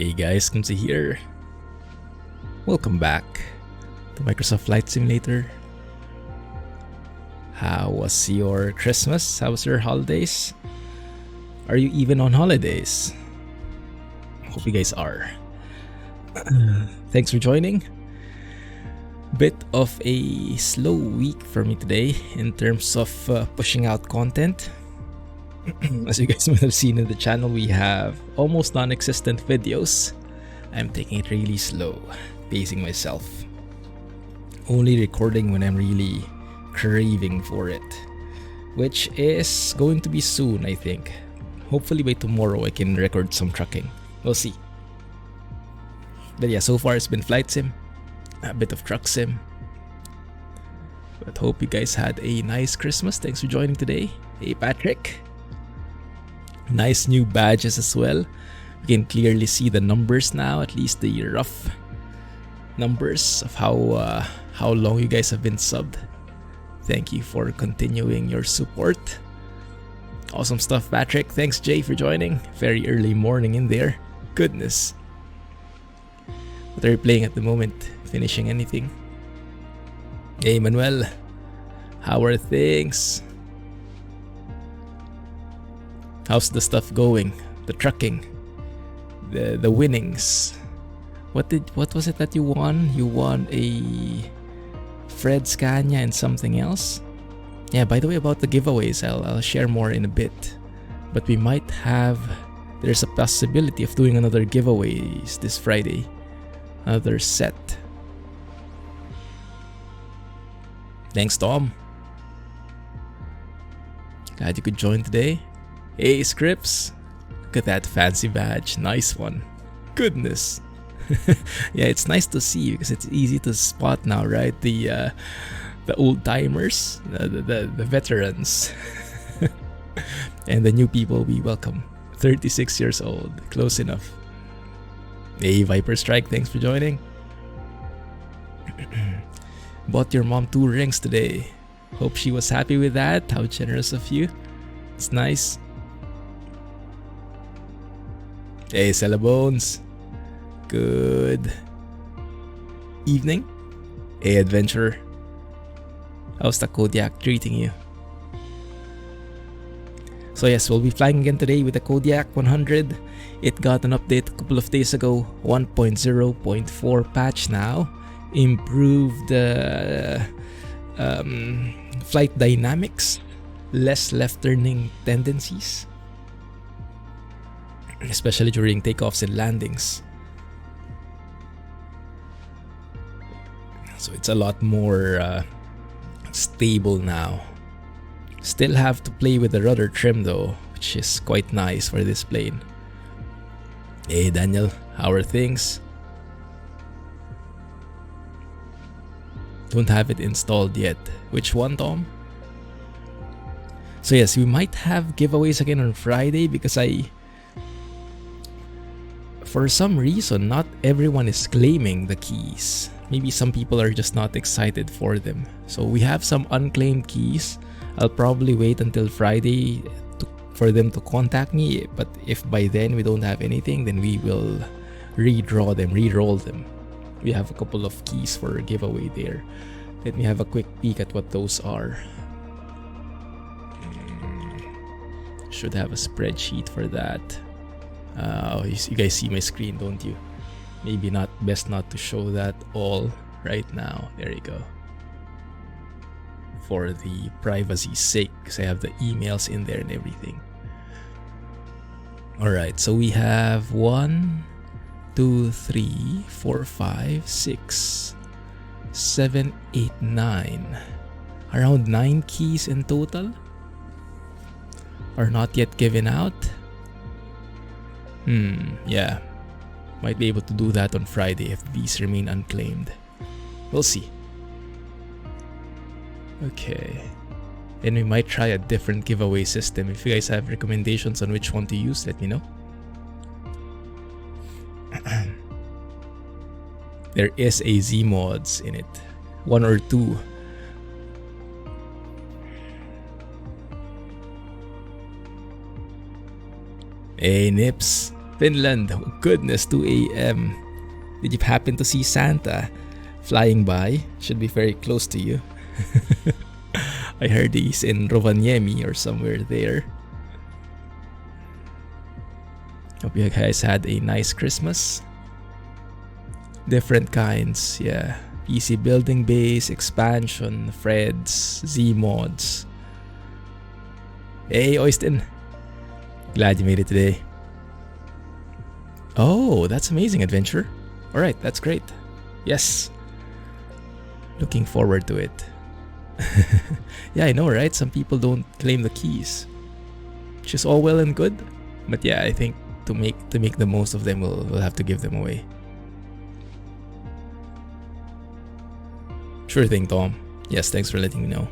Hey guys, Clumsy here. Welcome back to Microsoft Flight Simulator. How was your Christmas? How was your holidays? Are you even on holidays? Hope you guys are. Thanks for joining. Bit of a slow week for me today in terms of pushing out content. As you guys might have seen in the channel, we have almost non-existent videos. I'm taking it really slow, pacing myself. Only recording when I'm really craving for it, which is going to be soon, I think. Hopefully by tomorrow I can record some trucking. We'll see. But yeah, so far it's been flight sim, a bit of truck sim. But hope you guys had a nice Christmas. Thanks for joining today. Hey Patrick. Nice new badges as well. You can clearly see the numbers now, at least the rough numbers of how long you guys have been subbed. Thank you for continuing your support. Awesome stuff, Patrick. Thanks, Jay, for joining. Very early morning in there. Goodness. What are you playing at the moment? Finishing anything? Hey, Manuel. How are things? How's the stuff going? The trucking, the winnings. What was it that you won? You won a Fred Scania and something else. Yeah. By the way, about the giveaways, I'll share more in a bit. But we might have. There's a possibility of doing another giveaways this Friday. Another set. Thanks, Tom. Glad you could join today. Hey Scripps, look at that fancy badge, nice one. Goodness. Yeah, it's nice to see because it's easy to spot now, right? The old timers, the veterans, and the new people we welcome. 36 years old, close enough. Hey Viper Strike, thanks for joining. Bought your mom 2 rings today. Hope she was happy with that. How generous of you. It's nice. Hey, Bones. Good evening. Hey, Adventurer. How's the Kodiak treating you? So yes, we'll be flying again today with the Kodiak 100. It got an update a couple of days ago. 1.0.4 patch now. Improved flight dynamics. Less left turning tendencies. Especially during takeoffs and landings. So it's a lot more stable now. Still have to play with the rudder trim though, which is quite nice for this plane. Hey Daniel, how are things? Don't have it installed yet. Which one, Tom? So yes, we might have giveaways again on Friday because for some reason, not everyone is claiming the keys. Maybe some people are just not excited for them. So we have some unclaimed keys. I'll probably wait until Friday for them to contact me. But if by then we don't have anything, then we will redraw them, re-roll them. We have a couple of keys for a giveaway there. Let me have a quick peek at what those are. Should have a spreadsheet for that. You guys see my screen, don't you? Maybe not, best not to show that all right now. There you go. For the privacy's sake, because I have the emails in there and everything. Alright, so we have 1, 2, 3, 4, 5, 6, 7, 8, 9. Around 9 keys in total are not yet given out. Yeah. Might be able to do that on Friday if these remain unclaimed. We'll see. Okay. And we might try a different giveaway system. If you guys have recommendations on which one to use, let me know. there is a Z mods in it. 1 or 2. Hey Nips, Finland, goodness, 2 a.m. Did you happen to see Santa flying by? Should be very close to you. I heard he's in Rovaniemi or somewhere there. Hope you guys had a nice Christmas. Different kinds, yeah. PC building base, expansion, Freds, Z mods. Hey Oyston, glad you made it today. Oh, that's amazing adventure. Alright, that's great. Yes. Looking forward to it. Yeah, I know, right? Some people don't claim the keys. Which is all well and good. But yeah, I think to make the most of them, we'll have to give them away. Sure thing, Tom. Yes, thanks for letting me know.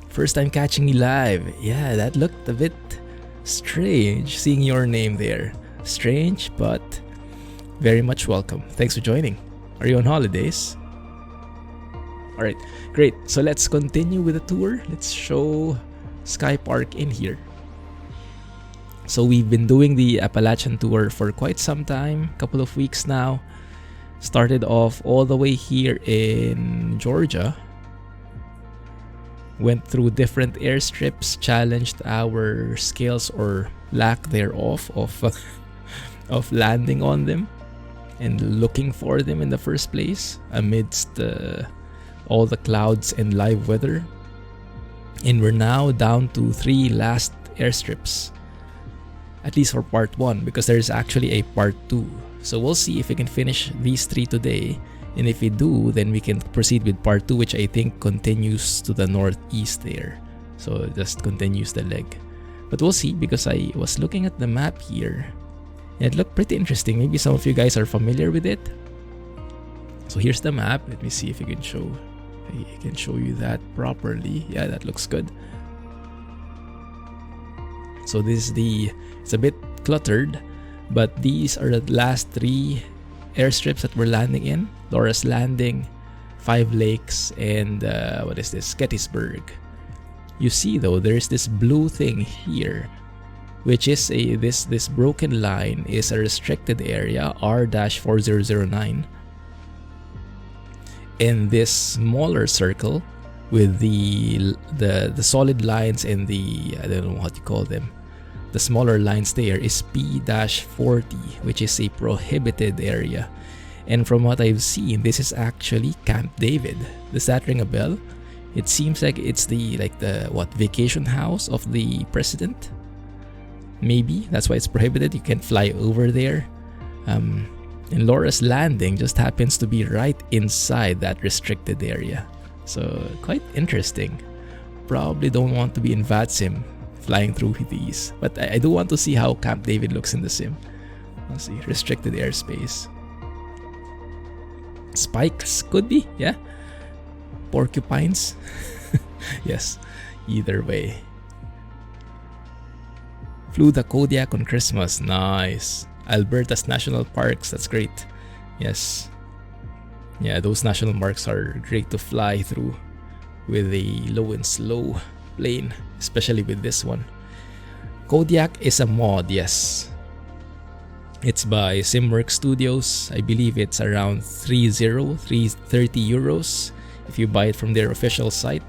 First time catching me live. Yeah, that looked a bit strange seeing your name there. Strange, but very much welcome. Thanks for joining. Are you on holidays? Alright, great. So let's continue with the tour. Let's show Sky Park in here. So we've been doing the Appalachian Tour for quite some time, couple of weeks now. Started off all the way here in Georgia. Went through different airstrips, challenged our skills or lack thereof of landing on them and looking for them in the first place amidst all the clouds and live weather. And we're now down to 3 last airstrips, at least for part 1, because there's actually a part 2. So we'll see if we can finish these 3 today, and if we do, then we can proceed with part 2, which I think continues to the northeast there. So just continues the leg. But we'll see, because I was looking at the map here and it looked pretty interesting. Maybe some of you guys are familiar with it. So here's the map. Let me see if I can show you that properly. Yeah, that looks good. So this is it's a bit cluttered, but these are the last 3 airstrips that we're landing in. Loras Landing, 5 Lakes, and what is this? Gettysburg. You see though, there's this blue thing here, which is this broken line is a restricted area, R-4009. And this smaller circle with the solid lines and the, I don't know what you call them, the smaller lines there is P-40, which is a prohibited area. And from what I've seen, this is actually Camp David. Does that ring a bell? It seems like it's the vacation house of the president. Maybe that's why it's prohibited. You can't fly over there. And Loras Landing just happens to be right inside that restricted area. So quite interesting. Probably don't want to be in VAT sim flying through these, but I do want to see how Camp David looks in the sim. Let's see, restricted airspace. Spikes could be, yeah. Porcupines. Yes, either way. Flew the Kodiak on Christmas. Nice. Alberta's national parks, that's great. Yes. Yeah, those national parks are great to fly through with a low and slow plane, especially with this one. Kodiak is a mod, yes. It's by Simworks Studios. I believe it's around 330 euros if you buy it from their official site.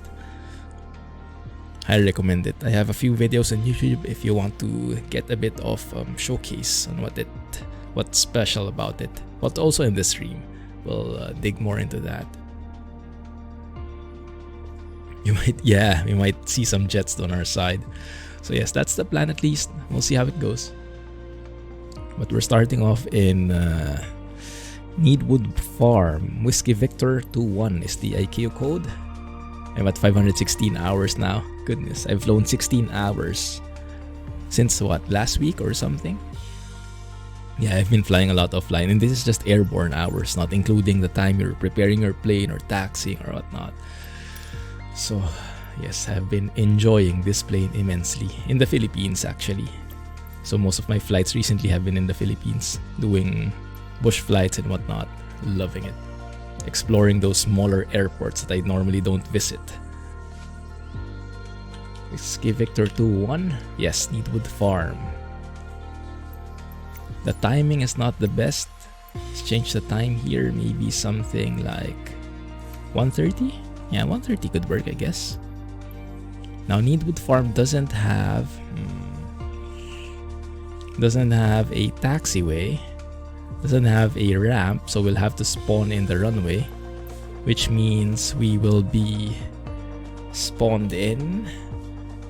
I recommend it. I have a few videos on YouTube if you want to get a bit of showcase on what's special about it. But also in the stream, we'll dig more into that. We might see some jets on our side. So yes, that's the plan at least. We'll see how it goes. But we're starting off in Needwood Farm. Whiskey Victor 21 is the IQ code. I'm at 516 hours now. Goodness, I've flown 16 hours since what, last week or something? Yeah, I've been flying a lot offline, and this is just airborne hours, not including the time you're preparing your plane or taxiing or whatnot. So yes, I've been enjoying this plane immensely. In the Philippines actually. So most of my flights recently have been in the Philippines, doing bush flights and whatnot. Loving it. Exploring those smaller airports that I normally don't visit. Whiskey Victor 2-1. Yes, Needwood Farm. The timing is not the best. Let's change the time here. Maybe something like 1:30? Yeah, 1:30 could work, I guess. Now, Needwood Farm doesn't have a taxiway, doesn't have a ramp, so we'll have to spawn in the runway, which means we will be spawned in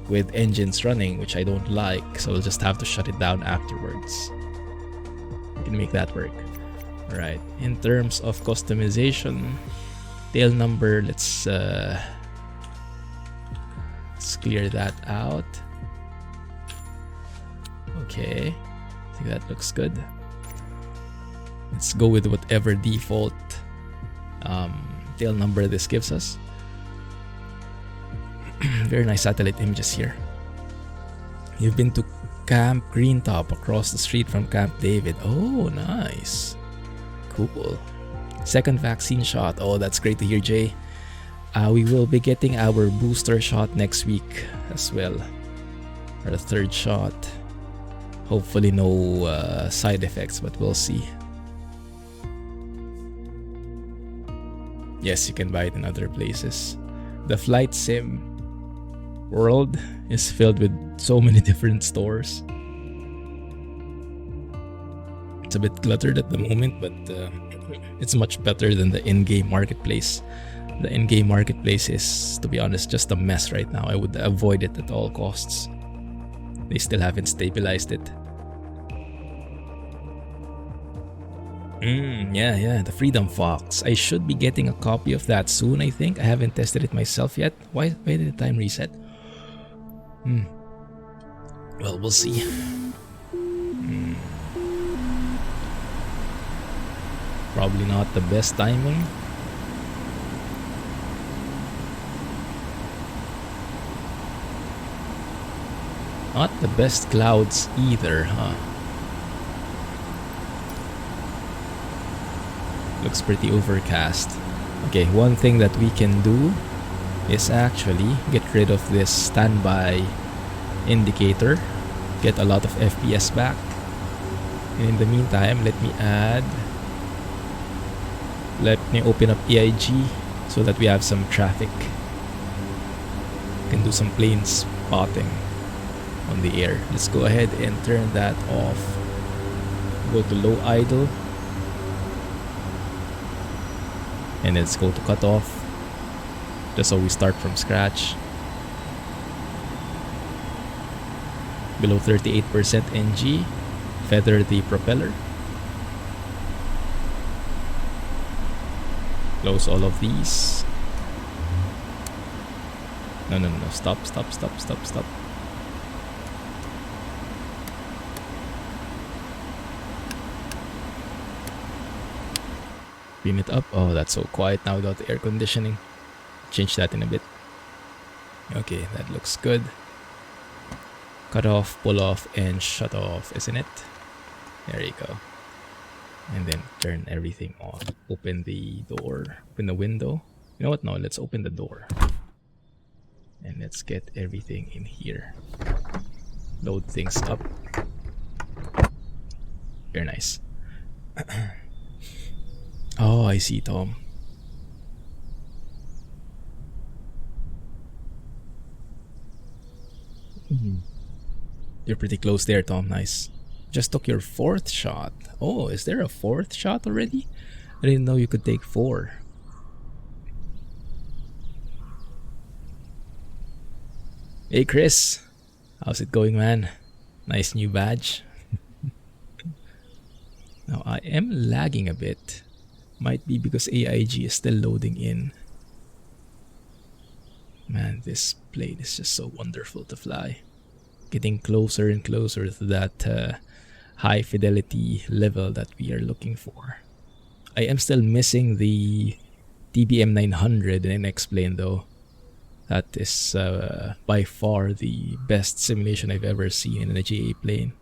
with engines running, which I don't like, so we'll just have to shut it down afterwards. We can make that work. Alright, in terms of customization, tail number, let's clear that out. Okay, I think that looks good. Let's go with whatever default tail number this gives us. Very nice satellite images here. You've been to Camp Greentop across the street from Camp David. Oh, nice. Cool. Second vaccine shot. Oh, that's great to hear, Jay. We will be getting our booster shot next week as well. Or the third shot. Hopefully no side effects, but we'll see. Yes, you can buy it in other places. The flight sim world is filled with so many different stores. It's a bit cluttered at the moment, but it's much better than the in-game marketplace. The in-game marketplace is, to be honest, just a mess right now. I would avoid it at all costs. They still haven't stabilized it. Yeah, the Freedom Fox. I should be getting a copy of that soon, I think. I haven't tested it myself yet. Why did the time reset? Well, we'll see. Probably not the best timing. Not the best clouds either, huh? Looks pretty overcast. Okay, one thing that we can do is actually get rid of this standby indicator, get a lot of FPS back. And in the meantime, let me open up EIG so that we have some traffic. Can do some plane spotting on the air. Let's go ahead and turn that off. Go to low idle. And let's go to cutoff, just so we start from scratch. Below 38% NG, feather the propeller. Close all of these. No, stop. Beam it up. Oh, that's so quiet now without the air conditioning. Change that in a bit. Okay, that looks good. Cut off, pull off, and shut off, isn't it? There you go. And then turn everything off. Open the door. Open the window. You know what? No, let's open the door. And let's get everything in here. Load things up. Very nice. Oh, I see, Tom. You're pretty close there, Tom. Nice. Just took your fourth shot. Oh, is there a fourth shot already? I didn't know you could take 4. Hey, Chris. How's it going, man? Nice new badge. Now, I am lagging a bit. Might be because AIG is still loading in. Man, this plane is just so wonderful to fly. Getting closer and closer to that high fidelity level that we are looking for. I am still missing the TBM 900 in X-Plane though. That is by far the best simulation I've ever seen in a GA plane.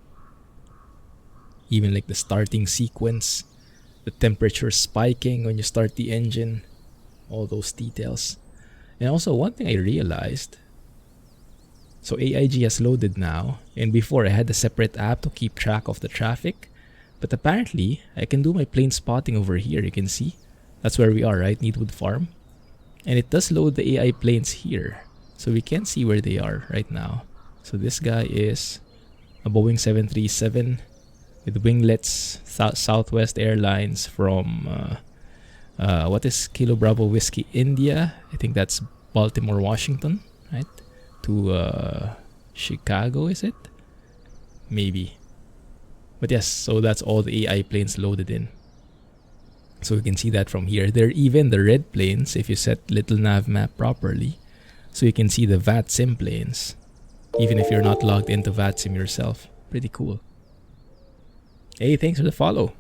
Even like the starting sequence the temperature spiking when you start the engine, all those details. And also one thing I realized, so AIG has loaded now, and before I had a separate app to keep track of the traffic, but apparently I can do my plane spotting over here. You can see that's where we are, right? Needwood Farm. And it does load the AI planes here, so we can see where they are right now. So this guy is a Boeing 737 with winglets, Southwest Airlines from what is Kilo Bravo Whiskey India. I think that's Baltimore, Washington, right? To Chicago, is it? Maybe. But yes, so that's all the AI planes loaded in. So you can see that from here. There are even the red planes if you set little nav map properly. So you can see the VATSIM planes, even if you're not logged into VATSIM yourself. Pretty cool. Hey, thanks for the follow.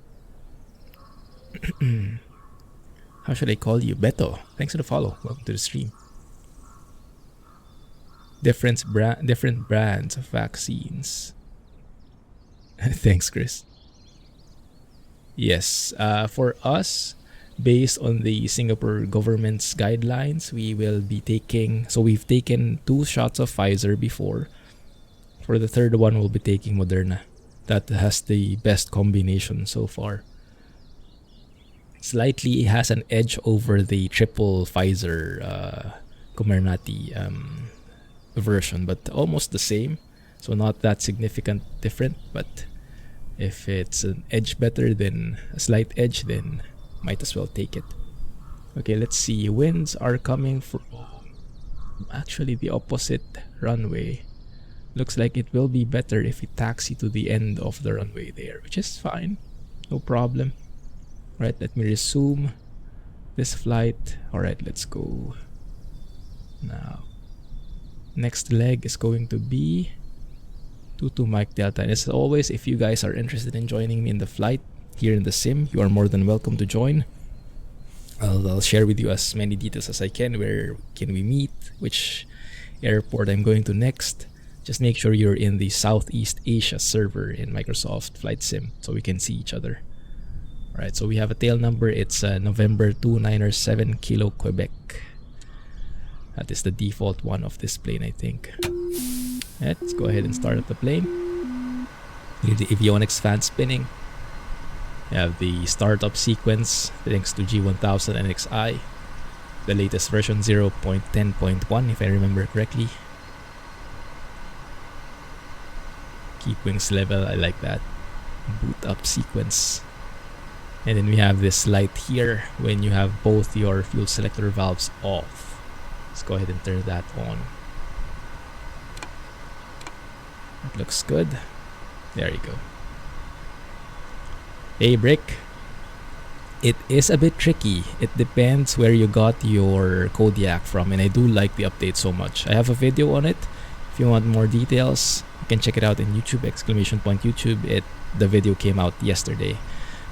How should I call you? Beto. Thanks for the follow. Welcome to the stream. Different brands of vaccines. Thanks, Chris. Yes, for us, based on the Singapore government's guidelines, we will be taking, so we've taken 2 shots of Pfizer before. For the third one, we'll be taking Moderna. That has the best combination so far. Slightly has an edge over the triple Pfizer Comirnaty version, but almost the same. So not that significant different, but if it's an edge better than a slight edge, then might as well take it. Okay, let's see. Winds are coming from actually the opposite runway. Looks like it will be better if we taxi to the end of the runway there, which is fine. No problem. Right, let me resume this flight. Alright, let's go. Now, next leg is going to be 22 Mike Delta. And as always, if you guys are interested in joining me in the flight here in the sim, you are more than welcome to join. I'll share with you as many details as I can. Where can we meet? Which airport I'm going to next. Just make sure you're in the Southeast Asia server in Microsoft Flight Sim so we can see each other. Alright, so we have a tail number. It's November 297 Kilo Quebec. That is the default one of this plane, I think. Let's go ahead and start up the plane. Here's the avionics fan spinning. You have the startup sequence thanks to G1000 NXI. The latest version 0.10.1 if I remember correctly. Keep wings level, I like that. Boot up sequence. And then we have this light here when you have both your fuel selector valves off. Let's go ahead and turn that on. That looks good. There you go. Hey Brick. It is a bit tricky. It depends where you got your Kodiak from, and I do like the update so much. I have a video on it. If you want more details, you can check it out in YouTube, !YouTube. The video came out yesterday.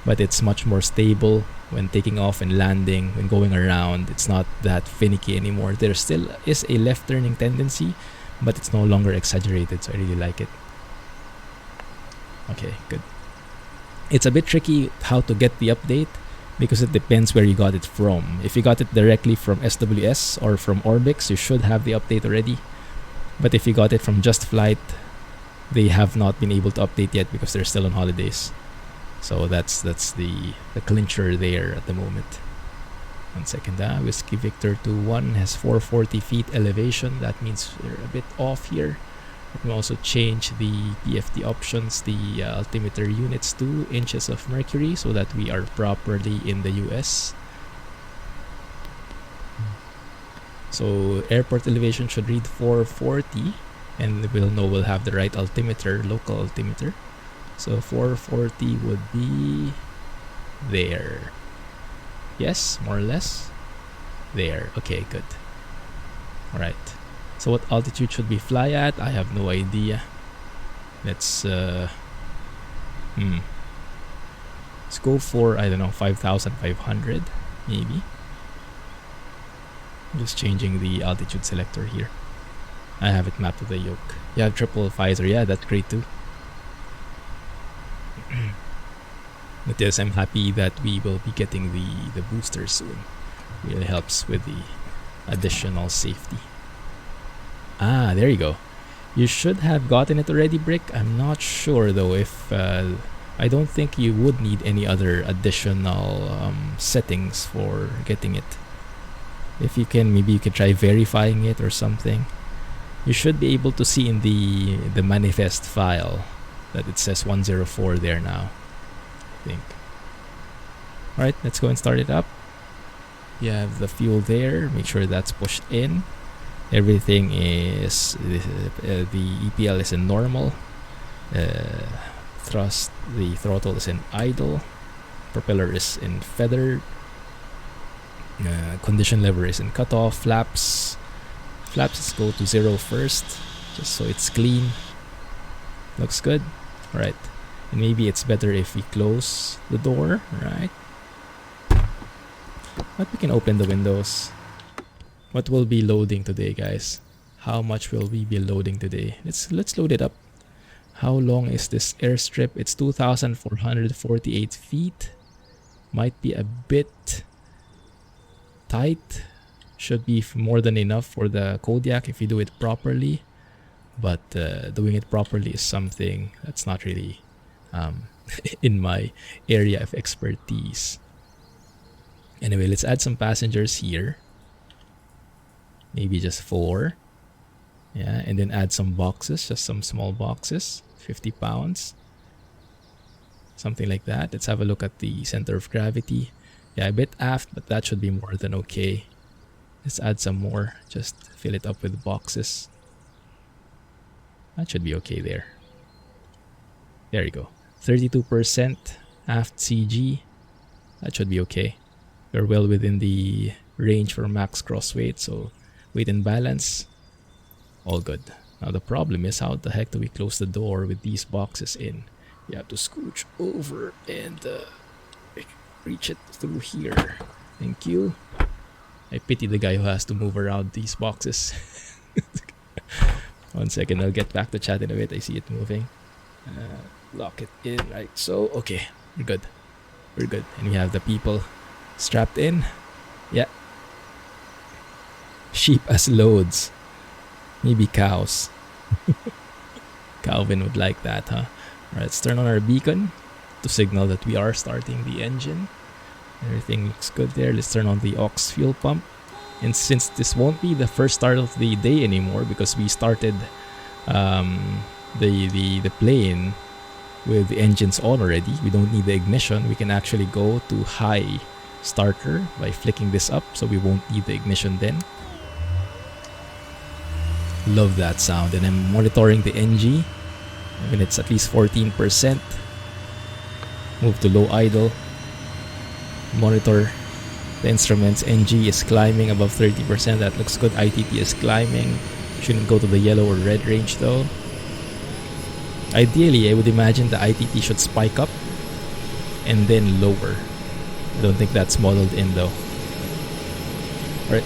But it's much more stable when taking off and landing, when going around. It's not that finicky anymore. There still is a left turning tendency, but it's no longer exaggerated, so I really like it. Okay, good. It's a bit tricky how to get the update because it depends where you got it from. If you got it directly from SWS or from Orbix, you should have the update already. But if you got it from Just Flight, they have not been able to update yet because they're still on holidays. So that's the clincher there at the moment. 1 second. Whiskey Victor 21 has 440 feet elevation. That means we're a bit off here. Let me also change the PFD options, the altimeter units to inches of mercury so that we are properly in the US. So airport elevation should read 440, and we'll have the right altimeter, local altimeter. So 440 would be there. Yes, more or less. There. Okay, good. Alright. So what altitude should we fly at? I have no idea. Let's go for, I don't know, 5,500 maybe. I'm just changing the altitude selector here. I have it mapped to the yoke. You have triple Pfizer. Yeah, that's great too. But yes, I'm happy that we will be getting the booster soon. Really helps with the additional safety. Ah, there you go. You should have gotten it already, Brick. I'm not sure though if I don't think you would need any other additional settings for getting it. If you can, maybe you can try verifying it or something. You should be able to see in the manifest file that it says 104 there now, I think. Alright, let's go and start it up. You have the fuel there, make sure that's pushed in. Everything is, the EPL is in normal. Thrust, the throttle is in idle. Propeller is in feathered. Condition lever is in cutoff. Flaps, let's go to 0 first, just so it's clean. Looks good. Alright, and maybe it's better if we close the door, right? But we can open the windows. What will be loading today, guys? How much will we be loading today? Let's load it up. How long is this airstrip? It's 2,448 feet. Might be a bit tight. Should be more than enough for the Kodiak if you do it properly. But doing it properly is something that's not really in my area of expertise. Anyway, let's add some passengers here. Maybe just 4. Yeah, and then add some boxes, just some small boxes, 50 pounds. Something like that. Let's have a look at the center of gravity. Yeah, a bit aft, but that should be more than okay. Let's add some more, just fill it up with boxes. That should be okay there. There you go. 32% aft CG. That should be okay. We're well within the range for max cross weight, so weight and balance, all good. Now the problem is, how the heck do we close the door with these boxes in? You have to scooch over and reach it through here. Thank you. I pity the guy who has to move around these boxes. 1 second, I'll get back to chat in a bit. I see it moving. Lock it in, right? So, okay, we're good. We're good. And we have the people strapped in. Yeah. Sheep as loads. Maybe cows. Calvin would like that, huh? Alright, let's turn on our beacon to signal that we are starting the engine. Everything looks good there. Let's turn on the aux fuel pump. And since this won't be the first start of the day anymore, because we started the plane with the engines on already, we don't need the ignition. We can actually go to high starter by flicking this up, so we won't need the ignition then. Love that sound. And I'm monitoring the NG. I mean, it's at least 14%. Move to low idle. Monitor the instruments. NG is climbing above 30%. That looks good. ITT is climbing. Shouldn't go to the yellow or red range though. Ideally, I would imagine the ITT should spike up and then lower. I don't think that's modeled in though. Alright,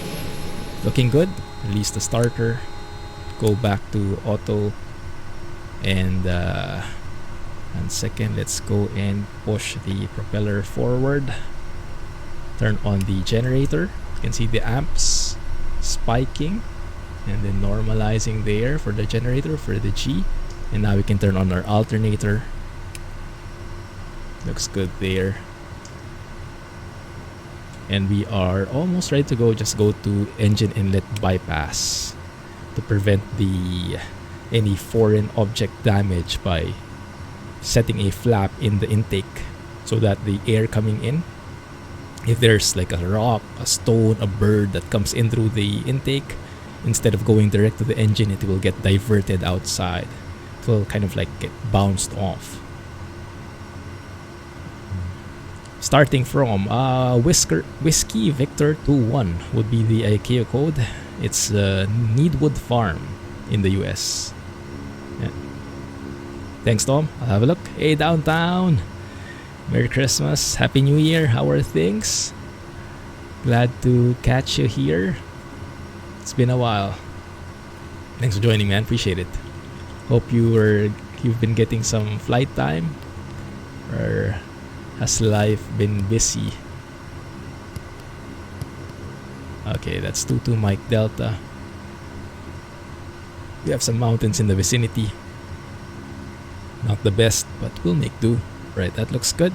looking good. Release the starter. Go back to auto. And 1 second, let's go and push the propeller forward. Turn on the generator. You can see the amps spiking and then normalizing there for the generator, for the G. And now we can turn on our alternator. Looks good there. And we are almost ready to go. Just go to engine inlet bypass to prevent any foreign object damage by setting a flap in the intake so that the air coming in, if there's like a rock, a stone, a bird that comes in through the intake, instead of going direct to the engine, it will get diverted outside. It will kind of like get bounced off. Starting from Whiskey Victor 21 would be the ICAO code. It's Needwood Farm in the US. Yeah. Thanks, Tom. I'll have a look. Hey, downtown. Merry Christmas. Happy New Year. How are things? Glad to catch you here. It's been a while. Thanks for joining, man. Appreciate it. Hope you've been getting some flight time, or Has life been busy? Okay, that's 22 Mike Delta. We have some mountains in the vicinity. Not the best, but we'll make do. Right, that looks good.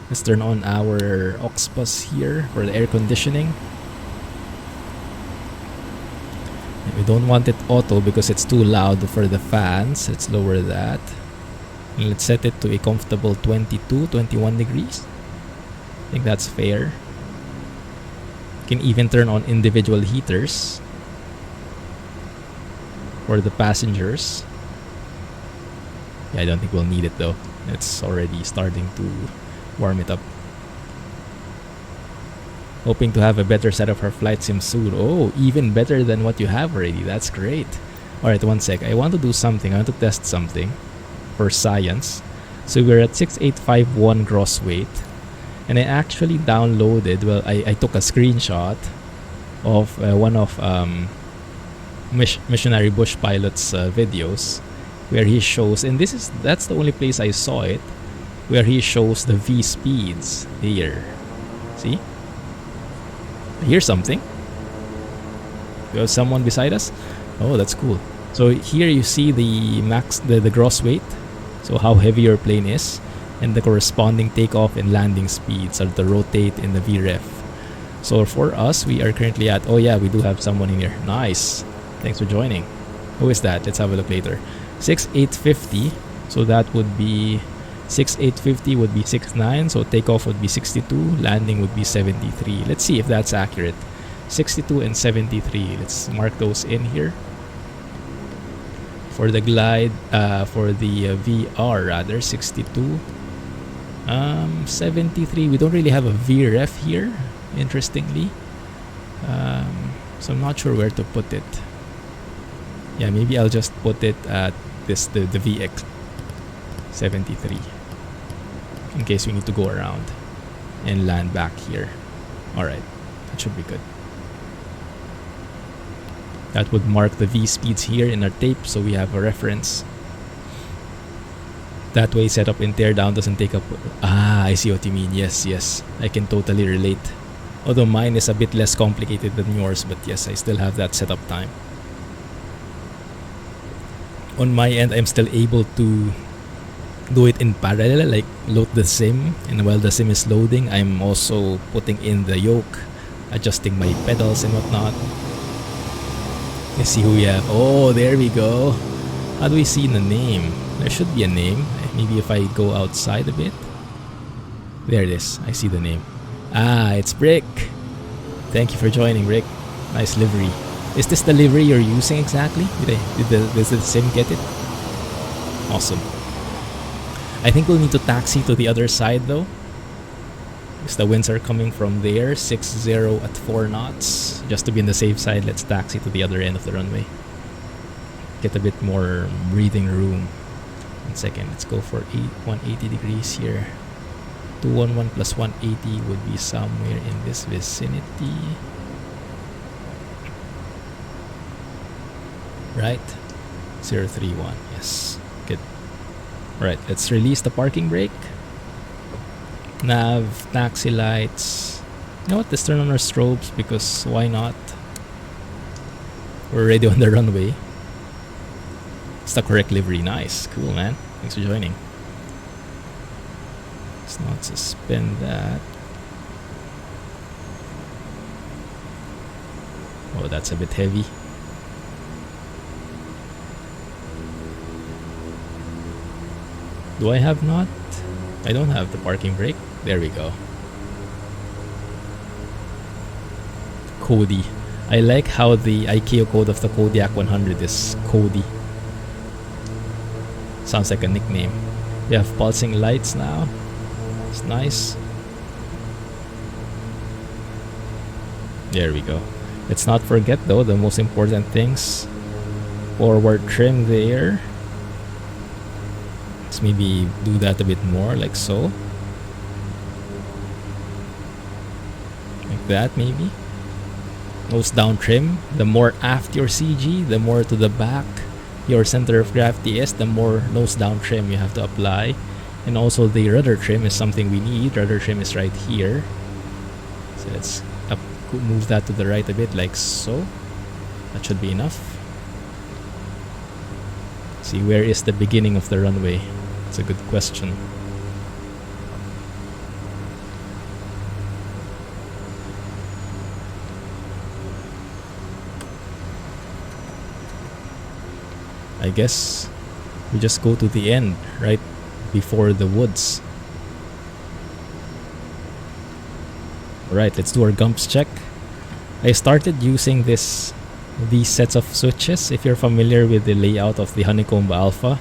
Let's turn on our aux bus here for the air conditioning. And we don't want it auto because it's too loud for the fans. Let's lower that. And let's set it to a comfortable 22, 21 degrees. I think that's fair. You can even turn on individual heaters for the passengers. Yeah, I don't think we'll need it though. It's already starting to warm it up. Hoping to have a better setup for flight sim soon. Oh, even better than what you have already. That's great. Alright, one sec. I want to do something. I want to test something for science. So we're at 6851 gross weight. And I actually downloaded, well, I took a screenshot of one of Missionary Bush Pilot's videos where he shows, and that's the only place I saw it, where he shows the V speeds here. See? Here's something. We have someone beside us. Oh, that's cool. So here you see the max, the gross weight. So how heavy your plane is, and the corresponding takeoff and landing speeds, or the rotate in the VREF. So for us, we are currently at, oh yeah, we do have someone in here. Nice. Thanks for joining. Who is that? Let's have a look later. 6850. So that would be 6850 would be 69. So takeoff would be 62. Landing would be 73. Let's see if that's accurate. 62 and 73. Let's mark those in here. For the glide, for the VR rather, 62. 73. We don't really have a VREF here, interestingly. So I'm not sure where to put it. Yeah, maybe I'll just put it at this, the VX 73, in case we need to go around and land back here. Alright, that should be good. That would mark the V speeds here in our tape, so we have a reference. That way setup and teardown doesn't take up... Ah, I see what you mean. Yes, yes. I can totally relate. Although mine is a bit less complicated than yours, but yes, I still have that setup time. On my end, I'm still able to do it in parallel, like load the sim, and while the sim is loading, I'm also putting in the yoke, adjusting my pedals and whatnot. Let's see who we have. Oh, there we go. How do we see the name? There should be a name. Maybe if I go outside a bit. There it is. I see the name. Ah, it's Brick. Thank you for joining, Rick. Nice livery. Is this the livery you're using exactly? Did the sim get it? Awesome. I think we'll need to taxi to the other side though, because the winds are coming from there. 60 at 4 knots. Just to be on the safe side, let's taxi to the other end of the runway. Get a bit more breathing room. 1 second, let's go for 180 degrees here. 211 plus 180 would be somewhere in this vicinity. Right? 031, yes. Good. Alright, let's release the parking brake. Nav, taxi lights. You know what? Let's turn on our strobes because why not? We're already on the runway. It's the correct livery. Nice. Cool, man. Thanks for joining. Let's not suspend that. Oh, that's a bit heavy. Do I have not? I don't have the parking brake. There we go. Cody. I like how the ICAO code of the Kodiak 100 is Cody. Sounds like a nickname. We have pulsing lights now. It's nice. There we go. Let's not forget though the most important things. Forward trim there. Let's maybe do that a bit more, like so. Like that maybe. Nose down trim. The more aft your CG, the more to the back your center of gravity is, the more nose down trim you have to apply. And also the rudder trim is something we need. Rudder trim is right here. So let's move that to the right a bit, like so. That should be enough. See, where is the beginning of the runway? It's a good question. I guess we just go to the end, right before the woods. Alright, let's do our gumps check. I started using these sets of switches. If you're familiar with the layout of the Honeycomb Alpha,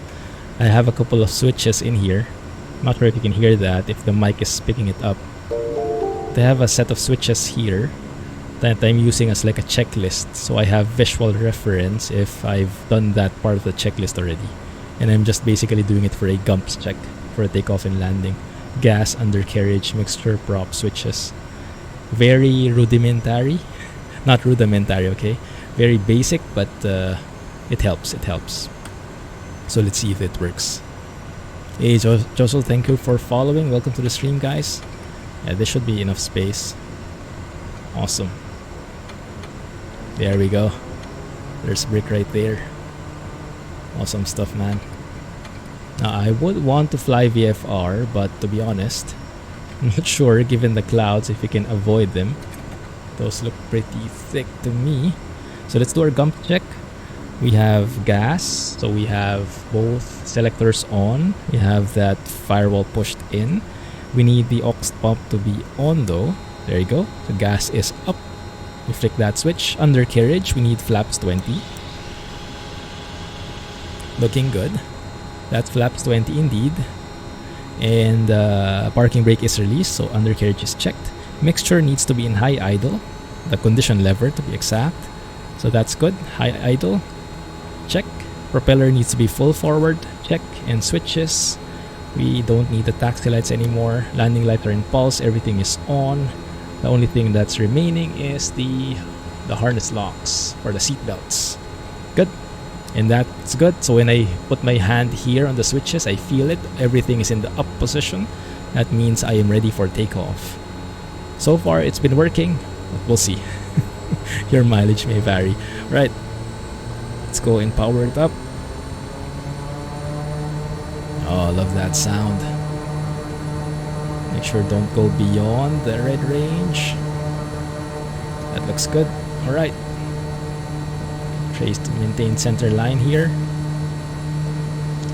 I have a couple of switches in here. I'm not sure if you can hear that, if the mic is picking it up. They have a set of switches here that I'm using as like a checklist, so I have visual reference if I've done that part of the checklist already. And I'm just basically doing it for a gumps check for a takeoff and landing. Gas, undercarriage, mixture, prop, switches. Very rudimentary. Not rudimentary, okay? Very basic, but it helps. So let's see if it works. Hey Josel, thank you for following. Welcome to the stream, guys. Yeah, there should be enough space. Awesome. There we go. There's brick right there. Awesome stuff, man. Now I would want to fly VFR, but to be honest, I'm not sure given the clouds if we can avoid them. Those look pretty thick to me. So let's do our gump check. We have gas, so we have both selectors on. We have that firewall pushed in. We need the aux pump to be on though. There you go. The gas is up. We flick that switch. Undercarriage, we need flaps 20. Looking good. That's flaps 20 indeed. And parking brake is released, so undercarriage is checked. Mixture needs to be in high idle. The condition lever to be exact. So that's good. High idle. Check. Propeller needs to be full forward. Check. And switches. We don't need the taxi lights anymore. Landing lights are in pulse. Everything is on. The only thing that's remaining is the harness locks for the seat belts. Good. And that's good. So when I put my hand here on the switches, I feel it. Everything is in the up position. That means I am ready for takeoff. So far, it's been working. But we'll see. Your mileage may vary. Right. Let's go and power it up. Oh, I love that sound. Make sure don't go beyond the red range. That looks good. Alright. Trace to maintain center line here.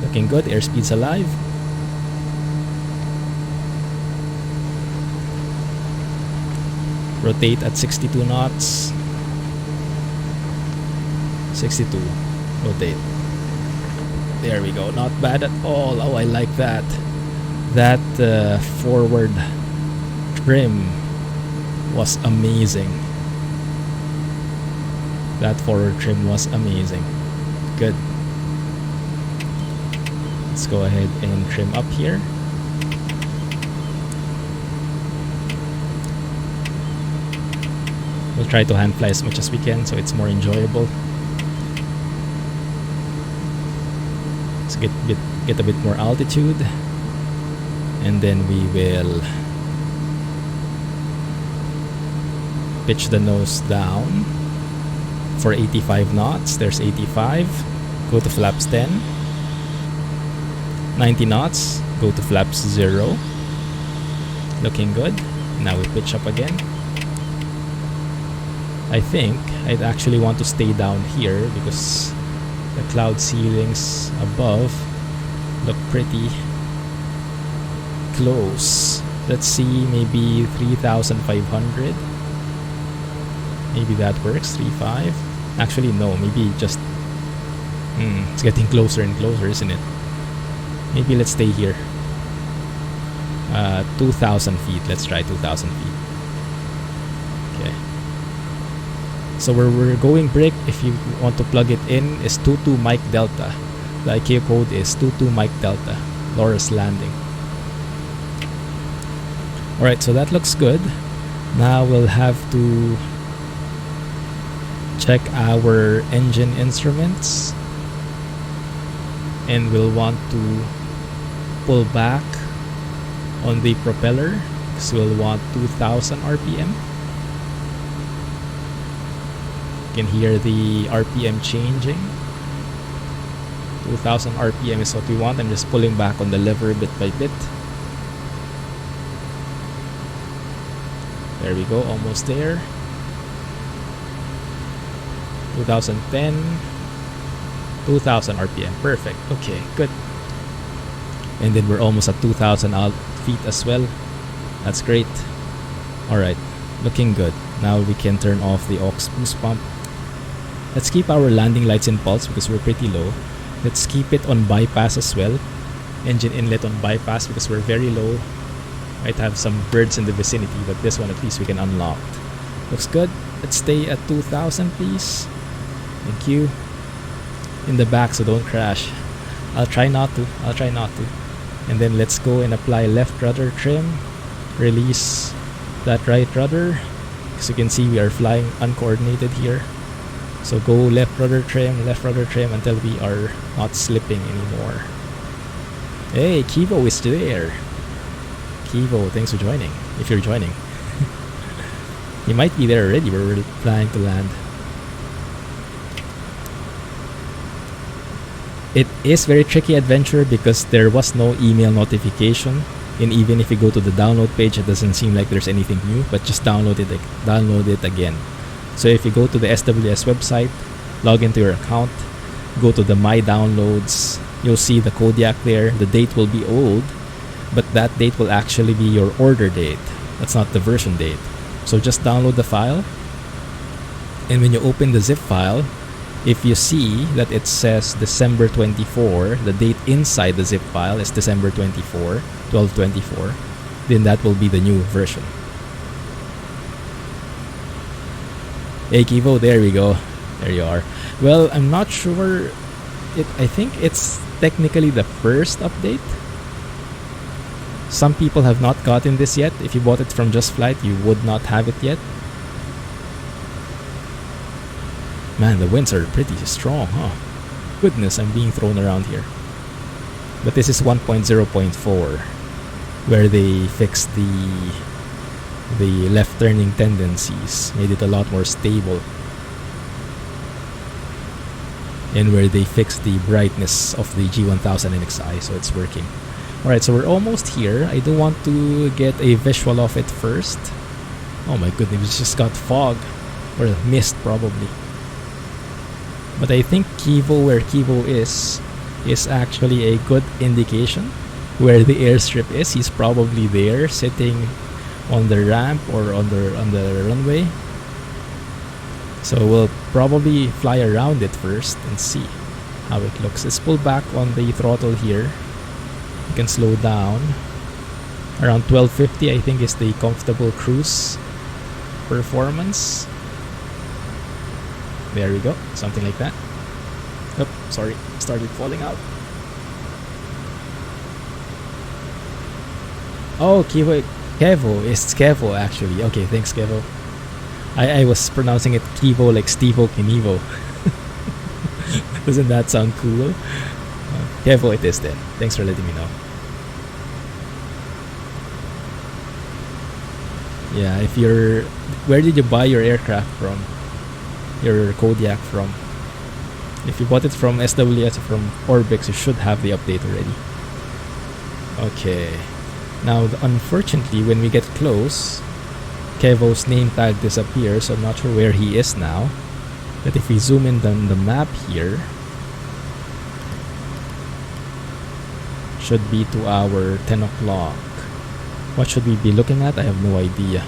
Looking good. Airspeed's alive. Rotate at 62 knots. 62. Rotate. There we go. Not bad at all. Oh, I like that. That forward trim was amazing. That forward trim was amazing. Good. Let's go ahead and trim up here. We'll try to hand fly as much as we can so it's more enjoyable. Let's get a bit more altitude. And then we will pitch the nose down for 85 knots. There's 85. Go to flaps 10. 90 knots. Go to flaps 0. Looking good. Now we pitch up again. I think I'd actually want to stay down here because the cloud ceilings above look pretty close. Let's see, maybe 3,500. Maybe that works. 3.5. Actually, no. Maybe just. It's getting closer and closer, isn't it? Maybe let's stay here. 2,000 feet. Let's try 2,000 feet. Okay. So where we're going brick, if you want to plug it in, is 22 Mike Delta. The ICAO code is 22 Mike Delta. Loris Landing. Alright, so that looks good. Now we'll have to check our engine instruments. And we'll want to pull back on the propeller, because we'll want 2000 RPM. You can hear the RPM changing. 2000 RPM is what we want. I'm just pulling back on the lever bit by bit. There we go, almost there. 2010, 2000 RPM, perfect. Okay, good. And then we're almost at 2000 feet as well. That's great. Alright, looking good. Now we can turn off the aux boost pump. Let's keep our landing lights in pulse because we're pretty low. Let's keep it on bypass as well. Engine inlet on bypass because we're very low. Might have some birds in the vicinity, but this one at least we can unlock. Looks good. Let's stay at 2000 please. Thank you. In the back, so don't crash. I'll try not to. And then let's go and apply left rudder trim. Release that right rudder. As you can see, we are flying uncoordinated here. So go left rudder trim until we are not slipping anymore. Hey, Kivo is there. Kivo, thanks for joining. If you're joining. You might be there already where we're planning to land. It is very tricky adventure because there was no email notification, and even if you go to the download page, it doesn't seem like there's anything new. But just download it again. So if you go to the SWS website, log into your account, go to the My Downloads, you'll see the Kodiak there. The date will be old, but that date will actually be your order date. That's not the version date. So just download the file, and when you open the zip file, if you see that it says December 24, the date inside the zip file is December 24, 12/24, then that will be the new version. Hey Kivo, there we go. There you are. Well, I'm not sure. I think it's technically the first update. Some people have not gotten this yet. If you bought it from Just Flight, you would not have it yet. Man, the winds are pretty strong, huh? Goodness, I'm being thrown around here. But this is 1.0.4, where they fixed the left turning tendencies, made it a lot more stable, and where they fixed the brightness of the G1000 NXI, so it's working. Alright, so we're almost here. I do want to get a visual of it first. Oh my goodness, we just got fog, or mist probably. But I think Kivo, where Kivo is actually a good indication where the airstrip is. He's probably there, sitting on the ramp or on the runway. So we'll probably fly around it first and see how it looks. Let's pull back on the throttle here. You can slow down. Around 1250 I think is the comfortable cruise performance. There we go, something like that. Oh, sorry, started falling out. Oh, Kevo, it's Kevo actually. Okay, thanks Kevo. I was pronouncing it Kivo like Stevo Kinivo. Doesn't that sound cool? Kevo it is then. Thanks for letting me know. Yeah, if you're... Where did you buy your aircraft from? Your Kodiak from? If you bought it from SWS or from Orbix, you should have the update already. Okay. Now, unfortunately, when we get close, Kevo's name tag disappears, so I'm not sure where he is now. But if we zoom in on the map here, should be to our 10 o'clock. What should we be looking at? I have no idea.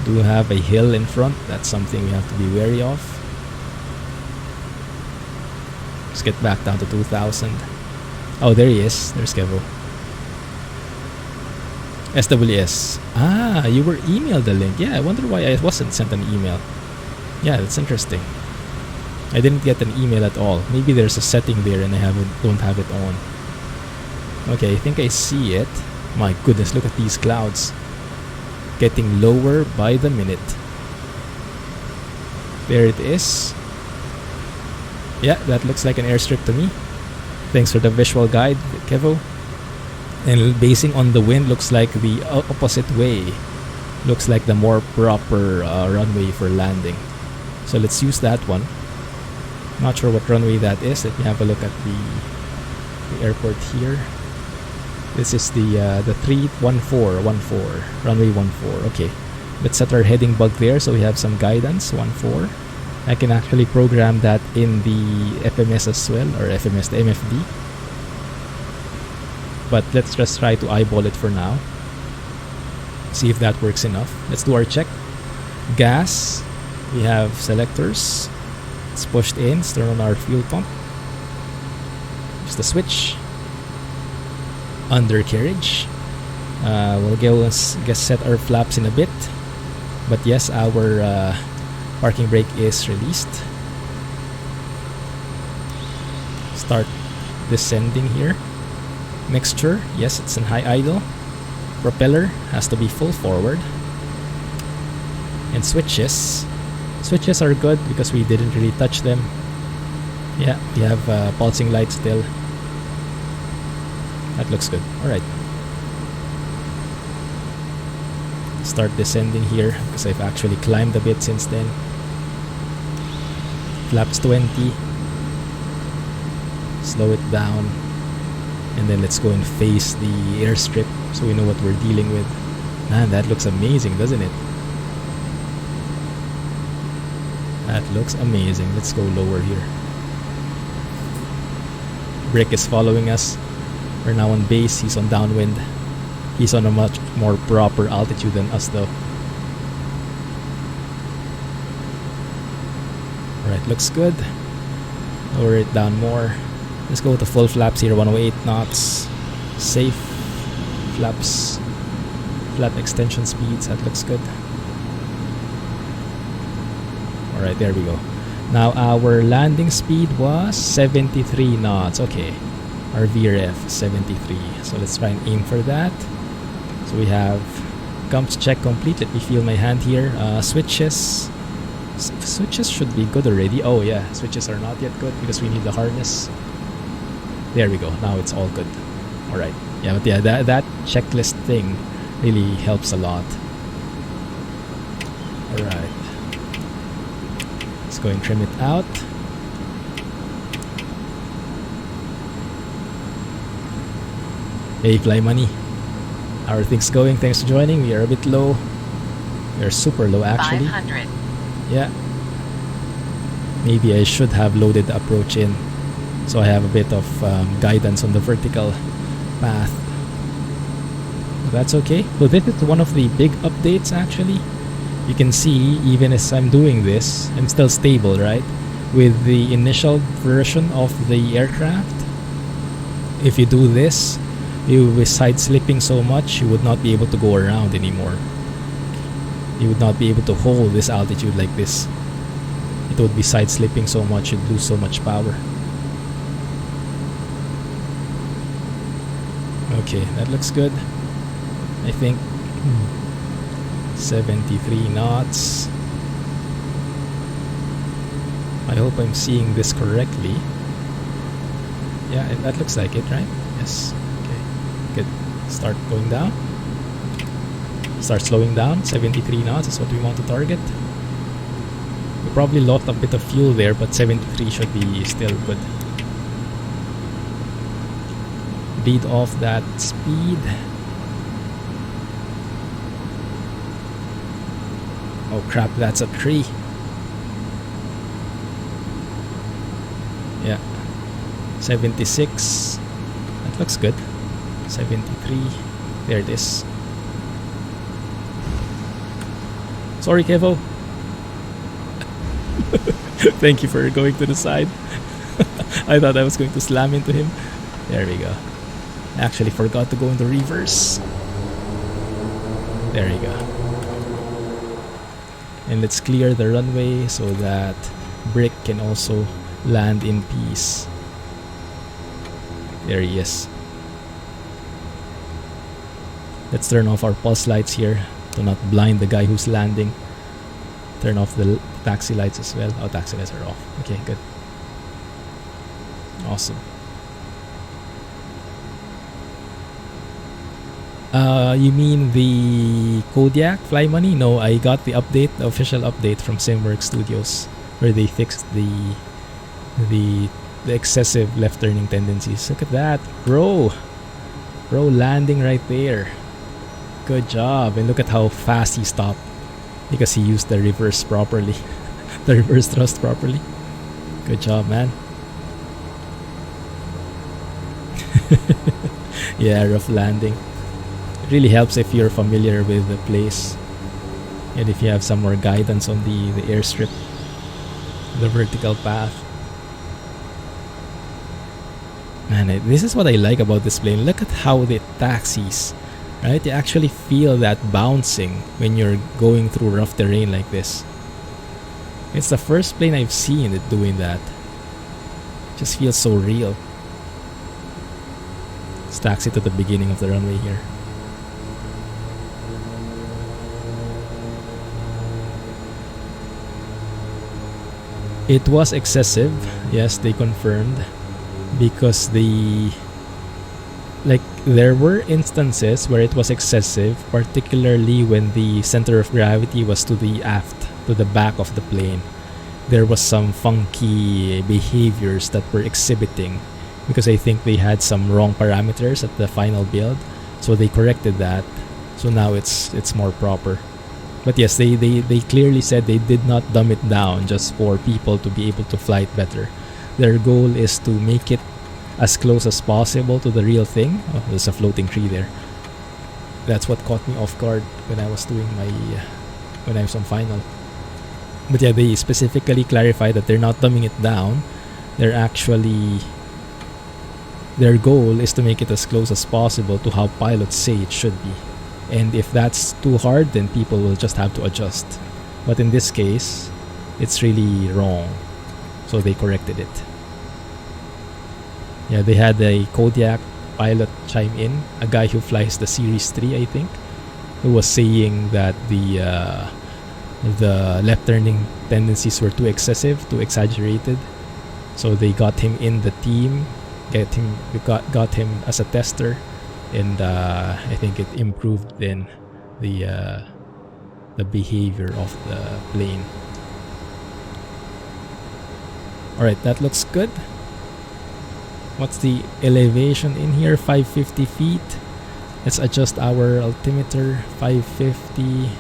Do have a hill in front. That's something we have to be wary of. Let's get back down to 2000. Oh, there he is. There's Kevo. SWS. Ah, you were emailed the link. Yeah, I wonder why I wasn't sent an email. Yeah, that's interesting. I didn't get an email at all. Maybe there's a setting there and I don't have it on. Okay, I think I see it. My goodness, look at these clouds. Getting lower by the minute. There it is. Yeah, that looks like an airstrip to me. Thanks for the visual guide, Kevo. And basing on the wind, looks like the opposite way. Looks like the more proper runway for landing. So let's use that one. Not sure what runway that is. Let me have a look at the airport here. This is the 314, runway 14. Okay, let's set our heading bug there so we have some guidance. 14. I can actually program that in the FMS as well, or FMS, the MFD. But let's just try to eyeball it for now. See if that works enough. Let's do our check. Gas. We have selectors. It's pushed in. Let's turn on our fuel pump. Use the switch. Undercarriage. We'll go set our flaps in a bit. But yes, our parking brake is released. Start descending here. Mixture. Yes, it's in high idle. Propeller has to be full forward. And switches. Switches are good because we didn't really touch them. Yeah, we have pulsing lights still. That looks good. Alright. Start descending here because I've actually climbed a bit since then. Flaps 20. Slow it down. And then let's go and face the airstrip so we know what we're dealing with. Man, that looks amazing, doesn't it? That looks amazing. Let's go lower here. Brick is following us. We're now on base. He's on downwind. He's on a much more proper altitude than us though. Alright, looks good. Lower it down more. Let's go to full flaps here, 108 knots. Safe flaps. Flat extension speeds, that looks good. Alright, there we go. Now our landing speed was 73 knots. Okay, our VRF 73. So let's try and aim for that. So we have comps check complete. Let me feel my hand here. Switches. Switches should be good already. Oh yeah, switches are not yet good because we need the harness. There we go. Now it's all good. Alright. Yeah, but yeah, that checklist thing really helps a lot. Alright. Let's go and trim it out. Hey, Fly Money. How are things going? Thanks for joining. We are a bit low. We are super low actually. 500. Yeah. Maybe I should have loaded the approach in, so I have a bit of guidance on the vertical path. That's okay. So this is one of the big updates actually. You can see even as I'm doing this, I'm still stable, right? With the initial version of the aircraft, if you do this, you will be side slipping so much you would not be able to go around anymore. You would not be able to hold this altitude like this. It would be side slipping so much, you'd lose so much power. Okay, that looks good. I think 73 knots. I hope I'm seeing this correctly. Yeah, that looks like it, right? Yes. Okay, good. Start going down. Start slowing down. 73 knots is what we want to target. We probably lost a bit of fuel there, but 73 should be still good. Beat off that speed. Oh crap, that's a tree. Yeah. 76. That looks good. 73. There it is. Sorry, Kevo. Thank you for going to the side. I thought I was going to slam into him. There we go. I actually forgot to go into reverse. There you go. And let's clear the runway so that Brick can also land in peace. There he is. Let's turn off our pulse lights here to not blind the guy who's landing. Turn off the taxi lights as well. Oh, taxi lights are off. Okay, good. Awesome. You mean the Kodiak Fly Money? No, I got the update, the official update from Simworks Studios, where they fixed the excessive left turning tendencies. Look at that, bro landing right there. Good job. And look at how fast he stopped, because he used the reverse properly. The reverse thrust properly. Good job, man. Yeah, rough landing. It really helps if you're familiar with the place and if you have some more guidance on the airstrip, the vertical path. Man, this is what I like about this plane. Look at how it taxis, right? You actually feel that bouncing when you're going through rough terrain like this. It's the first plane I've seen it doing that. It just feels so real. Let's taxi to the beginning of the runway here. It was excessive, yes, they confirmed, because there were instances where it was excessive, particularly when the center of gravity was to the aft, to the back of the plane. There was some funky behaviors that were exhibiting, because I think they had some wrong parameters at the final build, so they corrected that. So now it's more proper. But yes, they clearly said they did not dumb it down just for people to be able to fly it better. Their goal is to make it as close as possible to the real thing. Oh, there's a floating tree there. That's what caught me off guard when I was doing when I was on final. But yeah, they specifically clarified that they're not dumbing it down. They're actually, their goal is to make it as close as possible to how pilots say it should be. And if that's too hard, then people will just have to adjust. But in this case, it's really wrong. So they corrected it. Yeah, they had a Kodiak pilot chime in, a guy who flies the Series 3, I think, who was saying that the left turning tendencies were too excessive, too exaggerated. So they got him in the team, got him as a tester. And I think it improved then the behavior of the plane. Alright, that looks good. What's the elevation in here? 550 feet. Let's adjust our altimeter. 550.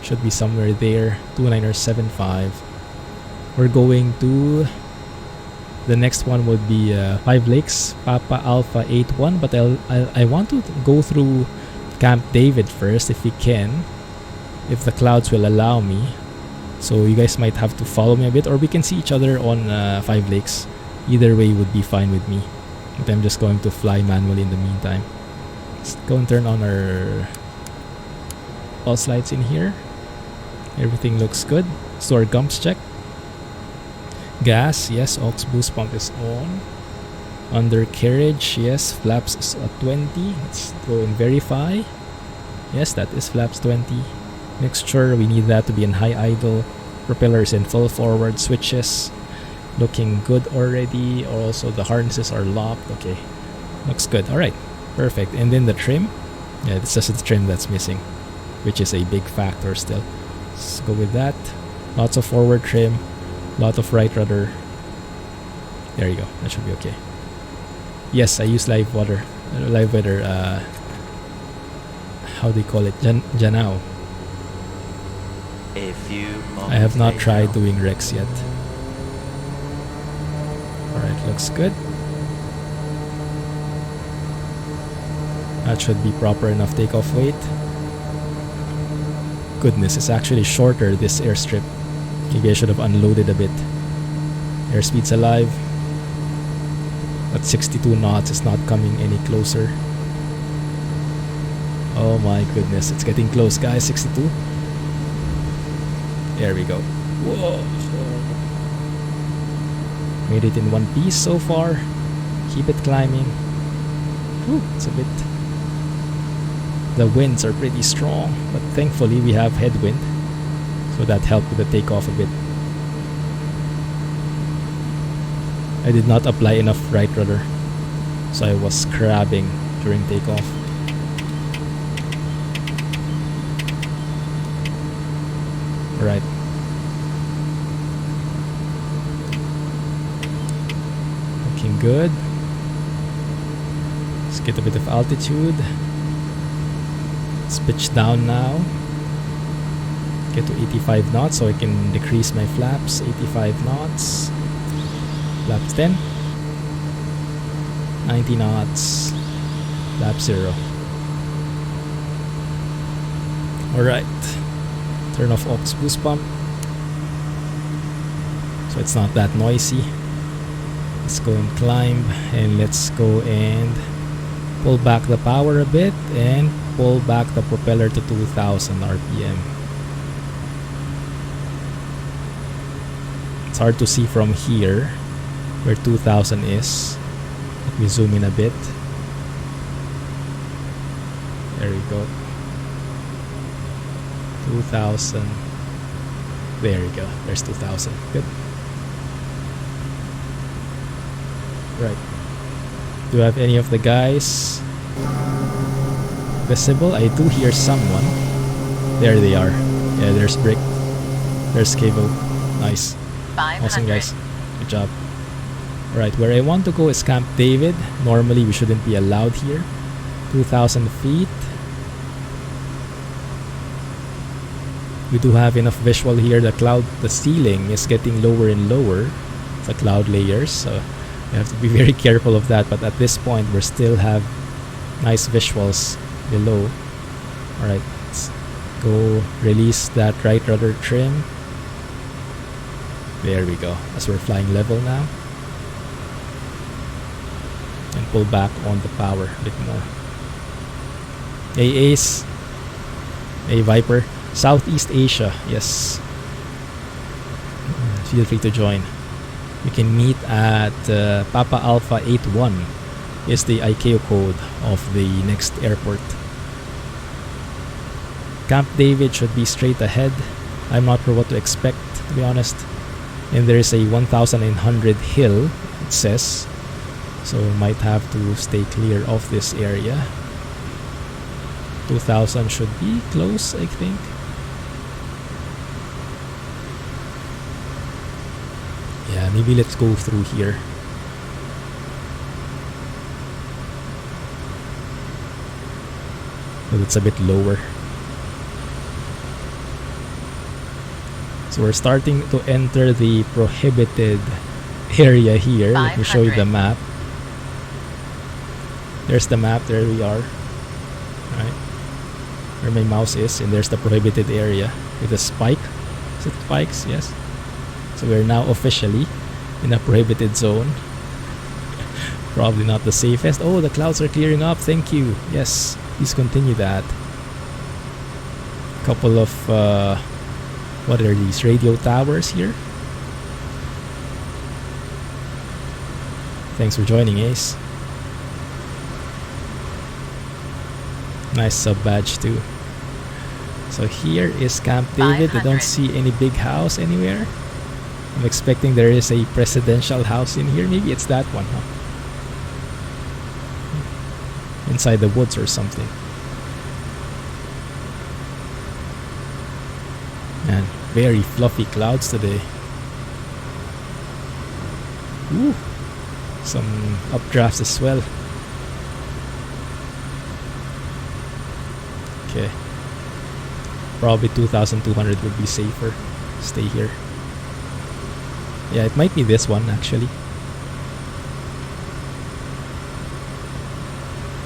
Should be somewhere there. 29 or 75. We're going to... The next one would be 5 Lakes, Papa Alpha 81, but I want to go through Camp David first if we can, if the clouds will allow me. So you guys might have to follow me a bit, or we can see each other on 5 Lakes. Either way would be fine with me. But I'm just going to fly manually in the meantime. Let's go and turn on our pulse lights in here. Everything looks good. So our gumps check. Gas, yes, aux boost pump is on. Undercarriage, yes, flaps is at 20. Let's go and verify. Yes, that is flaps 20. Mixture, we need that to be in high idle. Propellers in full forward, switches looking good already. Also the harnesses are locked. Okay, looks good. Alright, perfect. And then the trim, yeah, it's just the trim that's missing, which is a big factor still. Let's go with that. Lots of forward trim, lot of right rudder. There you go, that should be okay. Yes, I use live weather, how do you call it, Janao. I have not tried doing Rex yet. Alright, looks good. That should be proper enough takeoff weight. Goodness, it's actually shorter, this airstrip. Maybe I should have unloaded a bit. Airspeed's alive. But 62 knots is not coming any closer. Oh my goodness, it's getting close, guys. 62. There we go. Whoa. Made it in one piece so far. Keep it climbing. Whew, it's a bit... The winds are pretty strong, but thankfully we have headwind. So that helped with the takeoff a bit. I did not apply enough right rudder, so I was crabbing during takeoff. Right. Looking good. Let's get a bit of altitude. Let's pitch down now. Get to 85 knots so I can decrease my flaps. 85 knots. Flaps 10. 90 knots. Flap 0. Alright. Turn off aux boost pump. So it's not that noisy. Let's go and climb, and let's go and pull back the power a bit and pull back the propeller to 2000 RPM. It's hard to see from here where 2000 is. Let me zoom in a bit. There we go. 2000. There we go. There's 2000. Good. Right. Do I have any of the guys visible? I do hear someone. There they are. Yeah, there's Brick. There's Cable. Nice. Awesome, guys. Good job. Alright, where I want to go is Camp David. Normally we shouldn't be allowed here. 2,000 feet. We do have enough visual here. The ceiling is getting lower and lower. The cloud layers, so you have to be very careful of that. But at this point, we still have nice visuals below. Alright, let's go release that right rudder trim. There we go, as we're flying level now. And pull back on the power a bit more. Hey Ace. Hey Viper. Southeast Asia, yes. Feel free to join. You can meet at Papa Alpha 81 is the ICAO code of the next airport. Camp David should be straight ahead. I'm not sure what to expect, to be honest. And there is a 1,900 hill, it says. So we might have to stay clear of this area. 2,000 should be close, I think. Yeah, maybe let's go through here. But it's a bit lower. So we're starting to enter the prohibited area here. Let me show you the map. There's the map, there we are. Right. Where my mouse is, and there's the prohibited area with a spike. Is it spikes? Yes. So we're now officially in a prohibited zone. Probably not the safest. Oh, the clouds are clearing up. Thank you. Yes, please continue that. Couple of what are these, radio towers here? Thanks for joining, Ace. Nice sub badge too. So here is Camp David. I don't see any big house anywhere. I'm expecting there is a presidential house in here. Maybe it's that one, huh? Inside the woods or something. Man, very fluffy clouds today. Ooh, some updrafts as well. Okay. Probably 2,200 would be safer. Stay here. Yeah, it might be this one actually.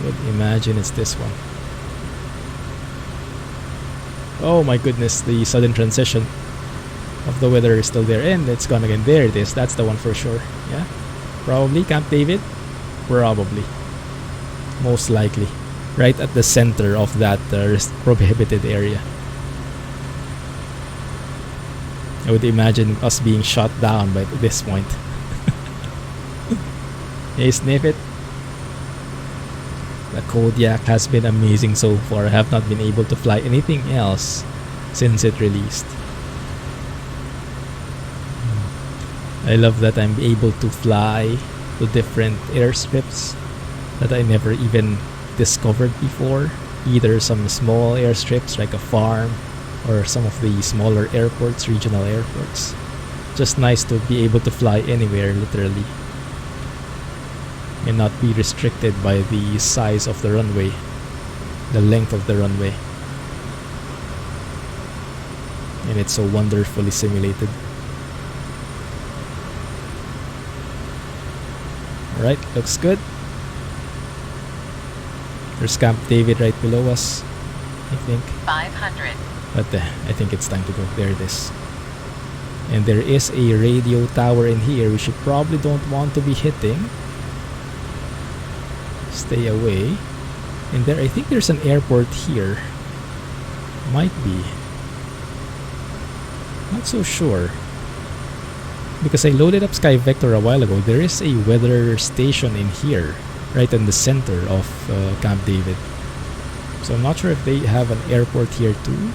Would imagine it's this one. Oh my goodness, the sudden transition of the weather is still there, and it's gone again. There it is. That's the one for sure. Yeah, probably Camp David. Probably, most likely, right at the center of that prohibited area. I would imagine us being shot down by this point. Hey, sniff it. The Kodiak has been amazing so far. I have not been able to fly anything else since it released. I love that I'm able to fly to different airstrips that I never even discovered before. Either some small airstrips like a farm or some of the smaller airports, regional airports. Just nice to be able to fly anywhere, literally, and not be restricted by the size of the runway, the length of the runway. And it's so wonderfully simulated. Alright, looks good. There's Camp David right below us, I think. 500. But I think it's time to go. There it is. And there is a radio tower in here. We should probably don't want to be hitting. Stay away. And there, I think there's an airport here. Might be. Not so sure. Because I loaded up Sky Vector a while ago. There is a weather station in here, right in the center of Camp David. So I'm not sure if they have an airport here too.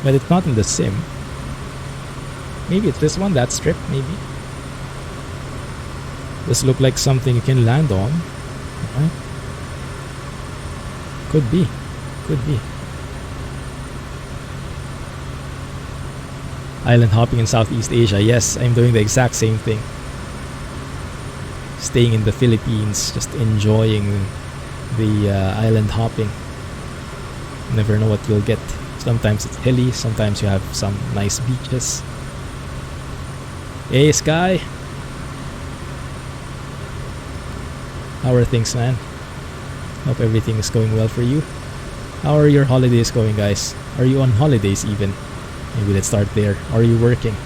But it's not in the sim. Maybe it's this one, that strip, maybe. This look like something you can land on. Right? Could be. Could be. Island hopping in Southeast Asia. Yes, I'm doing the exact same thing. Staying in the Philippines, just enjoying the island hopping. Never know what you'll get. Sometimes it's hilly, sometimes you have some nice beaches. Hey Sky! How are things, man? Hope everything is going well for you. How are your holidays going, guys? Are you on holidays even? Maybe let's start there. Are you working?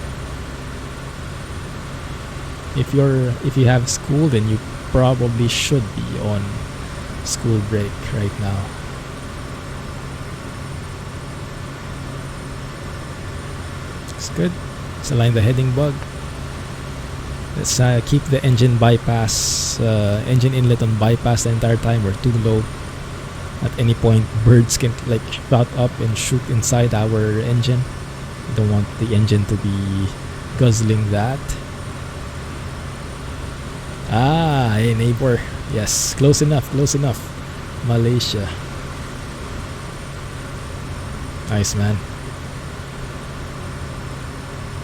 If you have school, then you probably should be on school break right now. It's good. Let's align the heading bug. Let's keep the engine bypass, engine inlet on bypass the entire time. We're too low. At any point, birds can like shoot up and shoot inside our engine. We don't want the engine to be guzzling that. Ah, hey neighbor. Yes, close enough, close enough. Malaysia. Nice, man.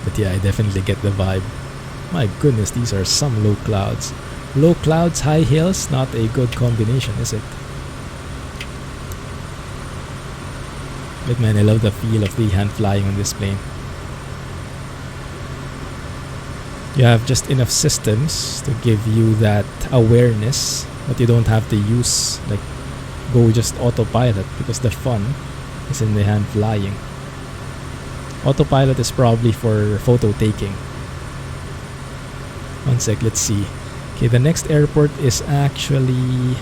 But yeah, I definitely get the vibe. My goodness, these are some low clouds. Low clouds, high hills, not a good combination, is it? But man, I love the feel of the hand flying on this plane. You have just enough systems to give you that awareness, but you don't have to use, like, go just autopilot, because the fun is in the hand flying. Autopilot is probably for photo taking. One sec, let's see. Okay, the next airport is actually...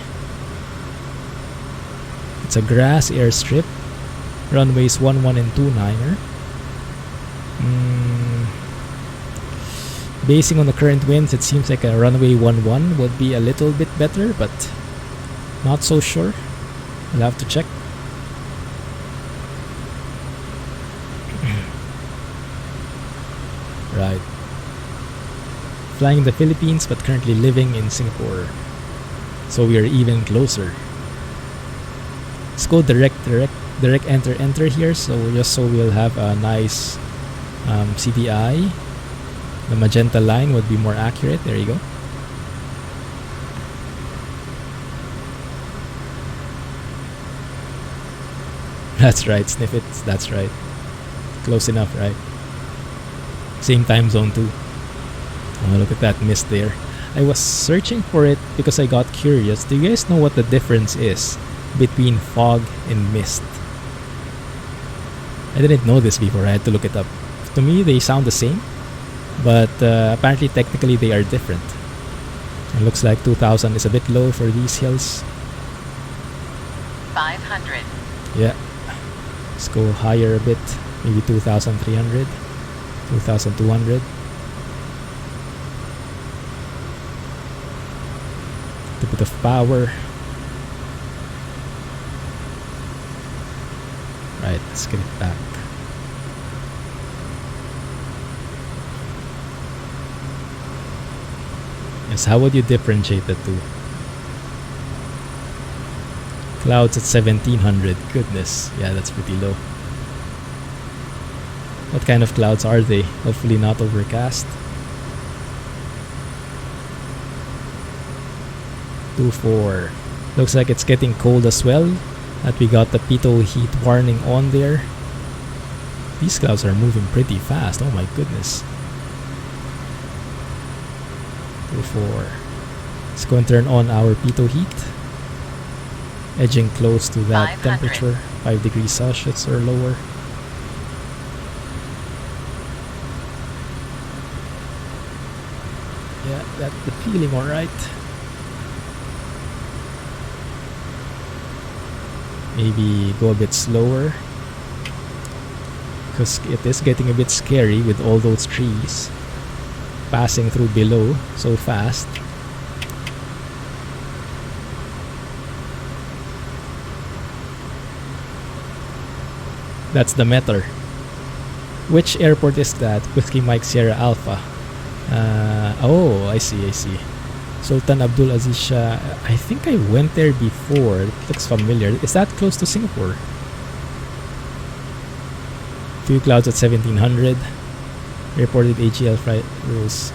it's a grass airstrip. Runways 11 and 29er. Basing on the current winds, it seems like a runway 11 would be a little bit better, but not so sure. I'll have to check. Right. Flying in the Philippines, but currently living in Singapore. So we are even closer. Let's go direct enter here. So just so we'll have a nice CDI. The magenta line would be more accurate. There you go. That's right, sniff it. That's right. Close enough, right? Same time zone too. Oh, look at that mist there. I was searching for it because I got curious. Do you guys know what the difference is between fog and mist? I didn't know this before. I had to look it up. To me, they sound the same, but apparently technically they are different. It looks like 2000 is a bit low for these hills. 500. Yeah. Let's go higher a bit. Maybe 2300, 2200. A bit of power. Right, let's get it back. Yes, how would you differentiate the two? Clouds at 1700. Goodness, yeah, that's pretty low. What kind of clouds are they? Hopefully not overcast. 2-4. Looks like it's getting cold as well. That we got the pitot heat warning on there. These clouds are moving pretty fast. Oh my goodness. 2-4. Let's go and turn on our pitot heat. Edging close to that temperature, 5 degrees Celsius or lower. Yeah, that's the feeling, alright. Maybe go a bit slower, because it is getting a bit scary with all those trees passing through below so fast. That's the meter. Which airport is that? Whiskey Mike Sierra Alpha. Oh, I see. Sultan Abdul Aziz Shah. I think I went there before. It looks familiar. Is that close to Singapore? Few clouds at 1700. Reported AGL flight rules.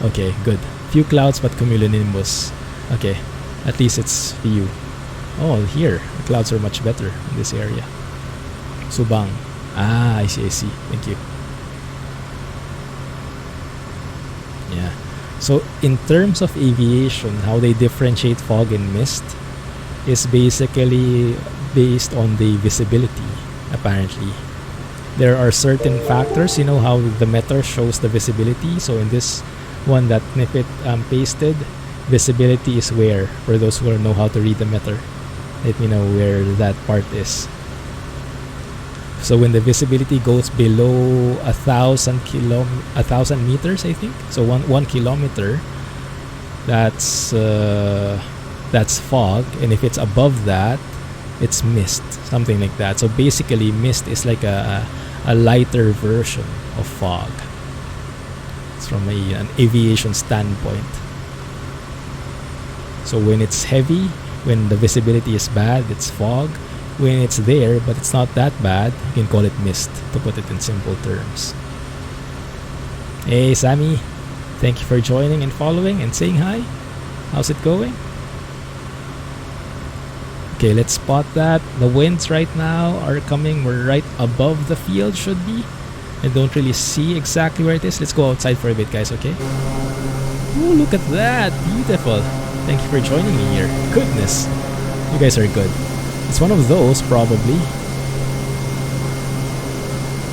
Okay, good. Few clouds but cumulonimbus. Okay, at least it's few. Oh, here. The clouds are much better in this area. Subang. Ah, I see. Thank you. Yeah. So in terms of aviation, how they differentiate fog and mist is basically based on the visibility, apparently. There are certain factors, you know how the meter shows the visibility. So in this one that Nipit pasted, visibility is where, for those who don't know how to read the meter, let me know where that part is. So when the visibility goes below 1,000 meters, I think. So one kilometer, that's fog, and if it's above that, it's mist, something like that. So basically, mist is like a lighter version of fog. It's from an aviation standpoint. So when it's heavy, when the visibility is bad, it's fog. When it's there but it's not that bad, you can call it mist, to put it in simple terms. Hey Sammy, thank you for joining and following and saying hi. How's it going? Okay, let's spot that. The winds right now are coming. We're right above the field, should be. I don't really see exactly where it is. Let's go outside for a bit, guys, okay? Ooh, look at that. Beautiful. Thank you for joining me here. Goodness. You guys are good. It's one of those, probably.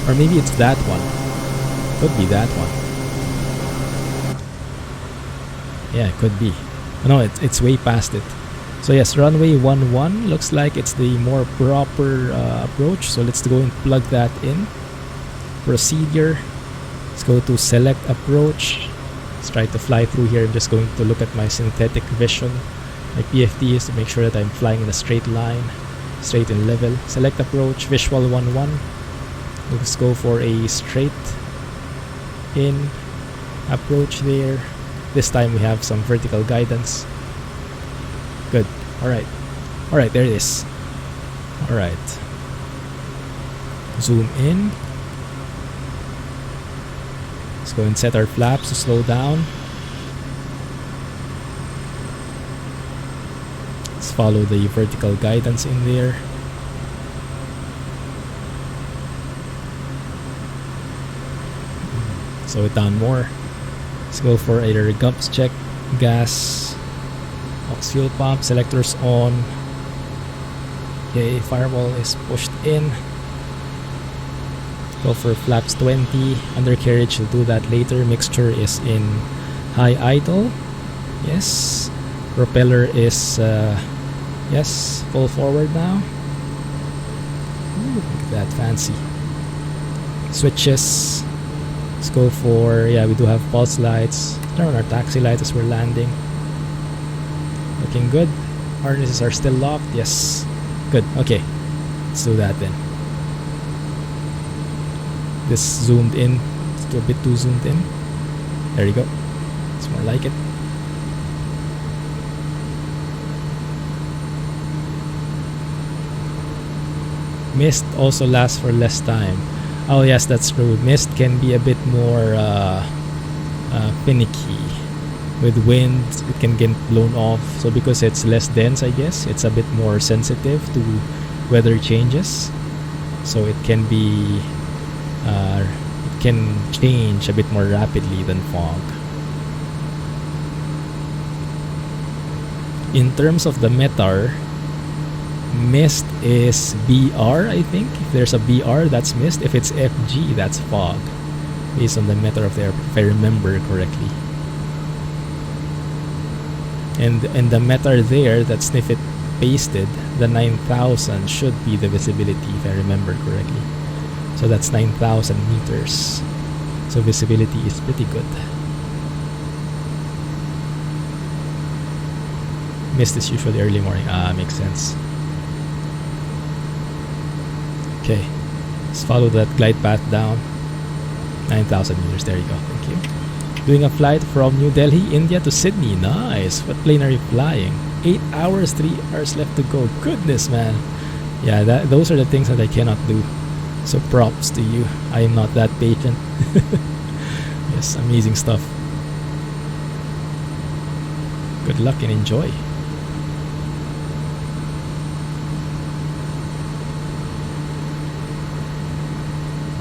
Or maybe it's that one. Could be that one. Yeah, it could be. No, it's way past it. So yes, runway 11 looks like it's the more proper approach. So let's go and plug that in. Procedure. Let's go to select approach. Let's try to fly through here. I'm just going to look at my synthetic vision. My PFD is to make sure that I'm flying in a straight line, straight in level. Select approach, visual 11. Let's go for a straight in approach there. This time we have some vertical guidance. Good. Alright, there it is. Alright. Zoom in. Let's go and set our flaps to slow down. Let's follow the vertical guidance in there. Slow it down more. Let's go for a gumps check. Gas, aux fuel pump, selectors on. Okay, firewall is pushed in. Go for flaps 20. Undercarriage, we'll do that later. Mixture is in high idle. Yes. Propeller is yes, full forward now. Ooh, look at that, fancy. Switches. Let's go for, yeah, we do have pulse lights. Turn on our taxi lights as we're landing. Looking good. Harnesses are still locked. Yes. Good. Okay. Let's do that then. This zoomed in. It's a bit too zoomed in. There you go. It's more like it. Mist also lasts for less time. Oh yes, that's true. Mist can be a bit more finicky. With wind, it can get blown off. So because it's less dense, I guess, it's a bit more sensitive to weather changes. So it can be, it can change a bit more rapidly than fog. In terms of the METAR, mist is BR, I think. If there's a BR, that's mist. If it's FG, that's fog. Based on the METAR of the airport, if I remember correctly. And the METAR there, that Sniffit pasted, the 9,000 should be the visibility, if I remember correctly. So that's 9,000 meters. So visibility is pretty good. Mist is usually early morning. Makes sense. Okay, let's follow that glide path down. 9,000 meters, there you go, thank you. Doing a flight from New Delhi, India to Sydney. Nice. What plane are you flying? 8 hours, 3 hours left to go. Goodness, man. Yeah, those are the things that I cannot do. So props to you. I am not that patient. Yes, amazing stuff. Good luck and enjoy.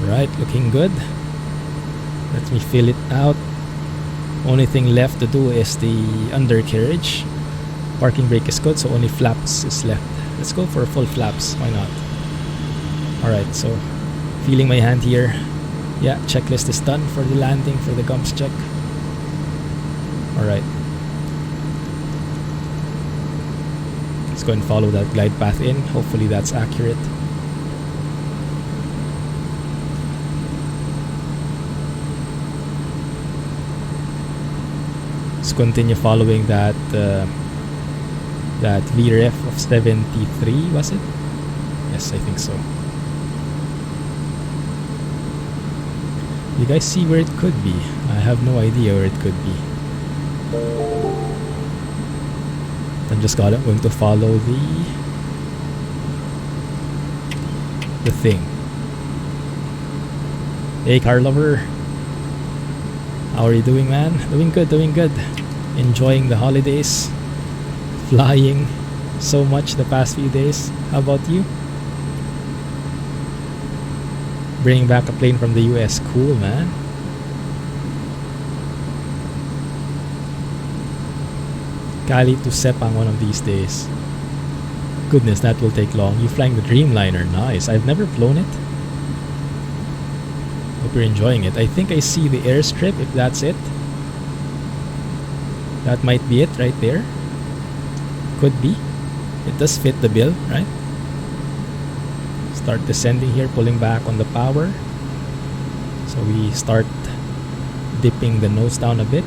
Right, looking good. Let me fill it out. Only thing left to do is the undercarriage. Parking brake is good, so only flaps is left. Let's go for full flaps, why not? Alright, so feeling my hand here. Yeah, checklist is done for the landing, for the gumps check. Alright. Let's go and follow that glide path in. Hopefully that's accurate. Let's continue following that that VRF of 73, was it? Yes, I think so. You guys see where it could be? I have no idea where it could be. I'm just going to follow the thing. Hey, car lover. How are you doing, man? Doing good, doing good. Enjoying the holidays. Flying so much the past few days. How about you? Bringing back a plane from the US. Cool, man. Cali to Sepang one of these days. Goodness, that will take long. You flying the Dreamliner. Nice. I've never flown it. Hope you're enjoying it. I think I see the airstrip, if that's it. That might be it right there. Could be. It does fit the bill, right? Start descending here, pulling back on the power. So we start dipping the nose down a bit.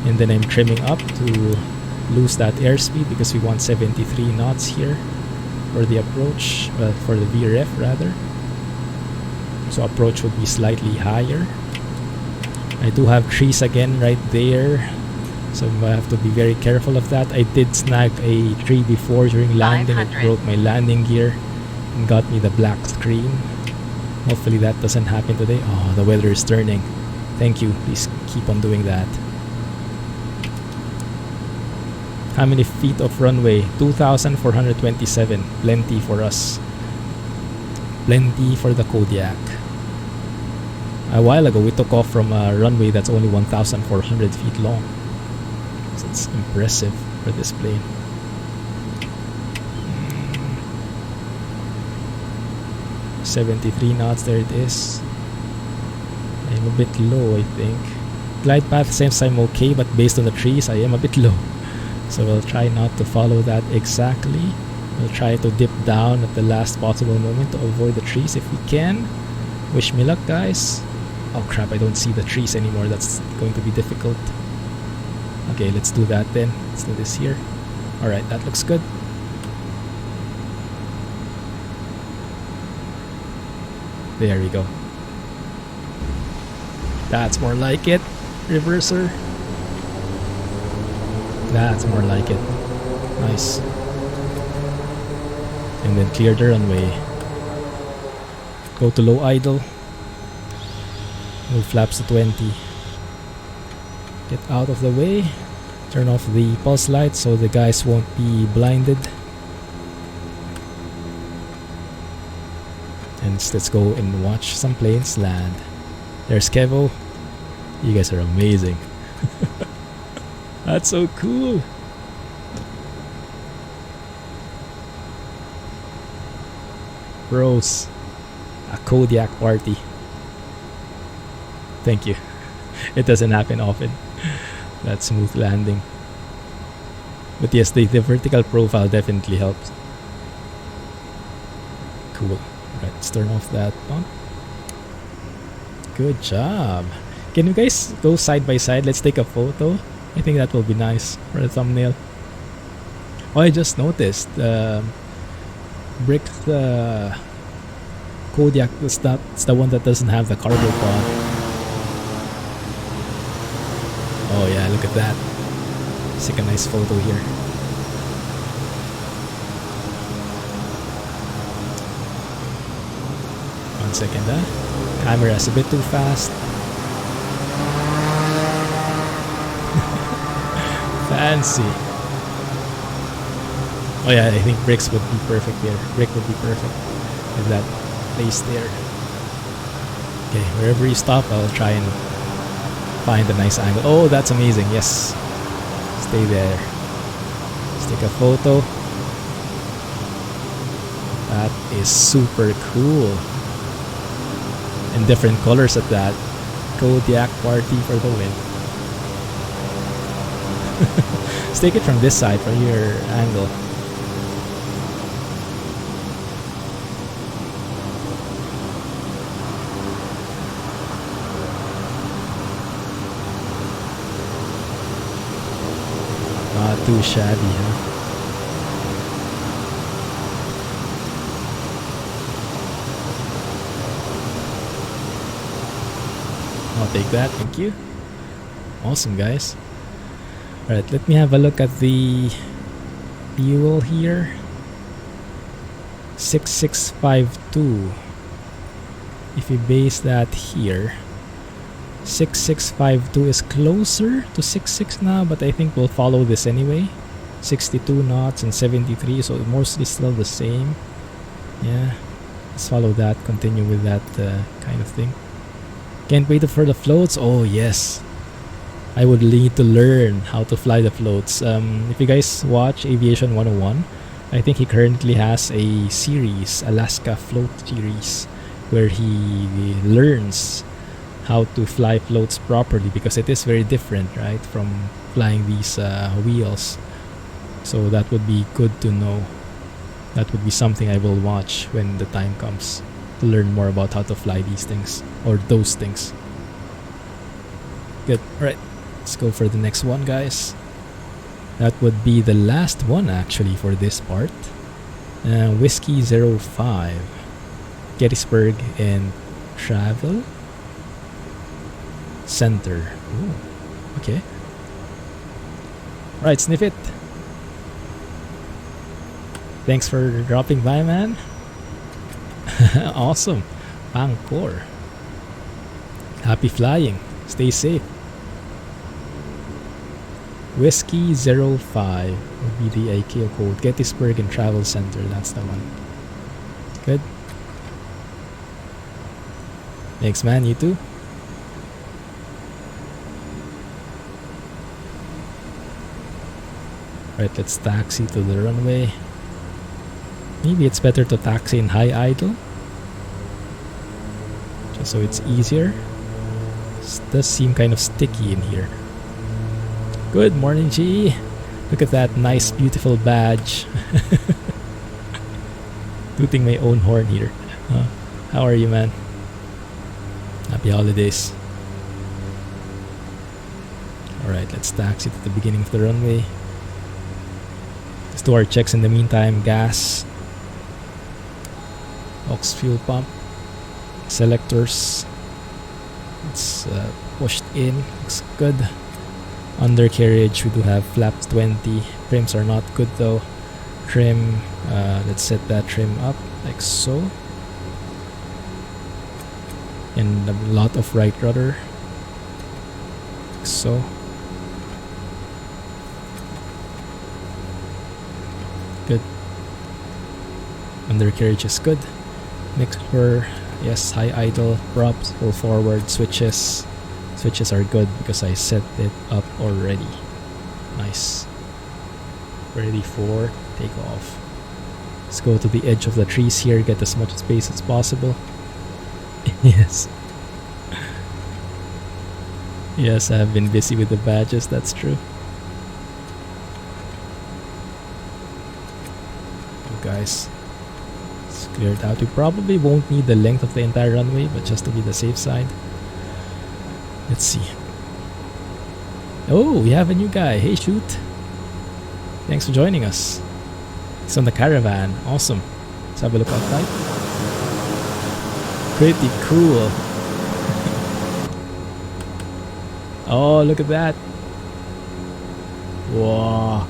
And then I'm trimming up to lose that airspeed because we want 73 knots here for the approach, for the VRF rather. So approach would be slightly higher. I do have trees again right there, so I have to be very careful of that. I did snag a tree before during landing. It broke my landing gear and got me the black screen. Hopefully that doesn't happen today. Oh, the weather is turning. Thank you. Please keep on doing that. How many feet of runway? 2,427. Plenty for us. Plenty for the Kodiak. A while ago we took off from a runway that's only 1,400 feet long. So it's impressive for this plane. 73 knots, there it is. I'm a bit low, I think. Glide path seems I'm okay, but based on the trees I am a bit low. So we'll try not to follow that exactly. We'll try to dip down at the last possible moment to avoid the trees if we can. Wish me luck, guys. Oh crap, I don't see the trees anymore. That's going to be difficult. Okay, let's do that then. Let's do this here. Alright, that looks good. There we go. That's more like it. Reverser. That's more like it. Nice. And then clear the runway. Go to low idle. Move flaps to 20. Get out of the way. Turn off the pulse light so the guys won't be blinded. And let's go and watch some planes land. There's Kevo. You guys are amazing. That's so cool. Bros, a Kodiak party. Thank you. It doesn't happen often. That smooth landing. But yes, the vertical profile definitely helps. Cool. Right, let's turn off that pump. Good job. Can you guys go side by side? Let's take a photo. I think that will be nice for the thumbnail. Oh, I just noticed. Brick Kodiak is it's the one that doesn't have the cargo pod. Oh yeah, look at that. Let's take a nice photo here. One second, camera is a bit too fast. Fancy. Oh yeah, I think bricks would be perfect here. Brick would be perfect with that place there. Okay, wherever you stop, I'll try and find a nice angle. Oh, that's amazing. Yes. Stay there. Let's take a photo. That is super cool. And different colors at that. Kodiak party for the win. Let's take it from this side, from your angle. Not too shabby, huh? I'll take that, thank you. Awesome, guys. Alright, let me have a look at the fuel here. 6652. If we base that here, 6652 is closer to 66 now, but I think we'll follow this anyway. 62 knots and 73, so mostly still the same. Yeah, let's follow that, continue with that kind of thing. Can't wait for the floats. Oh yes, I would need to learn how to fly the floats. If you guys watch Aviation 101, I think he currently has a series, Alaska Float Series, where he learns how to fly floats properly, because it is very different, right, from flying these wheels. So that would be good to know. That would be something I will watch when the time comes to learn more about how to fly these things, or those things. Good. Alright, let's go for the next one, guys. That would be the last one actually for this part. Whiskey 05 Gettysburg and Travel Center. Ooh, okay. Right, sniff it. Thanks for dropping by, man. Awesome. Pangkor. Happy flying. Stay safe. Whiskey 05 would be the ICAO code. Gettysburg and Travel Center. That's the one. Good. Thanks, man. You too. Right, let's taxi to the runway. Maybe it's better to taxi in high idle, just so it's easier. This does seem kind of sticky in here. Good morning, G. Look at that nice, beautiful badge. Tooting my own horn here. How are you, man? Happy holidays. Alright, let's taxi to the beginning of the runway. Let's do our checks in the meantime. Gas, aux fuel pump, selectors. It's pushed in. Looks good. Undercarriage, we do have flaps 20. Trims are not good though. Trim, let's set that trim up like so. and a lot of right rudder. So good. Undercarriage is good. Mixture, yes. High idle, props, full forward, switches. Switches are good because I set it up already. Nice. Ready for takeoff. Let's go to the edge of the trees here, get as much space as possible. Yes. Yes, I've been busy with the badges, that's true. Oh, guys, it's cleared out. We probably won't need the length of the entire runway, but just to be the safe side. Let's see. Oh, we have a new guy. Hey, Shoot. Thanks for joining us. He's on the caravan. Awesome. Let's have a look outside. Pretty cool. Oh, look at that. Wow.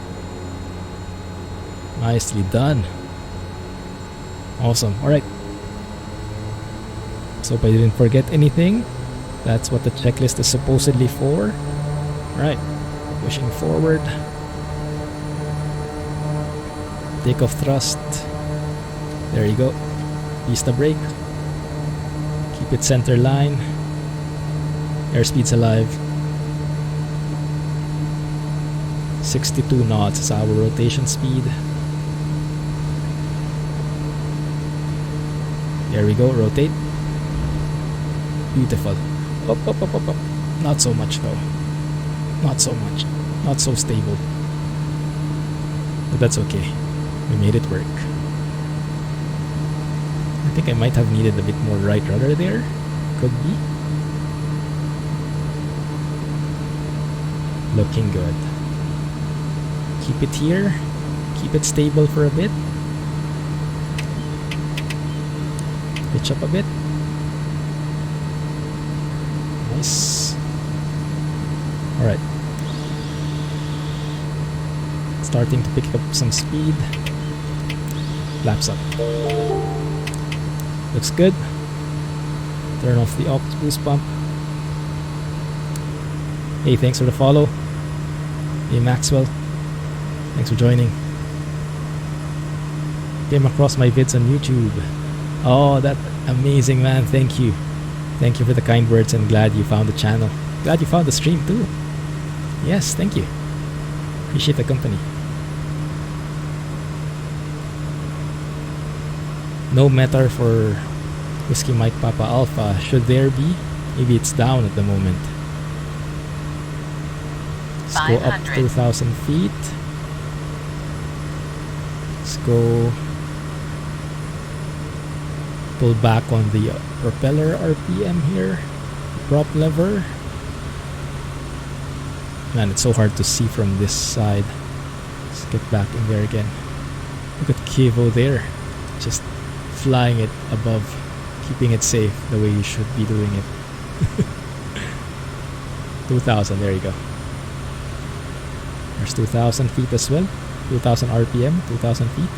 Nicely done. Awesome. Alright. So hope I didn't forget anything. That's what the checklist is supposedly for. Alright. Pushing forward. Takeoff thrust. There you go. Ease the brake. Keep it center line. Airspeed's alive. 62 knots is our rotation speed. There we go. Rotate. Beautiful. Up, up, up, up, up. Not so much though. Not so much. Not so stable. But that's okay. We made it work. I think I might have needed a bit more right rudder there. Could be. Looking good. Keep it here. Keep it stable for a bit. Pitch up a bit. Nice. Alright. Starting to pick up some speed. Flaps up. Looks good. Turn off the aux boost pump. Hey, thanks for the follow. Hey, Maxwell. Thanks for joining. Came across my vids on YouTube. Oh, that's amazing, man. Thank you. Thank you for the kind words and glad you found the channel. Glad you found the stream too. Yes, thank you. Appreciate the company. No meter for Whiskey Mike Papa Alpha. Should there be? Maybe it's down at the moment. Let's go up 2,000 feet. Let's go pull back on the propeller RPM here. Prop lever. Man, it's so hard to see from this side. Let's get back in there again. Look at Kivo there. Just flying it above, keeping it safe the way you should be doing it. 2,000, there you go. There's 2,000 feet as well. 2,000 RPM, 2,000 feet.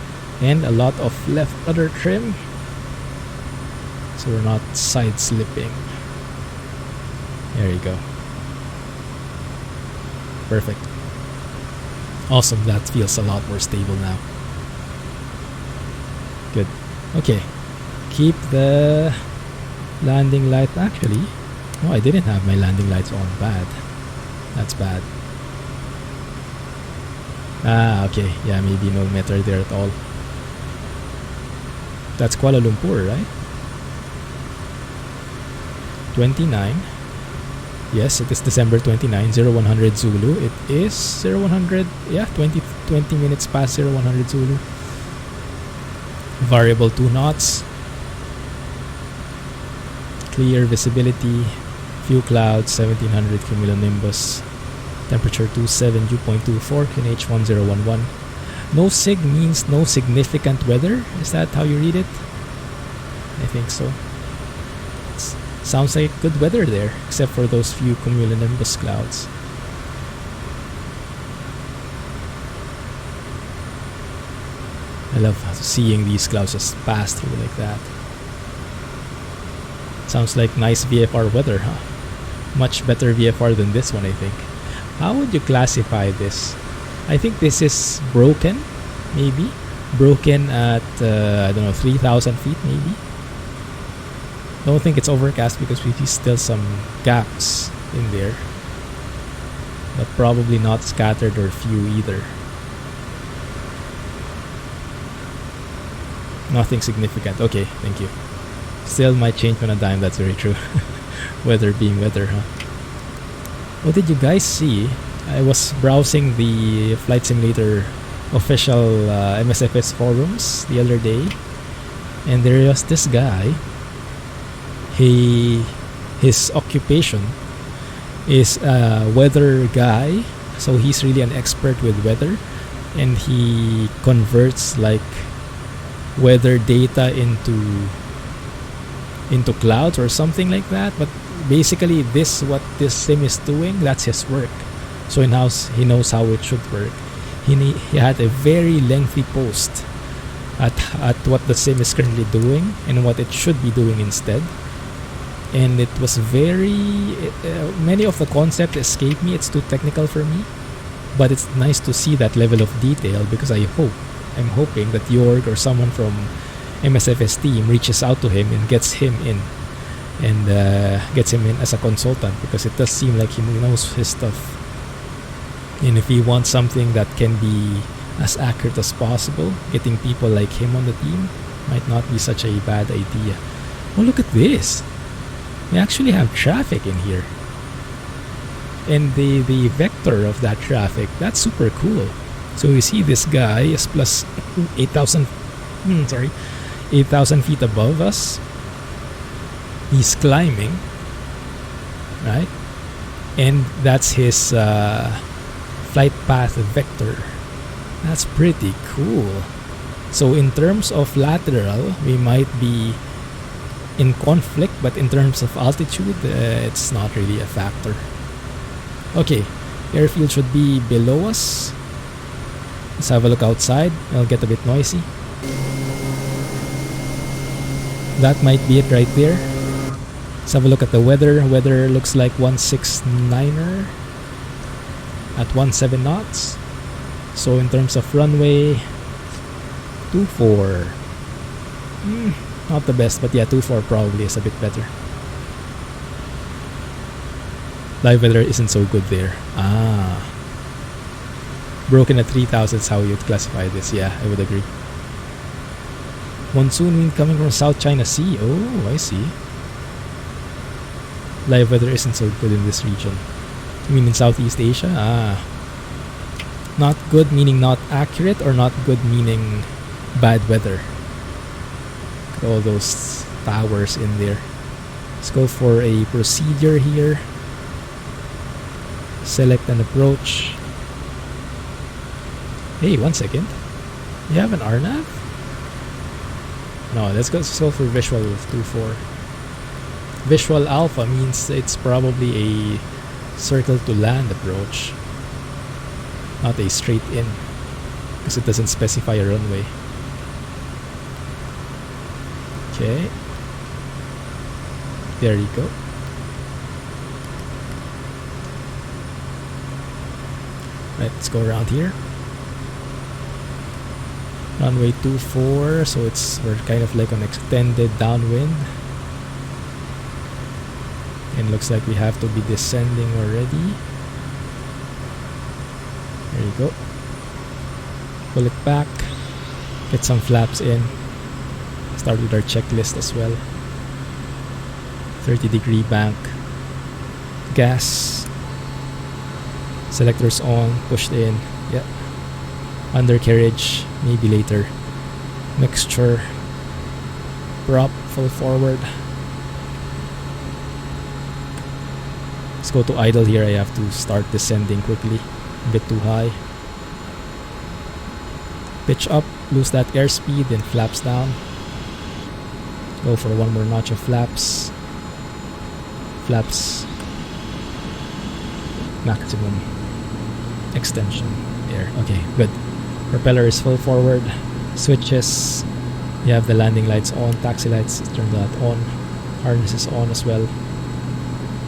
And a lot of left rudder trim. So we're not side slipping. There you go. Perfect. Awesome, that feels a lot more stable now. Good. Okay. Keep the landing light. Actually, no, I didn't have my landing lights on. Bad. That's bad. Ah, okay. Yeah, maybe no meter there at all. That's Kuala Lumpur, right? 29. Yes, it is December 29, 0100 Zulu. It is 0100, yeah, 20 minutes past 0100 Zulu. Variable 2 knots. Clear visibility. Few clouds, 1700 cumulonimbus. Temperature 27, dew point 24, QNH 1011. No sig means no significant weather. Is that how you read it? I think so. Sounds like good weather there, except for those few cumulonimbus clouds. I love seeing these clouds just pass through like that. Sounds like nice VFR weather, huh? Much better VFR than this one, I think. How would you classify this? I think this is broken, maybe. Broken at, I don't know, 3,000 feet, maybe. Don't think it's overcast because we see still some gaps in there. But probably not scattered or few either. Nothing significant. Okay, thank you. Still might change on a dime, that's very true. Weather being weather, huh? What did you guys see? I was browsing the Flight Simulator official MSFS forums the other day, and there was this guy. His occupation is a weather guy, so he's really an expert with weather, and he converts like weather data into clouds or something like that. But basically what this sim is doing, that's his work. So he knows how it should work. He had a very lengthy post at what the sim is currently doing and what it should be doing instead. And it was very many of the concepts escape me. It's too technical for me, but it's nice to see that level of detail, because I'm hoping that Jorg or someone from MSFS team reaches out to him and gets him in as a consultant, because it does seem like he knows his stuff. And if he wants something that can be as accurate as possible, getting people like him on the team might not be such a bad idea. Oh, look at this. We actually have traffic in here. And the vector of that traffic, that's super cool. So you see this guy is plus 8,000 feet above us. He's climbing, right? And that's his flight path vector. That's pretty cool. So in terms of lateral, we might be in conflict, but in terms of altitude, it's not really a factor. Okay, airfield should be below us. Let's have a look outside. It'll get a bit noisy. That might be it right there. Let's have a look at the weather. Weather looks like 169er at 17 knots. So in terms of runway, 24. Not the best, but yeah, 24 probably is a bit better. Live weather isn't so good there. Broken at 3,000 is how you'd classify this. Yeah, I would agree. Monsoon wind coming from South China Sea. Oh, I see. Live weather isn't so good in this region. You mean in Southeast Asia? Not good meaning not accurate, or not good meaning bad weather? All those towers in there. Let's go for a procedure here. Select an approach. Hey, 1 second. You have an RNAV? No, let's go for visual 2-4. Visual alpha means it's probably a circle to land approach, not a straight in, because it doesn't specify a runway. Okay, there you go. Right, let's go around here. Runway 24, so we're kind of like on extended downwind. And looks like we have to be descending already. There you go. Pull it back. Get some flaps in. Start with our checklist as well. 30-degree bank. Gas. Selectors on. Pushed in. Yep. Undercarriage. Maybe later. Mixture. Prop. Full forward. Let's go to idle here. I have to start descending quickly. A bit too high. Pitch up. Lose that airspeed. Then flaps down. Go for one more notch of flaps. Flaps. Maximum extension. There. Okay, good. Propeller is full forward. Switches. You have the landing lights on. Taxi lights. Turn that on. Harness is on as well.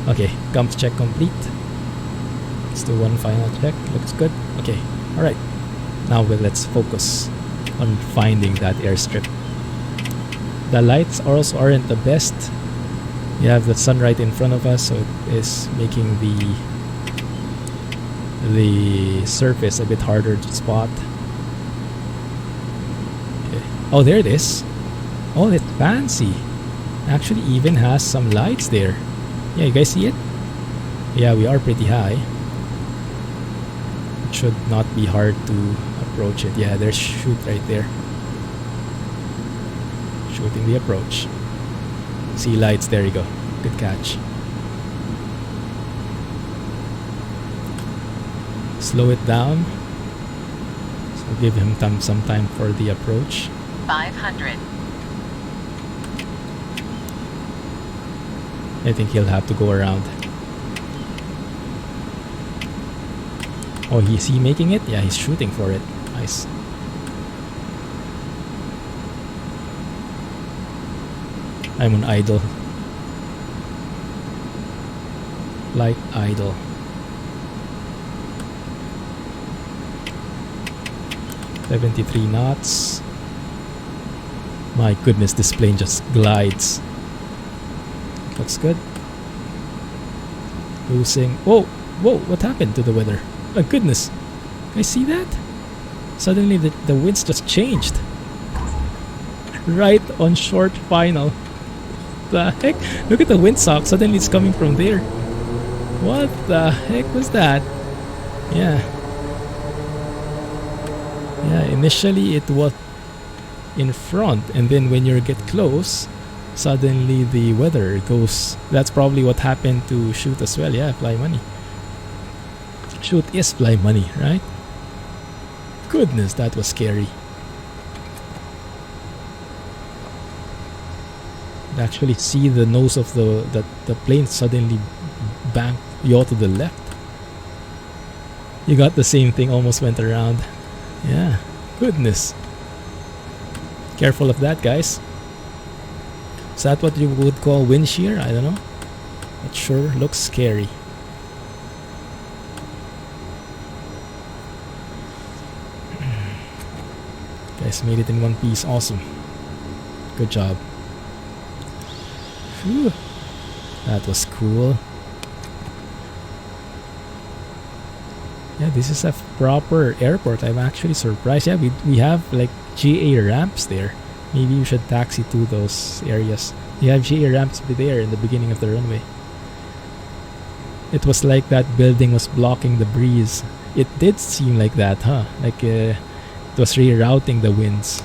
Okay, comms check complete. Let's do one final check. Looks good. Okay, alright. Now let's focus on finding that airstrip. The lights also aren't the best. We have the sun right in front of us, so it is making the surface a bit harder to spot. Okay. Oh, there it is. Oh, it's fancy. Actually even has some lights there. Yeah, you guys see it? Yeah, we are pretty high. It should not be hard to approach it. Yeah, there's shoot right there. Shooting the approach. See lights, there you go. Good catch. Slow it down. So give him some time for the approach. 500. I think he'll have to go around. Oh, is he making it? Yeah, he's shooting for it. Nice. I'm on idle. Light idle. $73 knots. My goodness, this plane just glides. Looks good. Losing. Whoa! Whoa! What happened to the weather? My goodness! I see that? Suddenly the winds just changed. Right on short final. The heck? Look at the windsock. Suddenly it's coming from there. What the heck was that? Yeah. Yeah, initially it was in front, and then when you get close, suddenly the weather goes. That's probably what happened to Shoot as well. Yeah, Fly Money. Shoot is Fly Money, right? Goodness, that was scary. Actually see the nose of the plane suddenly bang yaw to the left. You got the same thing, almost went around. Yeah, goodness. Careful of that, guys. Is that what you would call wind shear? I don't know. It sure looks scary. Guys made it in one piece. Awesome. Good job. Whew. That was cool. Yeah, this is a proper airport. I'm actually surprised. Yeah, we have like GA ramps there. Maybe you should taxi to those areas. You have GA ramps there in the beginning of the runway. It was like that building was blocking the breeze. It did seem like that, huh? Like it was rerouting the winds,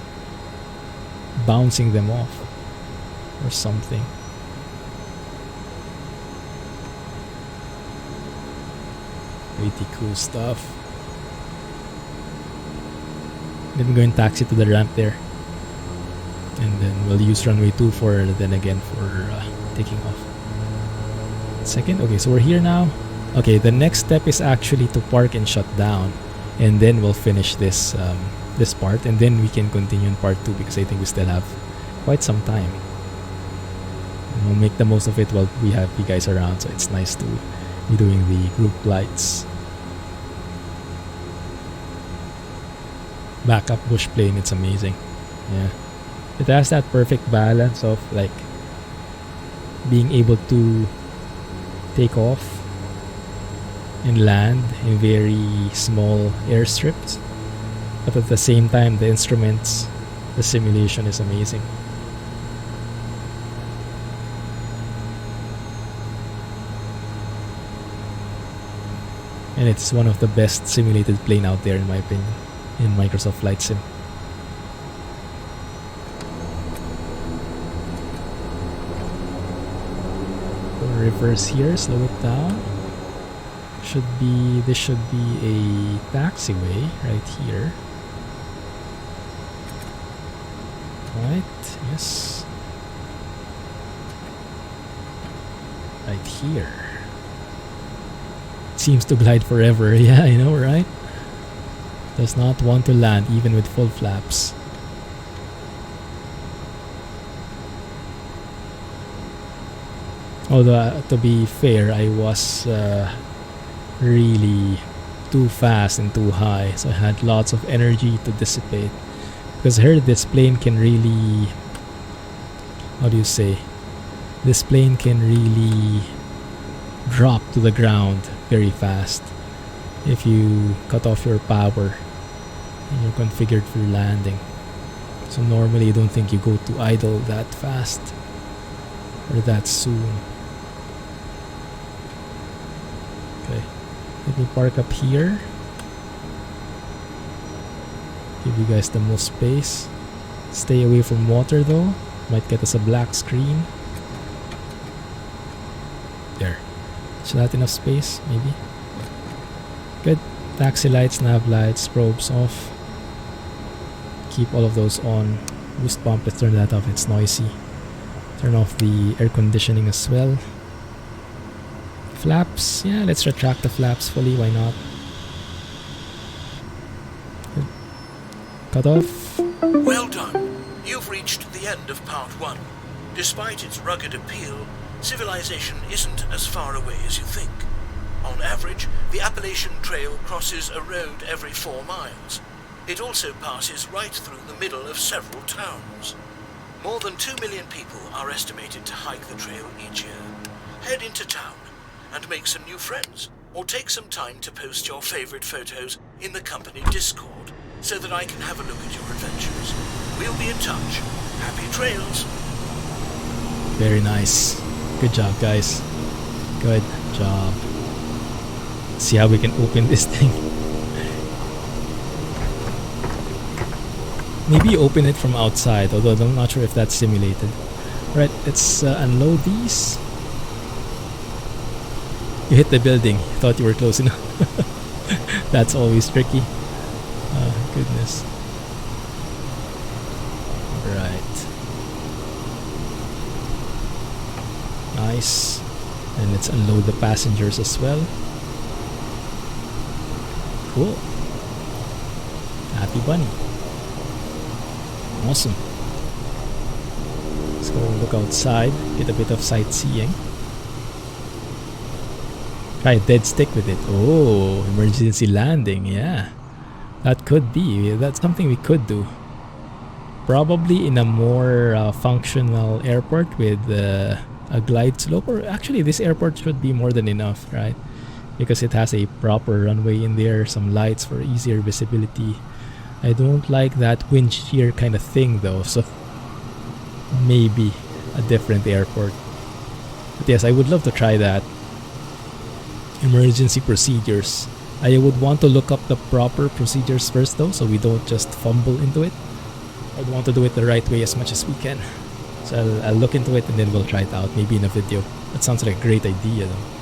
bouncing them off or something. Pretty cool stuff. Let me go and taxi to the ramp there, and then we'll use runway 2 for then again for taking off. Second. Okay, so we're here now. Okay, the next step is actually to park and shut down, and then we'll finish this this part, and then we can continue in part 2 because I think we still have quite some time. And we'll make the most of it while we have you guys around, so it's nice to be doing the group flights. Backup bush plane, it's amazing. Yeah, it has that perfect balance of like being able to take off and land in very small airstrips, but at the same time the instruments, the simulation is amazing. And it's one of the best simulated plane out there in my opinion, in Microsoft Flight Sim. Reverse here, slow it down. This should be a taxiway right here. Right, yes. Right here. It seems to glide forever. Yeah, I know, right? Does not want to land even with full flaps. Although, to be fair, I was really too fast and too high, so I had lots of energy to dissipate. Because I heard this plane can really, how do you say, this plane can really drop to the ground very fast if you cut off your power and you're configured for landing. So normally I don't think you go to idle that fast or that soon. Okay, let me park up here. Give you guys the most space. Stay away from water though, might get us a black screen. There. Is that enough space? Maybe. Good. Taxi lights, nav lights, probes off. Keep all of those on. Boost pump, let's turn that off, it's noisy. Turn off the air conditioning as well. Flaps, yeah, let's retract the flaps fully, why not? Good. Cut off. Well done. You've reached the end of part 1. Despite its rugged appeal, civilization isn't as far away as you think. On average, the Appalachian Trail crosses a road every 4 miles. It also passes right through the middle of several towns. More than 2 million people are estimated to hike the trail each year. Head into town and make some new friends, or take some time to post your favorite photos in the company Discord so that I can have a look at your adventures. We'll be in touch. Happy trails! Very nice. Good job, guys. Good job. See how we can open this thing. Maybe open it from outside, although I'm not sure if that's simulated. Alright, let's unload these. You hit the building. Thought you were close enough. That's always tricky. Goodness. Right. Nice. And let's unload the passengers as well. Cool. Happy bunny. Awesome. Let's go look outside, get a bit of sightseeing. Try a dead stick with it. Oh, emergency landing. Yeah, that could be. That's something we could do. Probably in a more functional airport with a glide slope. Or actually, this airport should be more than enough, right? Because it has a proper runway in there, some lights for easier visibility. I don't like that wind shear kind of thing though, so maybe a different airport. But yes, I would love to try that. Emergency procedures. I would want to look up the proper procedures first though, so we don't just fumble into it. I'd want to do it the right way as much as we can. So I'll look into it and then we'll try it out, maybe in a video. That sounds like a great idea though.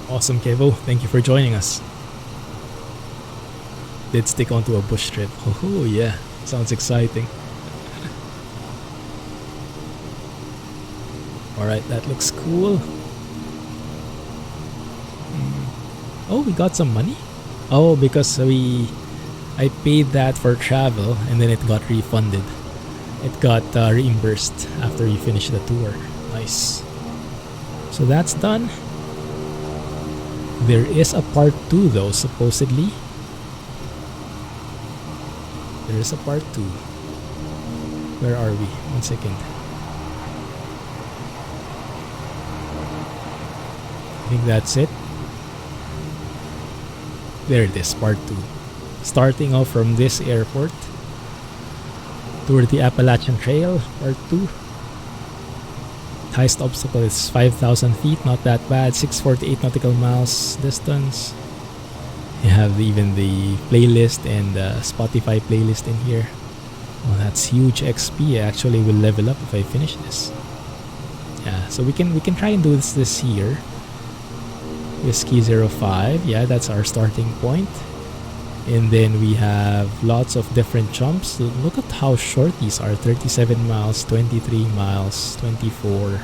Awesome, Kevo. Thank you for joining us. Did stick onto a bush trip. Oh yeah, sounds exciting. Alright, that looks cool. Oh, we got some money? Oh, because I paid that for travel and then it got refunded. It got reimbursed after you finish the tour. Nice. So that's done. There is a part 2 though, supposedly. There is a part 2. Where are we? 1 second. I think that's it. There it is, part 2. Starting off from this airport toward the Appalachian Trail, part 2. Highest obstacle is 5,000 feet, not that bad. 648 nautical miles distance. You have even the playlist and Spotify playlist in here. Oh, that's huge XP. I actually will level up if I finish this. Yeah, so we can try and do this here. Whiskey 05, yeah, that's our starting point. And then we have lots of different jumps. Look at how short these are. 37 miles, 23 miles, 24,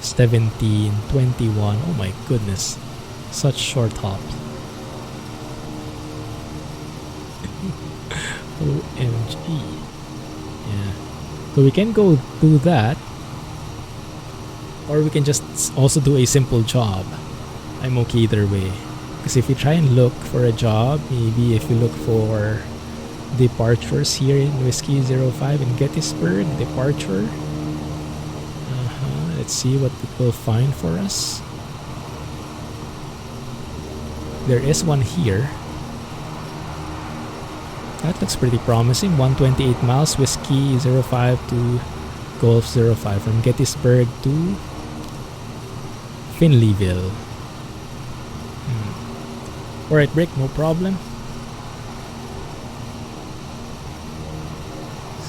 17, 21. Oh my goodness. Such short hops. OMG. Yeah. So we can go do that, or we can just also do a simple job. I'm okay either way. Because if you try and look for a job, maybe if you look for departures here in Whiskey 05 in Gettysburg, departure. Let's see what it will find for us. There is one here. That looks pretty promising. 128 miles, Whiskey 05 to Golf 05 from Gettysburg to Finleyville. Alright, Brick, no problem.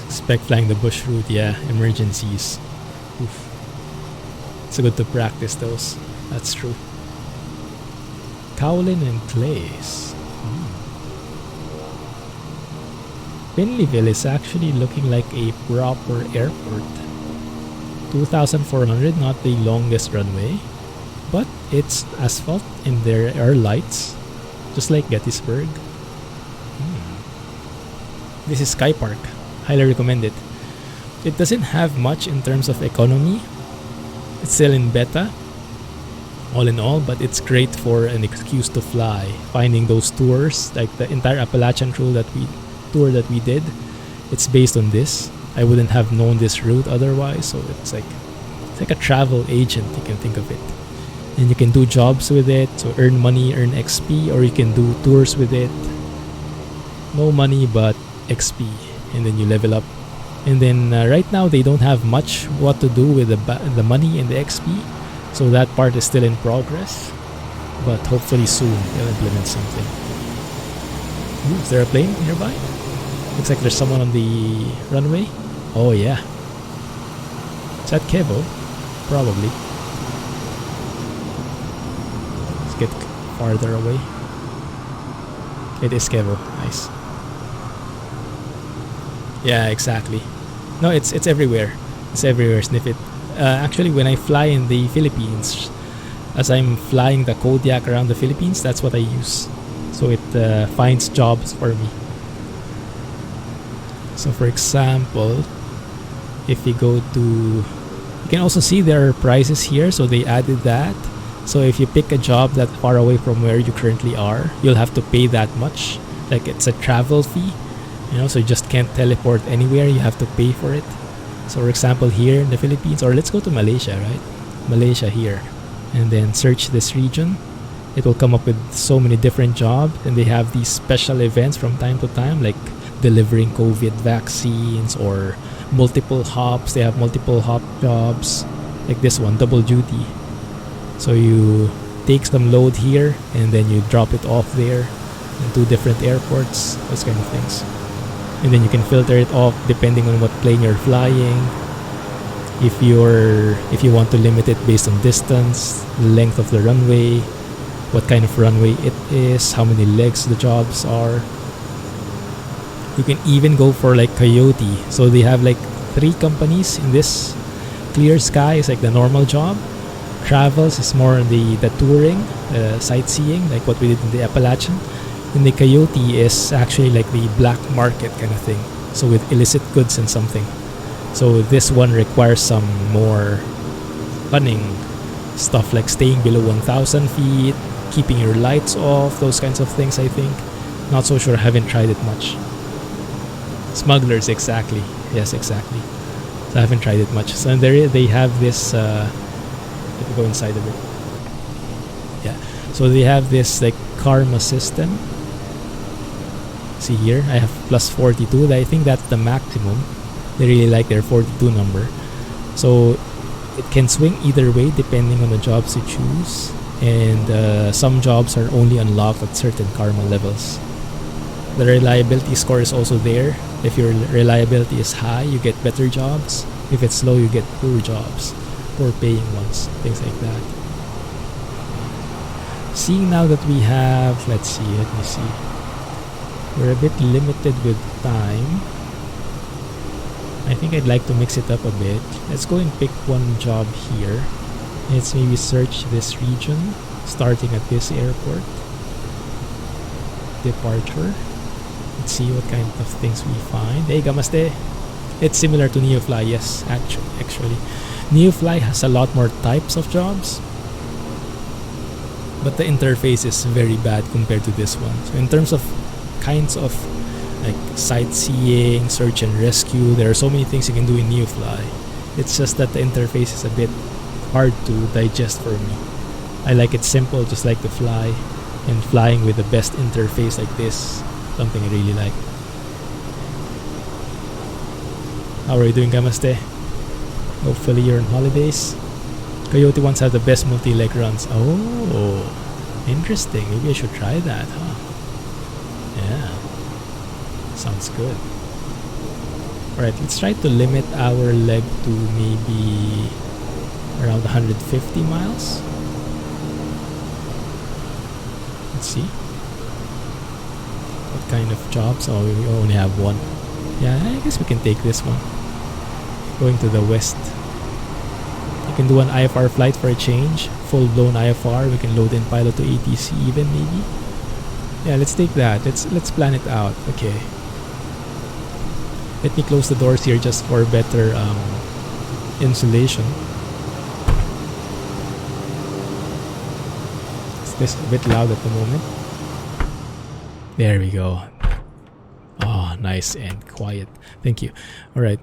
Expect flying the bush route, yeah, emergencies. Oof. It's good to practice those. That's true. Cowlin and Clays. Finleyville is actually looking like a proper airport. 2,400, not the longest runway, but it's asphalt and there are lights, just like Gettysburg. This is Sky Park. Highly recommend it. It doesn't have much in terms of economy. It's still in beta, all in all, but it's great for an excuse to fly. Finding those tours, like the entire Appalachian tour that we did, it's based on this. I wouldn't have known this route otherwise, so it's like a travel agent, you can think of it. And you can do jobs with it, so earn money, earn XP, or you can do tours with it. No money but XP, and then you level up. And then right now they don't have much what to do with the money and the XP, so that part is still in progress, but hopefully soon they'll implement something. Ooh, is there a plane nearby? Looks like there's someone on the runway. Oh yeah. Is that Kevo? Probably. Let's get farther away. It is Kevo. Nice. Yeah, exactly. No, it's everywhere. It's everywhere. Sniff it. Actually, when I fly in the Philippines, as I'm flying the Kodiak around the Philippines, that's what I use. So it finds jobs for me. So for example, if you go to, you can also see there are prices here, so they added that. So if you pick a job that far away from where you currently are, you'll have to pay that much. Like it's a travel fee, you know, so you just can't teleport anywhere, you have to pay for it. So for example, here in the Philippines, or let's go to Malaysia, right? Malaysia here, and then search this region. It will come up with so many different jobs, and they have these special events from time to time, like delivering COVID vaccines or multiple hops. They have multiple hop jobs, like this one, double duty. So you take some load here and then you drop it off there in two different airports, those kind of things. And then you can filter it off depending on what plane you're flying. If you want to limit it based on distance, length of the runway, what kind of runway it is, how many legs the jobs are. You can even go for like Coyote. So they have like 3 companies in this. Clear Sky is like the normal job. Travels is more on the touring, sightseeing, like what we did in the Appalachian. And the Coyote is actually like the black market kind of thing. So with illicit goods and something. So this one requires some more cunning stuff, like staying below 1,000 feet, keeping your lights off, those kinds of things, I think. Not so sure, I haven't tried it much. Smugglers, exactly. Yes, exactly. So I haven't tried it much. So they have this, let me go inside of it. Yeah. So they have this like karma system. See here, I have plus 42. I think that's the maximum. They really like their 42 number. So it can swing either way depending on the jobs you choose. And some jobs are only unlocked at certain karma levels. The reliability score is also there. If your reliability is high, you get better jobs. If it's low, you get poor jobs, poor paying ones, things like that. Seeing now that we have, let me see. We're a bit limited with time. I think I'd like to mix it up a bit. Let's go and pick one job here. Let's maybe search this region, starting at this airport. Departure. Let's see what kind of things we find. Hey, Gamaste! It's similar to Neofly, yes, actually. Neofly has a lot more types of jobs, but the interface is very bad compared to this one. So in terms of kinds of like sightseeing, search and rescue, there are so many things you can do in Neofly. It's just that the interface is a bit hard to digest for me. I like it simple, just like the fly, and flying with the best interface like this, something I really like. How are you doing, Kamaste? Hopefully you're on holidays. Coyote once had the best multi-leg runs. Oh, interesting. Maybe I should try that, huh? Yeah, sounds good. Alright, let's try to limit our leg to maybe around 150 miles. Let's see. What kind of jobs? Oh, we only have one. Yeah, I guess we can take this one. Going to the west. You can do an IFR flight for a change. Full-blown IFR. We can load in pilot to ATC even, maybe. Yeah, let's take that. Let's plan it out. Okay. Let me close the doors here just for better insulation. Is this a bit loud at the moment? There we go. Oh, nice and quiet. Thank you. Alright.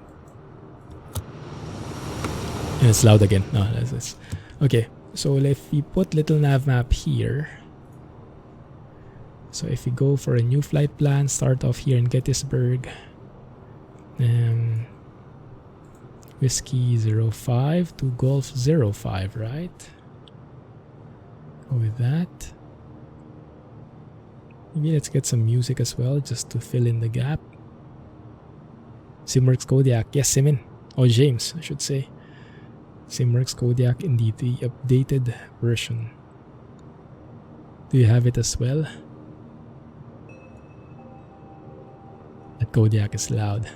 And it's loud again. No, that's okay. So if we put little nav map here. So if we go for a new flight plan, start off here in Gettysburg. Whiskey 05 to Golf 05, right? Go with that. Maybe let's get some music as well, just to fill in the gap. Simworks Kodiak. Yes, Simin. Oh, James, I should say. Simworks Kodiak, indeed, the updated version. Do you have it as well? That Kodiak is loud.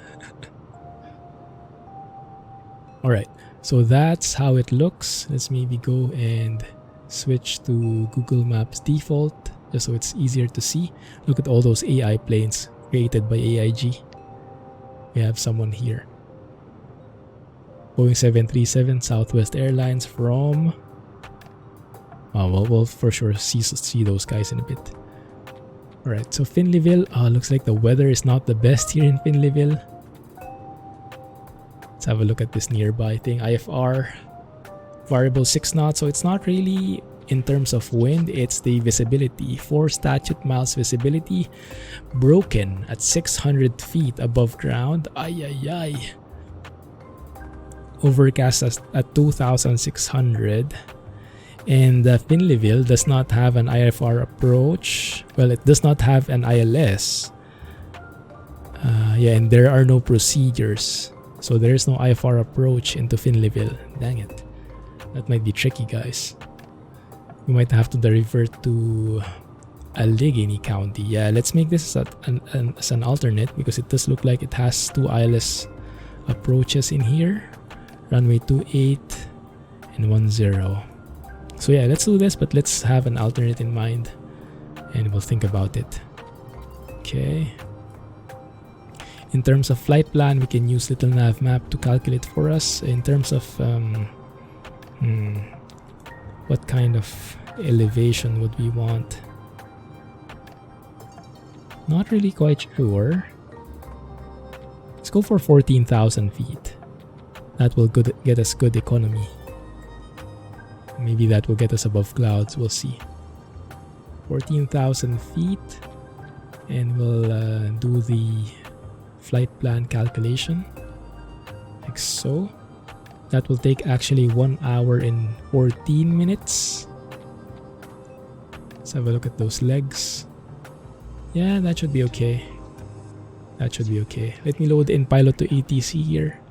Alright, so that's how it looks. Let's maybe go and switch to Google Maps default, just so it's easier to see. Look at all those AI planes created by AIG. We have someone here. Boeing 737 Southwest Airlines from... Oh, well, we'll for sure see those guys in a bit. Alright, so Finleyville. Looks like the weather is not the best here in Finleyville. Let's have a look at this nearby thing. IFR. Variable 6 knots. So it's not really in terms of wind, it's the visibility. 4 statute miles visibility. Broken at 600 feet above ground. Ay, ay, ay. Overcast at 2,600. And Finleyville does not have an IFR approach. Well, it does not have an ILS. Yeah, and there are no procedures. So there is no IFR approach into Finleyville. Dang it. That might be tricky, guys. We might have to divert to Allegheny County. Yeah, let's make this as an alternate, because it does look like it has 2 ILS approaches in here. Runway 28 and 10. So yeah, let's do this, but let's have an alternate in mind and we'll think about it. Okay. In terms of flight plan, we can use little nav map to calculate for us. In terms of what kind of elevation would we want? Not really quite sure. Let's go for 14,000 feet. That will get us good economy. Maybe that will get us above clouds. We'll see. 14,000 feet. And we'll do the flight plan calculation. Like so. That will take actually 1 hour and 14 minutes. Let's have a look at those legs. Yeah, that should be okay. That should be okay. Let me load in pilot to ATC here.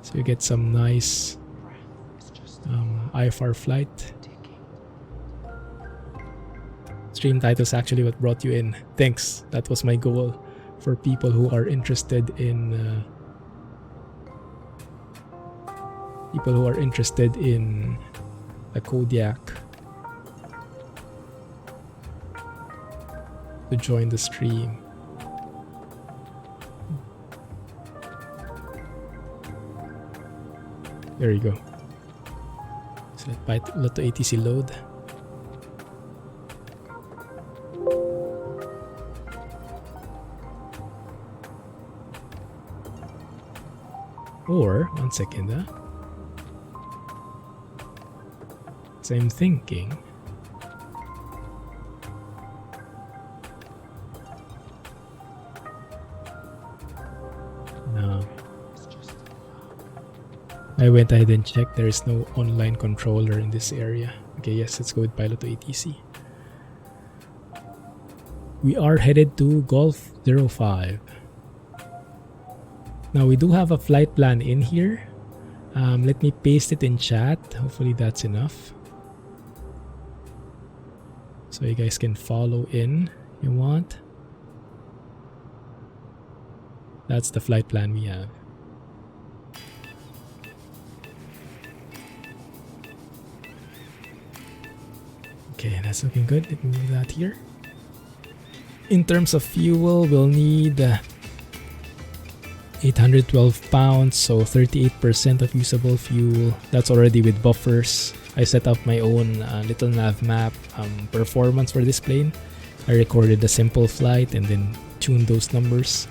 So you get some nice IFR flight. Stream title is actually what brought you in. Thanks. That was my goal for people who are interested in a Kodiak to join the stream. There you go. So let Lotto ATC load. Or, one second, so I'm thinking, no, I went ahead and checked. There is no online controller in this area. Okay, yes, let's go with Pilot to ATC. We are headed to Golf 05. Now we do have a flight plan in here. Let me paste it in chat. Hopefully that's enough. So you guys can follow in if you want. That's the flight plan we have. Okay, that's looking good. Let me move that here. In terms of fuel, we'll need 812 pounds, so 38% of usable fuel. That's already with buffers. I set up my own little nav map performance for this plane. I recorded a simple flight and then tuned those numbers.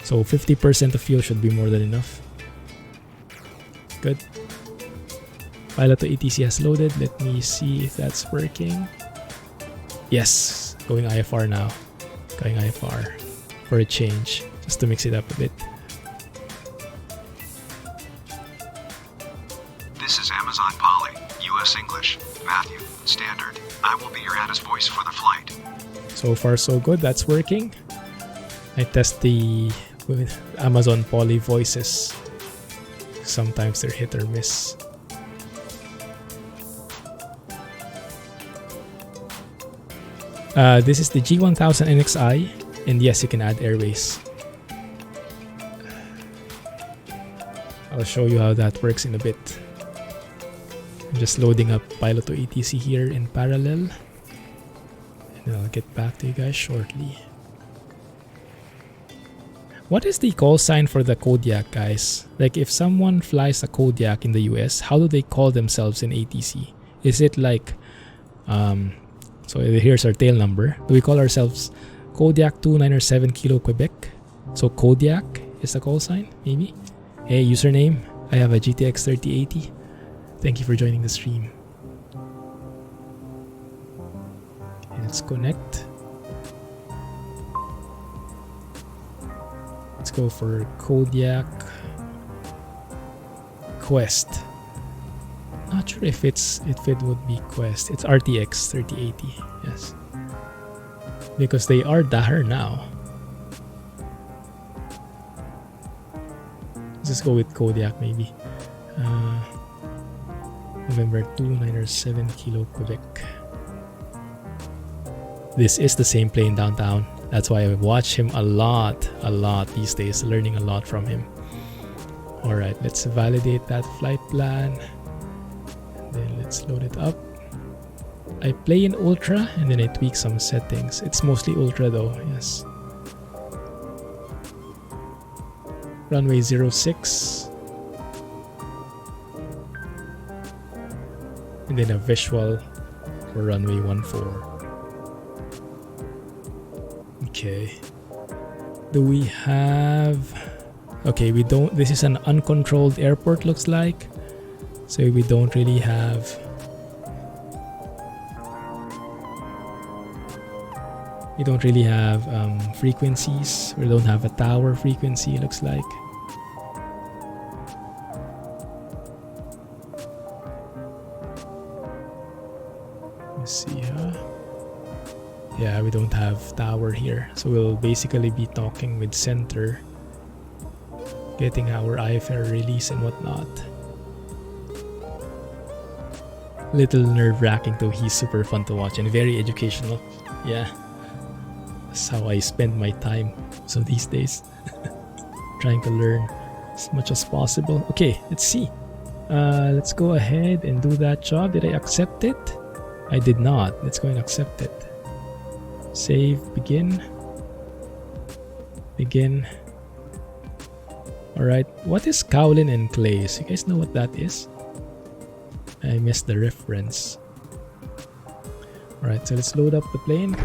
So 50% of fuel should be more than enough. Good. Pilot to ATC has loaded. Let me see if that's working. Yes, going IFR now. Going IFR for a change, just to mix it up a bit. This is Amazon Polly, US English, Matthew, Standard. I will be your ATIS voice for the flight. So far so good, that's working. I test the with Amazon Polly voices. Sometimes they're hit or miss. This is the G1000 NXI, and yes, you can add airways. I'll show you how that works in a bit. I'm just loading up Pilot to ATC here in parallel, and then I'll get back to you guys shortly. What is the call sign for the Kodiak, guys? Like, if someone flies a Kodiak in the US, how do they call themselves in ATC? Is it like, so here's our tail number. Do we call ourselves Kodiak 297 Kilo Quebec? So Kodiak is the call sign, maybe? Hey, username, I have a GTX 3080. Thank you for joining the stream. Okay, let's connect. Let's go for Kodiak Quest. Not sure if it would be Quest. It's RTX 3080, yes. Because they are Daher now. Let's just go with Kodiak maybe. November 297 Kilo Quebec. This is the same plane downtown. That's why I watch him a lot these days, learning a lot from him. Alright, let's validate that flight plan. And then let's load it up. I play in Ultra and then I tweak some settings. It's mostly Ultra though, yes. Runway 06. And then a visual for runway 14. Okay. Do we have... Okay, we don't... This is an uncontrolled airport, looks like. So we don't really have... We don't really have frequencies. We don't have a tower frequency, looks like. Let's see, huh? Yeah, we don't have tower here. So we'll basically be talking with center, getting our IFR release and whatnot. Little nerve-wracking though, he's super fun to watch and very educational. Yeah, that's how I spend my time. So these days, trying to learn as much as possible. Okay, let's see. Let's go ahead and do that job. Did I accept it? I did not. Let's go and accept it. Save, begin. Begin. Alright, what is kaolin and clays? You guys know what that is? I missed the reference. Alright, so let's load up the plane.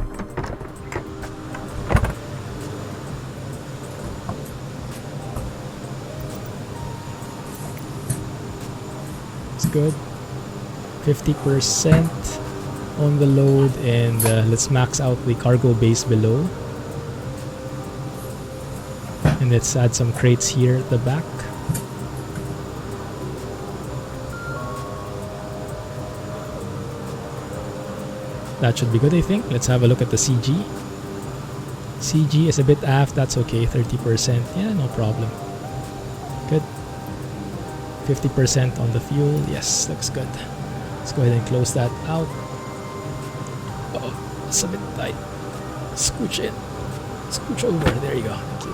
It's good. 50% on the load, and let's max out the cargo base below. And let's add some crates here at the back. That should be good, I think. Let's have a look at the CG. CG is a bit aft, that's okay, 30%. Yeah, no problem. Good. 50% on the fuel. Yes, looks good. Let's go ahead and close that out. Oh, it's a bit tight. Scooch in. Scooch over. There you go. Thank you.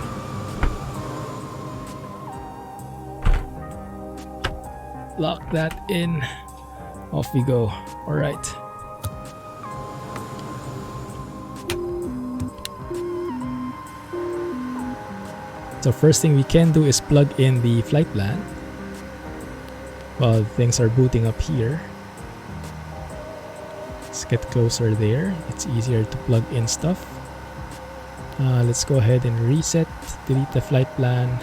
Lock that in. Off we go. Alright. So first thing we can do is plug in the flight plan while things are booting up here. Let's get closer there. It's easier to plug in stuff. Let's go ahead and reset, delete the flight plan.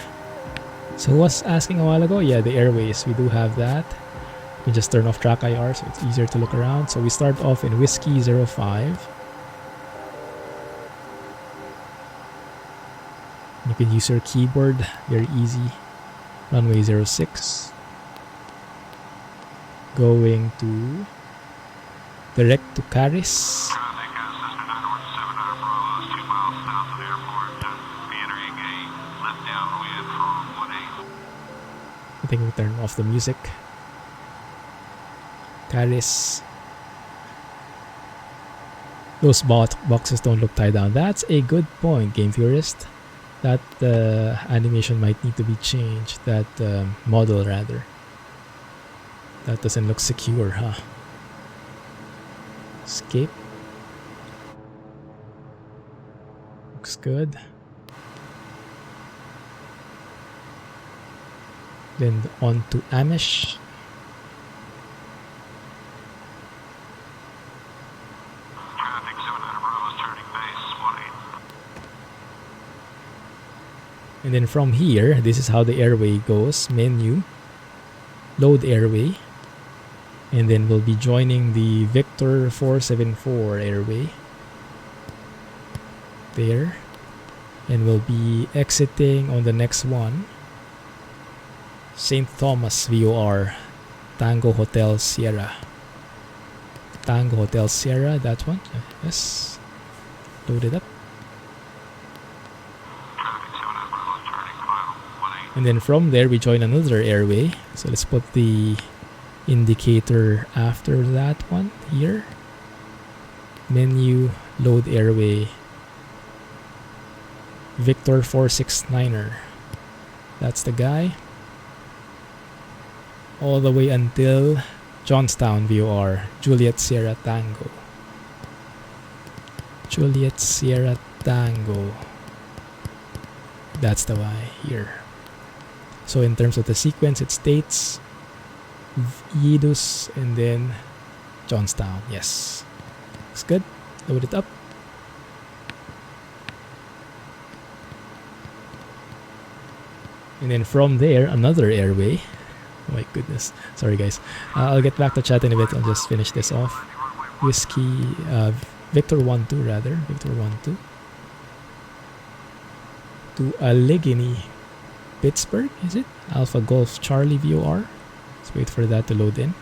So who was asking a while ago? Yeah, the airways, we do have that. You can just turn off track IR so it's easier to look around. So we start off in Whiskey 05. You can use your keyboard, very easy. Runway 06. Going to direct to Caris. I think we turn off the music. Caris. Those boxes don't look tied down. That's a good point, Game Theorist. That animation might need to be changed. That model, rather. That doesn't look secure, huh? Escape. Looks good. Then on to Amish. And then from here, this is how the airway goes. Menu, load airway, and then we'll be joining the Victor 474 airway there, and we'll be exiting on the next one, St. Thomas VOR, Tango Hotel Sierra. Tango Hotel Sierra, that one. Yes, load it up. And then from there, we join another airway. So let's put the indicator after that one here. Menu, load airway. Victor 469er. That's the guy. All the way until Johnstown VOR. Juliet Sierra Tango. Juliet Sierra Tango. That's the guy here. So in terms of the sequence, it states Yidus and then Johnstown. Yes. Looks good. Load it up. And then from there, another airway. Oh my goodness. Sorry guys. I'll get back to chat in a bit. I'll just finish this off. Whiskey, Victor 1-2 rather. Victor 1-2. To Allegheny, Pittsburgh, is it? Alpha Golf Charlie VOR. Let's wait for that to load in.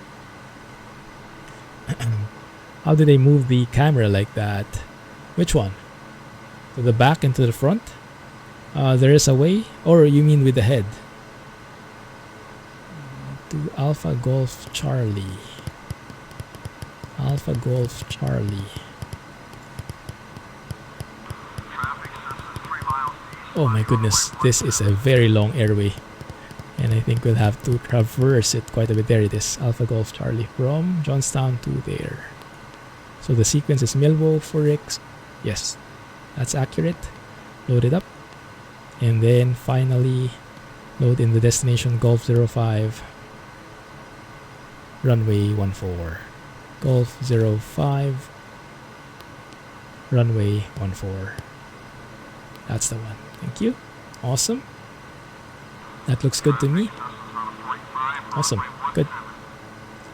How do they move the camera like that? Which one? To the back and to the front? There is a way? Or you mean with the head? To Alpha Golf Charlie. Alpha Golf Charlie. Oh my goodness, this is a very long airway. And I think we'll have to traverse it quite a bit. There it is, Alpha Golf Charlie. From Johnstown to there. So the sequence is Milwo, Furix. Yes, that's accurate. Load it up. And then finally Load in the destination Golf 05. Runway 14. Golf 05. Runway 14. That's the one. Thank you. Awesome. That looks good to me. Awesome. Good.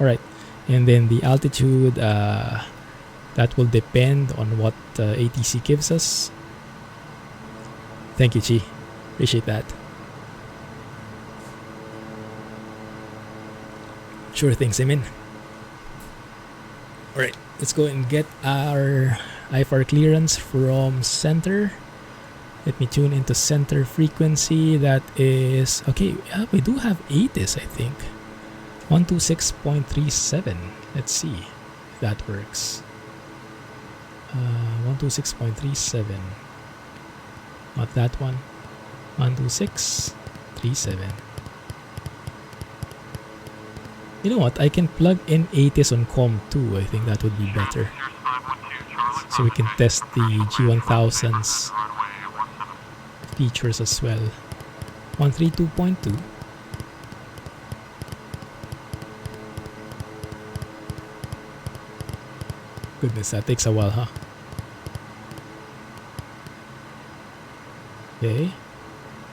Alright. And then the altitude, that will depend on what ATC gives us. Thank you, Chi. Appreciate that. Sure thing, Simin. Alright, let's go and get our IFR clearance from center. Let me tune into center frequency. That is... Okay, yeah, we do have ATIS, I think. 126.37. Let's see if that works. 126.37. Not that one. 126.37. You know what? I can plug in ATIS on COM2. I think that would be better. So we can test the G1000's features as well. 132.2. Goodness, that takes a while, huh? Okay.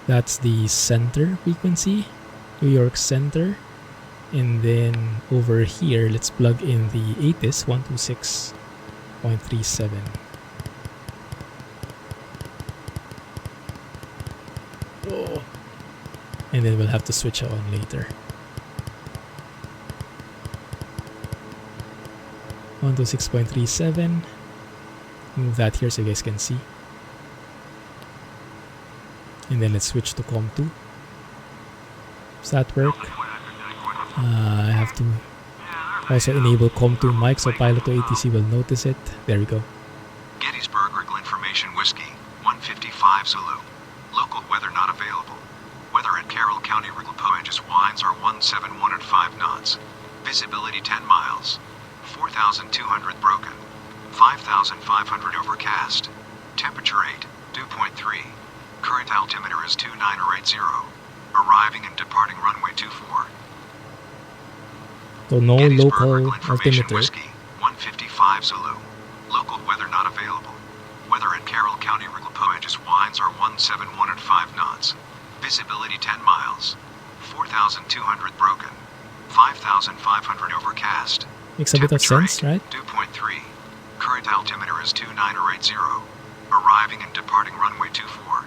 That's the center frequency. New York center. And then over here, let's plug in the ATIS 126.37. Oh. And then we'll have to switch it on later. 126.37. Move that here so you guys can see. And then let's switch to COM2. Does that work? I have to also enable COM2 mic so pilot to ATC will notice it. There we go. Gettysburg Wriggle Information Whiskey, 155 Zulu. Local weather not available. Weather at Carroll County Wriggle Poagus winds are 171 at 5 knots. Visibility 10 miles. 4,200 broken. 5,500 overcast. Temperature 8, dew point 3. Current altimeter is 29080. Arriving and departing runway 24. So no local altimeter. Whiskey, 155 Zulu. Local weather not available. Weather in Carroll County Wriggle Poagus winds are 171 at 5 knots. Visibility 10 miles. 4,200 broken. 5,500 overcast. Makes a bit of sense, right? Dew point 3. Current altimeter is 29080. Arriving and departing runway 24.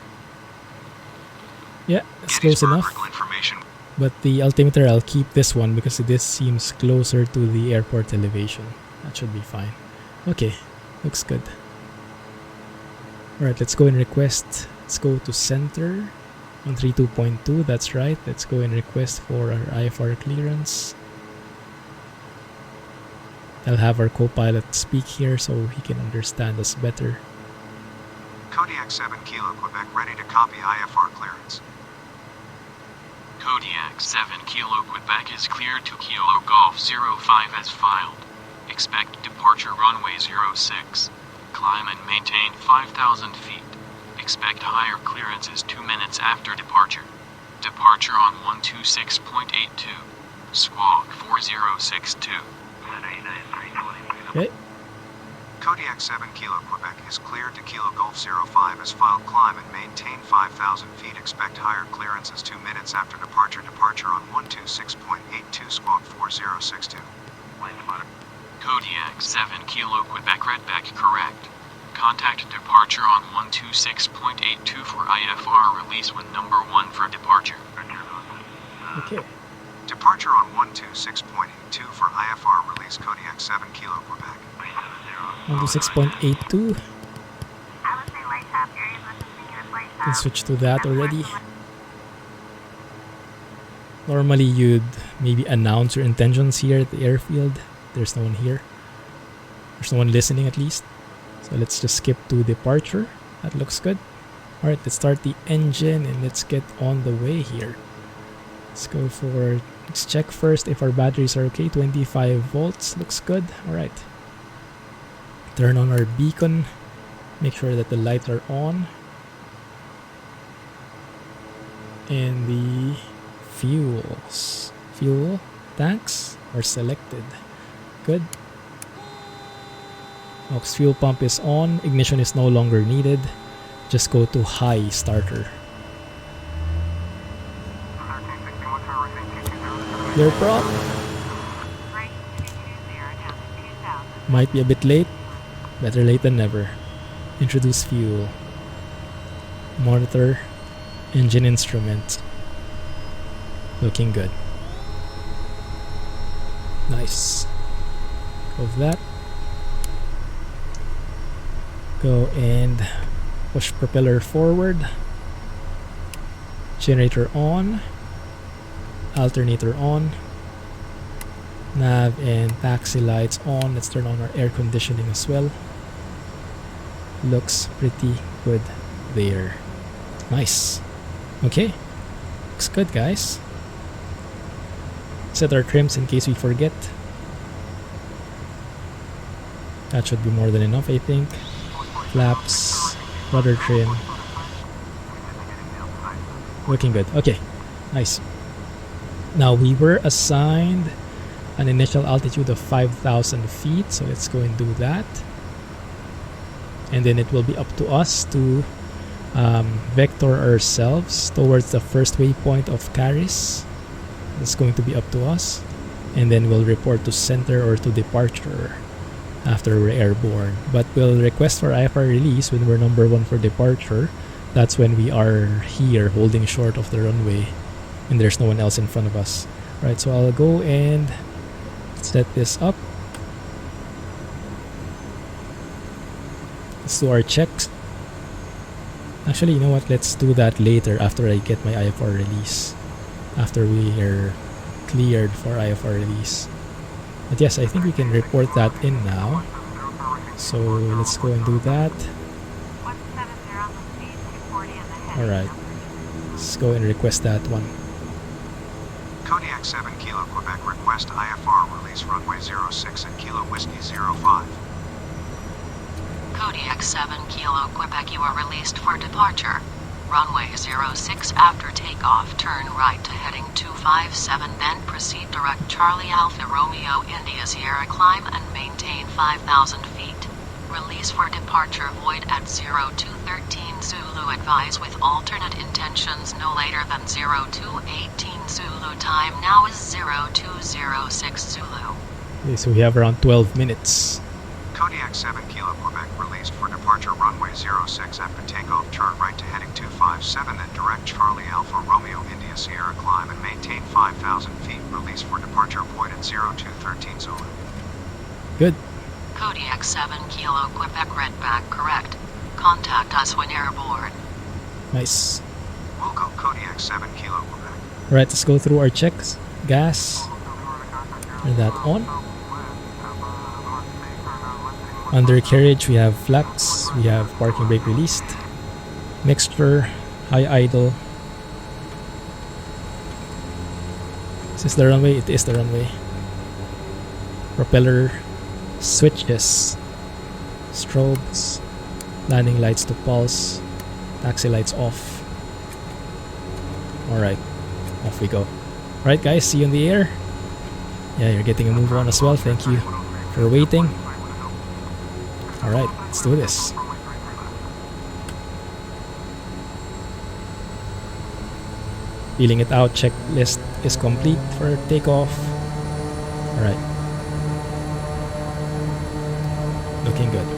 Yeah, it's close enough. But the altimeter, I'll keep this one because this seems closer to the airport elevation. That should be fine. Okay, looks good. Alright, let's go and request. Let's go to center. 132.2, that's right. Let's go and request for our IFR clearance. I'll have our co-pilot speak here so he can understand us better. Kodiak 7 Kilo Quebec ready to copy IFR clearance. Kodiak 7 Kilo Quebec is cleared to Kilo Golf 05 as filed. Expect departure runway 06. Climb and maintain 5,000 feet. Expect higher clearances 2 minutes after departure. Departure on 126.82. Squawk 4062. Okay. Kodiak 7 Kilo Quebec is cleared to Kilo Golf 05 as filed. Climb and maintain 5,000 feet. Expect higher clearances 2 minutes after departure. Departure on 126.82. Squawk 4062. Kodiak 7 Kilo Quebec Redback correct. Contact departure on 126.82 for IFR release when number 1 for departure. Okay. Departure on 126.82 for IFR release. Kodiak 7 Kilo Quebec. 126.82. Can switch to that already. Normally you'd maybe announce your intentions here at the airfield. There's no one here. There's no one listening at least. So let's just skip to departure. That looks good. Alright, let's start the engine and let's get on the way here. Let's go for... Let's check first if our batteries are okay. 25 volts. Looks good. Alright. Turn on our beacon. Make sure that the lights are on. And the fuel tanks are selected. Good. Ox fuel pump is on. Ignition is no longer needed. Just go to high starter. Clear prop. Might be a bit late. Better late than never. Introduce fuel. Monitor. Engine instrument. Looking good. Nice. Go with that. Go and push propeller forward. Generator on. Alternator on. Nav and taxi lights on. Let's turn on our air conditioning as well. Looks pretty good there. Nice. Okay. Looks good, guys. Set our trims in case we forget. That should be more than enough, I think. Flaps, rudder trim. Looking good. Okay. Nice. Now we were assigned an initial altitude of 5,000 feet, so let's go and do that. And then it will be up to us to vector ourselves towards the first waypoint of Caris. It's going to be up to us. And then we'll report to center or to departure after we're airborne. But we'll request for IFR release when we're number 1 for departure. That's when we are here holding short of the runway and there's no one else in front of us. Right, so I'll go and set this up. Let's do our checks. Actually, you know what? Let's do that later after I get my IFR release. After we are cleared for IFR release. But yes, I think we can report that in now. So let's go and do that. Alright. Let's go and request that one. Kodiak 7 Kilo Quebec request IFR release runway 06 and Kilo Whiskey 05. Kodiak 7 Kilo Quebec, you are released for departure. Runway 06 after takeoff, turn right to heading 257, then proceed direct Charlie Alpha Romeo India Sierra, climb and maintain 5,000 feet. Release for departure void at 0213 Zulu, advise with alternate intentions no later than 0218 Zulu, time now is 0206 Zulu. Okay, so we have around 12 minutes. Kodiak 7 Kilo Quebec released for departure runway 06 after takeoff, turn right to heading 257, then direct Charlie Alpha Romeo India Sierra, climb and maintain 5,000 feet. Release for departure void at 0213 Zulu. Good. Kodiak 7 Kilo Quebec redback correct. Contact us when airborne. Nice. We'll go Kodiak 7 Kilo Quebec. Alright, let's go through our checks. Gas. Turn that on. Undercarriage, we have flaps, we have parking brake released. Mixture, high idle. Is this the runway? It is the runway. Propeller switches, strobes, landing lights to pulse, taxi lights off. Alright, off we go. Alright guys, see you in the air. Yeah, you're getting a move on as well. Thank you for waiting. Alright, let's do this. Feeling it out, checklist is complete for takeoff. Alright. Looking good.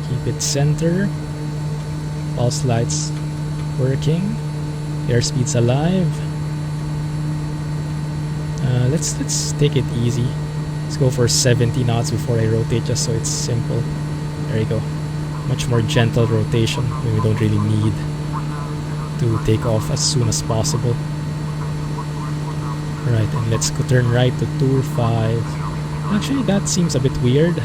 Keep it center. Pulse lights working. Airspeed's alive. Let's take it easy. Let's go for 70 knots before I rotate, just so it's simple. There you go. Much more gentle rotation when we don't really need to take off as soon as possible. Alright, and let's go turn right to 25. Actually, that seems a bit weird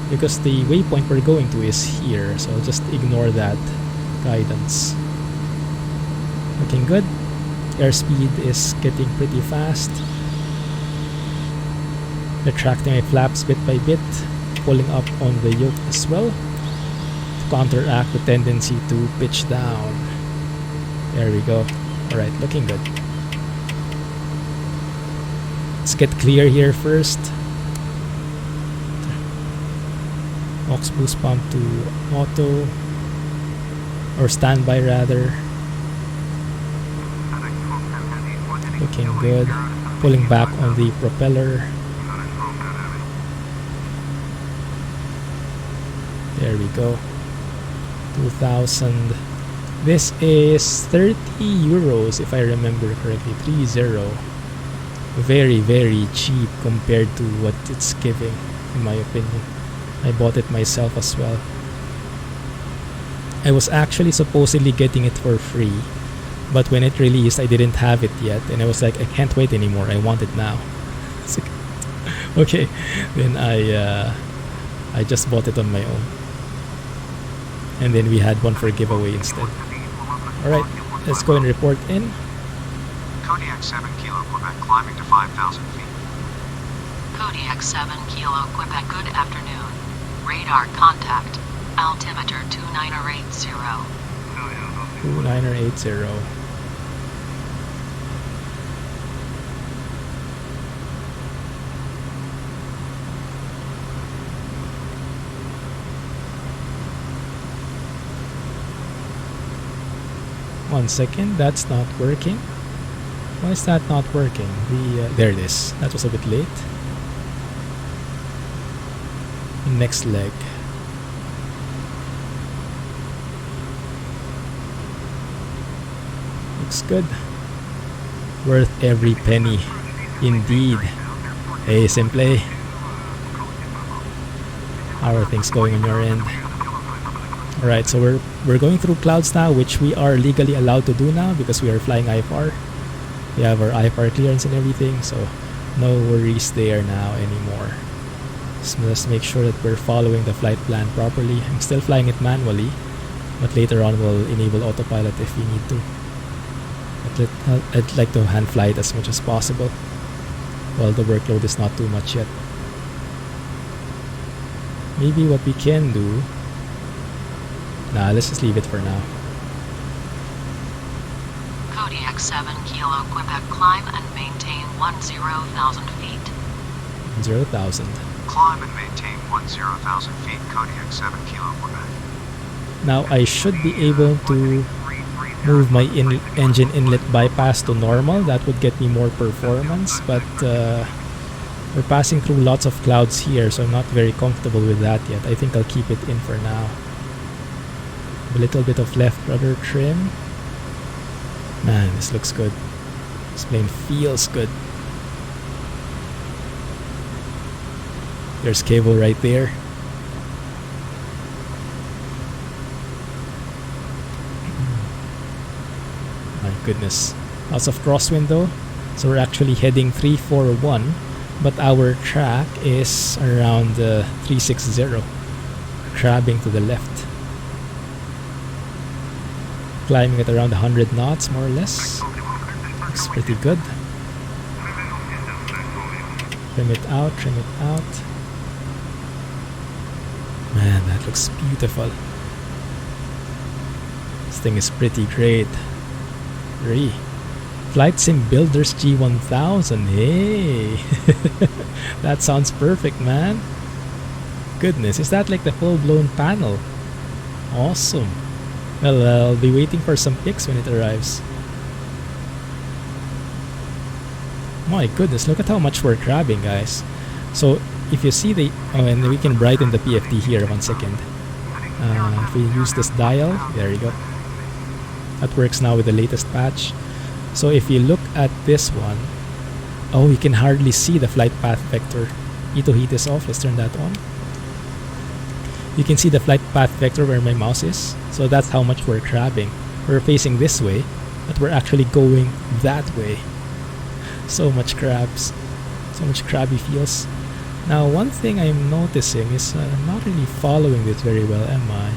because the waypoint we're going to is here, so I'll just ignore that guidance. Looking good. Airspeed is getting pretty fast. Retracting my flaps bit by bit, pulling up on the yoke as well to counteract the tendency to pitch down. There we go. Alright, looking good. Let's get clear here first. Aux boost pump to auto, or standby rather. Looking good. Pulling back on the propeller. There we go. 2000. This is 30 euros if I remember correctly. 30. Very, very cheap compared to what it's giving, in my opinion. I bought it myself as well. I was actually supposedly getting it for free, but when it released I didn't have it yet, and I was like, I can't wait anymore, I want it now. Okay, then I just bought it on my own, and then we had one for a giveaway instead. Alright, let's go and report in. Kodiak 7 Kilo Quebec climbing to 5,000 feet. Kodiak 7 Kilo Quebec, good afternoon. Radar contact. Altimeter 2980. 2980. One second, that's not working. Why is that not working? There it is. That was a bit late. Next leg. Looks good. Worth every penny. Indeed. Hey, Simple. How are things going on your end? Alright, so we're going through clouds now, which we are legally allowed to do now because we are flying IFR. We have our IFR clearance and everything, so no worries there now anymore. So let's make sure that we're following the flight plan properly. I'm still flying it manually, but later on we'll enable autopilot if we need to. I'd like to hand fly it as much as possible while the workload is not too much yet. Maybe what we can do... Nah, let's just leave it for now. Kodiak 7 Kilo Quebec, climb and maintain 10,000 feet. 0,000. Climb and maintain 10,000 feet, Kodiak 7 Kilo Quebec. Now I should be able to move my engine inlet bypass to normal. That would get me more performance, but we're passing through lots of clouds here, so I'm not very comfortable with that yet. I think I'll keep it in for now. A little bit of left rudder trim. Man, this looks good. This plane feels good. There's cable right there. My goodness. Lots of crosswind though. So we're actually heading 341, but our track is around 360. Crabbing to the left. Climbing at around 100 knots more or less. Looks pretty good. Trim it out, trim it out. Man, that looks beautiful. This thing is pretty great. Flight Sim Builders G1000. Hey! That sounds perfect, man. Goodness, is that like the full-blown panel? Awesome. Well, I'll be waiting for some pics when it arrives. My goodness, look at how much we're crabbing, guys. So, if you see the... Oh, and we can brighten the PFD here, 1 second. If we use this dial, there you go. That works now with the latest patch. So if you look at this one, oh, you can hardly see the flight path vector. Ito heat is off, let's turn that on. You can see the flight path vector where my mouse is. So that's how much we're crabbing. We're facing this way, but we're actually going that way. So much crabs. So much crabby feels. Now one thing I'm noticing is I'm not really following this very well, am I?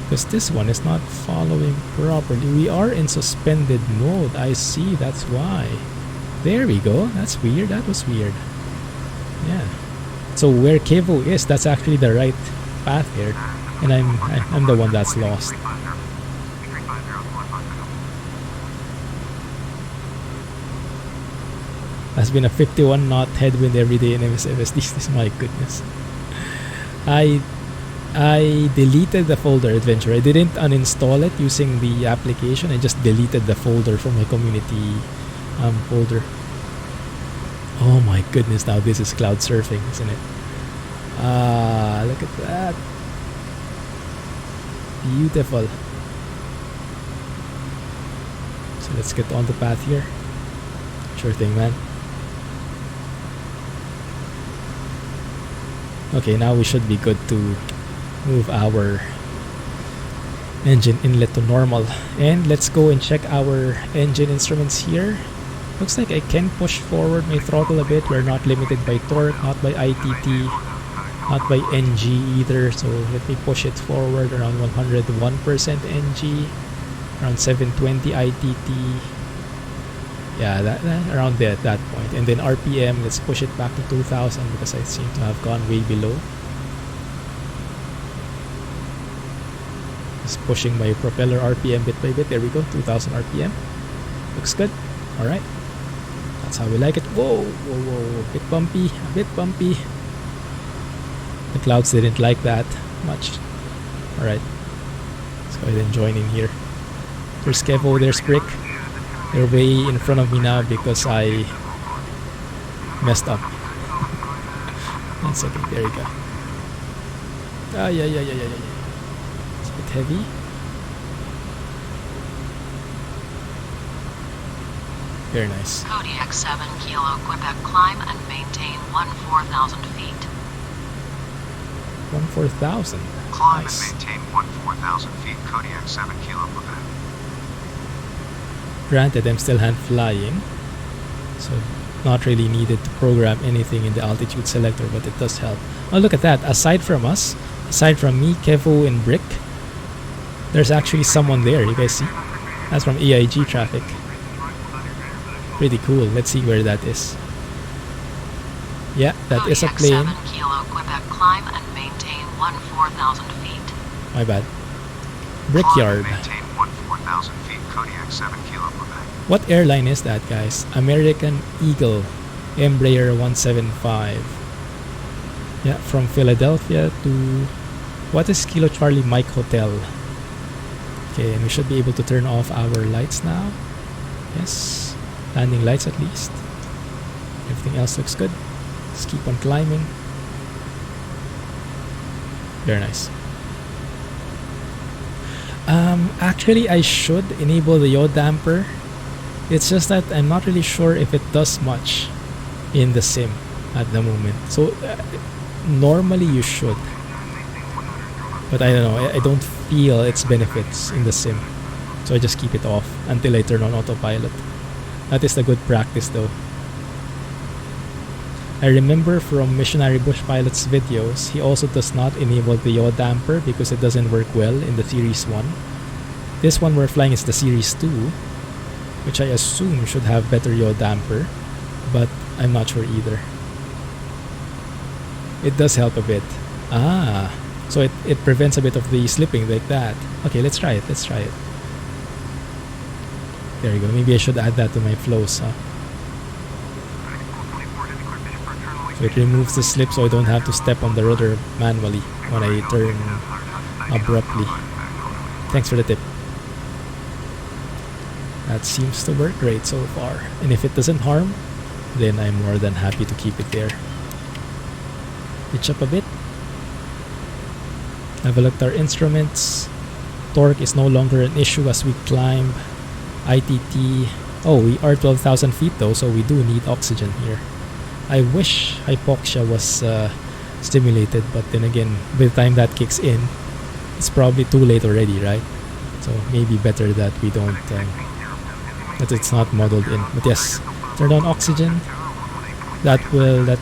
Because this one is not following properly. We are in suspended mode. I see, that's why. There we go. That's weird. That was weird. Yeah. So where Kevo is, that's actually the right path here. and I'm the one that's lost. Has been a 51 knot headwind every day in MSFS. This my goodness. I deleted the folder adventure. I didn't uninstall it using the application. I just deleted the folder from my community folder. Oh my goodness, now this is cloud surfing, isn't it? Look at that. Beautiful. So let's get on the path here. Sure thing, man. Okay, now we should be good to move our engine inlet to normal. And let's go and check our engine instruments here. Looks like I can push forward my throttle a bit. We're not limited by torque, not by ITT, not by NG either. So let me push it forward around 101% NG, around 720 ITT. Yeah, that around there at that point. And then RPM, let's push it back to 2000 because I seem to have gone way below. Just pushing my propeller RPM bit by bit. There we go, 2000 RPM. Looks good. Alright. That's how we like it. Whoa, whoa, whoa. A bit bumpy, a bit bumpy. The clouds didn't like that much. Alright. Let's go ahead and join in here. There's Kevo, there's Brick. They're way in front of me now because I messed up. 1 second, there you go. Yeah. It's a bit heavy. Very nice. Kodiak 7 Kilo Quebec, climb and maintain 14,000 feet. 14,000. Climb Nice. and maintain 14,000 feet. Kodiak 7 Kilo Quebec. Granted, I'm still hand flying, so not really needed to program anything in the altitude selector, but it does help. Oh, look at that. Aside from us, aside from me, Kevo, and Brick, there's actually someone there. You guys see? That's from EIG traffic. Pretty cool. Let's see where that is. Yeah, that is a plane. 7 Kilo Quebec, climb and maintain 14,000 feet. My bad. Brickyard. Climb and maintain 14,000 feet. Kodiak 7 Kilo Quebec. What airline is that, guys? American Eagle, Embraer 175. Yeah, from Philadelphia to... What is Kilo Charlie Mike Hotel? Okay, and we should be able to turn off our lights now. Yes, landing lights at least. Everything else looks good. Let's keep on climbing. Very nice. Actually, I should enable the yaw damper. It's just that I'm not really sure if it does much in the sim at the moment. So normally you should, but I don't know. I don't feel its benefits in the sim, so I just keep it off until I turn on autopilot. That is the good practice, though. I remember from Missionary Bush Pilot's videos, he also does not enable the yaw damper because it doesn't work well in the Series 1. This one we're flying is the Series 2, which I assume should have better yaw damper, but I'm not sure either. It does help a bit. Ah, so it prevents a bit of the slipping like that. Okay, let's try it. There you go. Maybe I should add that to my flows, huh? So it removes the slip so I don't have to step on the rudder manually when I turn abruptly. Thanks for the tip. That seems to work great so far. And if it doesn't harm, then I'm more than happy to keep it there. Pitch up a bit. Have a look at our instruments. Torque is no longer an issue as we climb. ITT. Oh, we are 12,000 feet though, so we do need oxygen here. I wish hypoxia was stimulated, but then again, by the time that kicks in, it's probably too late already, right? So maybe better that we don't, that it's not modeled in. But yes, turn on oxygen. That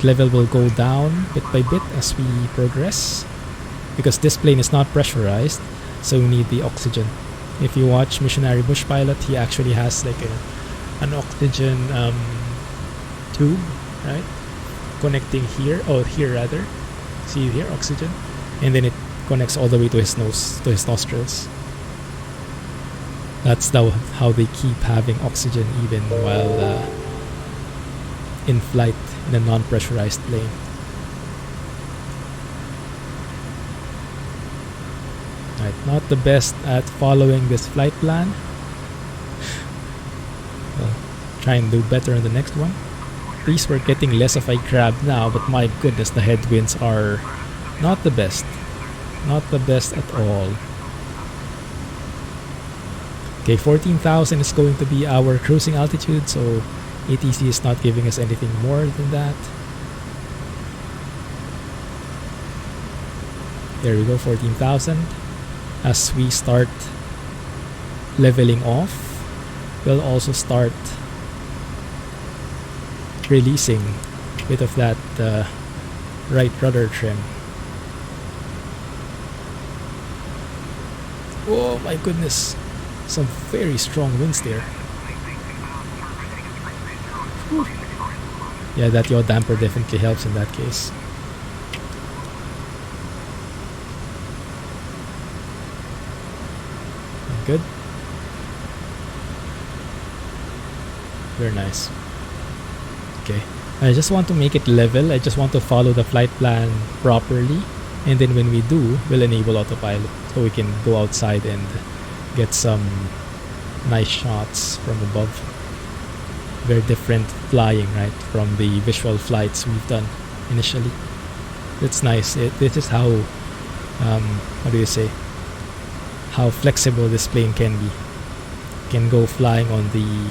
level will go down bit by bit as we progress, because this plane is not pressurized, so we need the oxygen. If you watch Missionary Bush Pilot, he actually has like an oxygen tube, right? Connecting here, here rather. See here, oxygen. And then it connects all the way to his nose, to his nostrils. That's how they keep having oxygen even while in flight in a non-pressurized plane. Right, not the best at following this flight plan. Well, try and do better in the next one. At least we're getting less of a grab now, but my goodness, the headwinds are not the best. Not the best at all. Okay, 14,000 is going to be our cruising altitude, so ATC is not giving us anything more than that. There we go, 14,000. As we start leveling off, we'll also start releasing a bit of that right rudder trim. Oh my goodness, some very strong winds there. Whew. Yeah, that yaw damper definitely helps in that case. Good. Very nice. Okay, I just want to make it level. I just want to follow the flight plan properly, and then when we do, we'll enable autopilot so we can go outside and get some nice shots from above. Very different flying, right, from the visual flights we've done initially. It's nice. This is how how do you say, how flexible this plane can be. It can go flying on the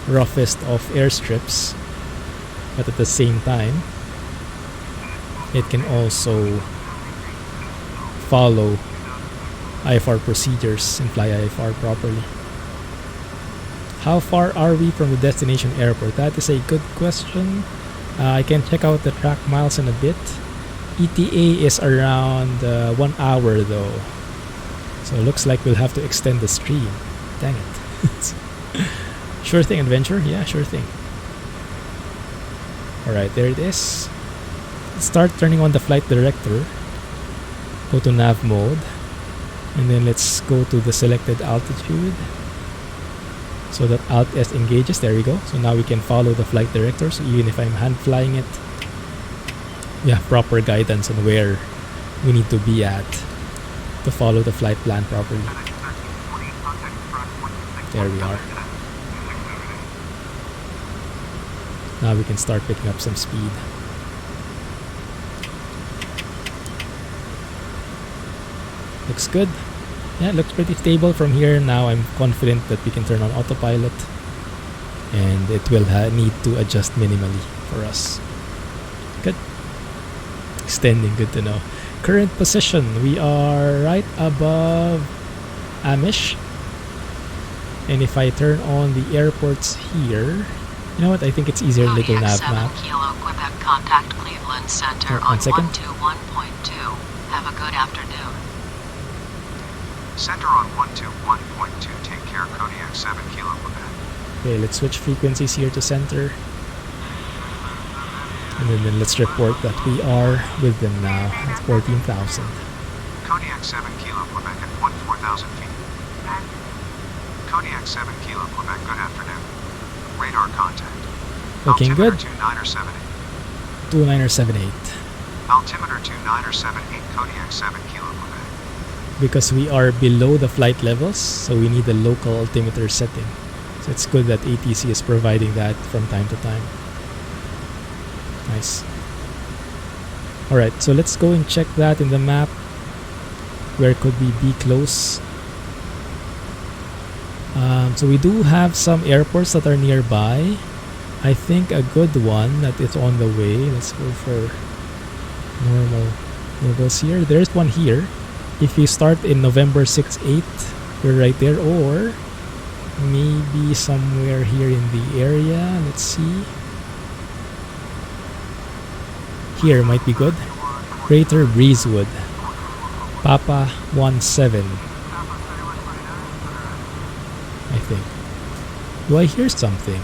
roughest of airstrips, but at the same time it can also follow IFR procedures and fly IFR properly. How far are we from the destination airport? That is a good question. I can check out the track miles in a bit. ETA is around 1 hour though, so it looks like we'll have to extend the stream. Dang it. Sure thing, adventure. Yeah, sure thing. Alright, there it is. Start turning on the flight director. Go to nav mode, and then let's go to the selected altitude so that Alt S engages. There we go. So now we can follow the flight director. So even if I'm hand flying it, we have proper guidance on where we need to be at to follow the flight plan properly. There we are. Now we can start picking up some speed. Looks good. Yeah, it looks pretty stable from here. Now I'm confident that we can turn on autopilot, and it will need to adjust minimally for us. Good. Extending, good to know. Current position, we are right above Amish. And if I turn on the airports here, you know what, I think it's easier in little nav map. Kilo Quebec, contact Cleveland Center on 121.2. Have a good afternoon. Center on 121.2, take care, Kodiak 7 Kilo Quebec. Okay, let's switch frequencies here to center. And then let's report that we are with them now at 14,000. Kodiak 7 Kilo Quebec at 14,000 feet. Kodiak 7 Kilo Quebec, good afternoon. Radar contact. Looking good. Altimeter 2978. 2978. Altimeter 2978, Kodiak 7 Kilo Quebec. Because we are below the flight levels, so we need a local altimeter setting. So it's good that ATC is providing that from time to time. Nice. Alright, so let's go and check that in the map. Where could we be close? So we do have some airports that are nearby. I think a good one that is on the way. Let's go for normal levels here. There's one here. If you start in November 6-8, we're right there, or maybe somewhere here in the area. Let's see. Here might be good. Greater Breezewood. Papa 17. I think. Do I hear something?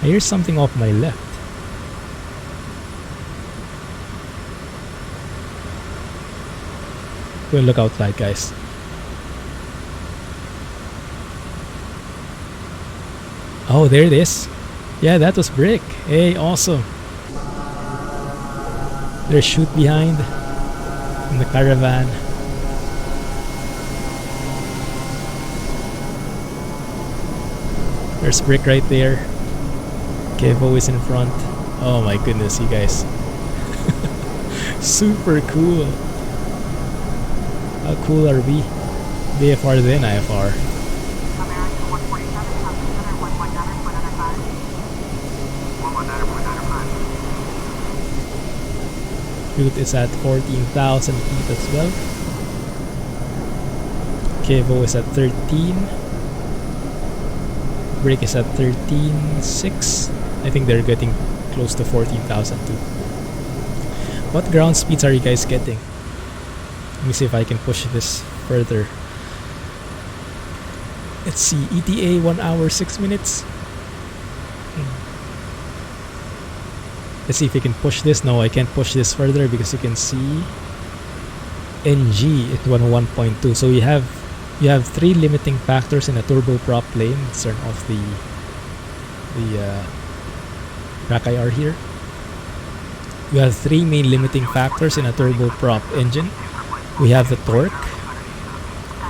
I hear something off my left. Go and look outside, guys. Oh, there it is. Yeah, that was brick. Hey, awesome. There's chute behind in the caravan. There's brick right there. Kevo is in front. Oh my goodness, you guys. Super cool. How cool are we? VFR then IFR. Chute is at 14,000 feet as well. Kevo is at 13. Break is at 13.6. I think they're getting close to 14,000 too. What ground speeds are you guys getting? Let me see if I can push this further. Let's see, ETA 1 hour 6 minutes. Let's see if we can push this. No, I can't push this further because you can see NG at 101.2. So you have 3 limiting factors in a turboprop plane. Let's turn off the rack IR here. You have 3 main limiting factors in a turboprop engine. We have the torque,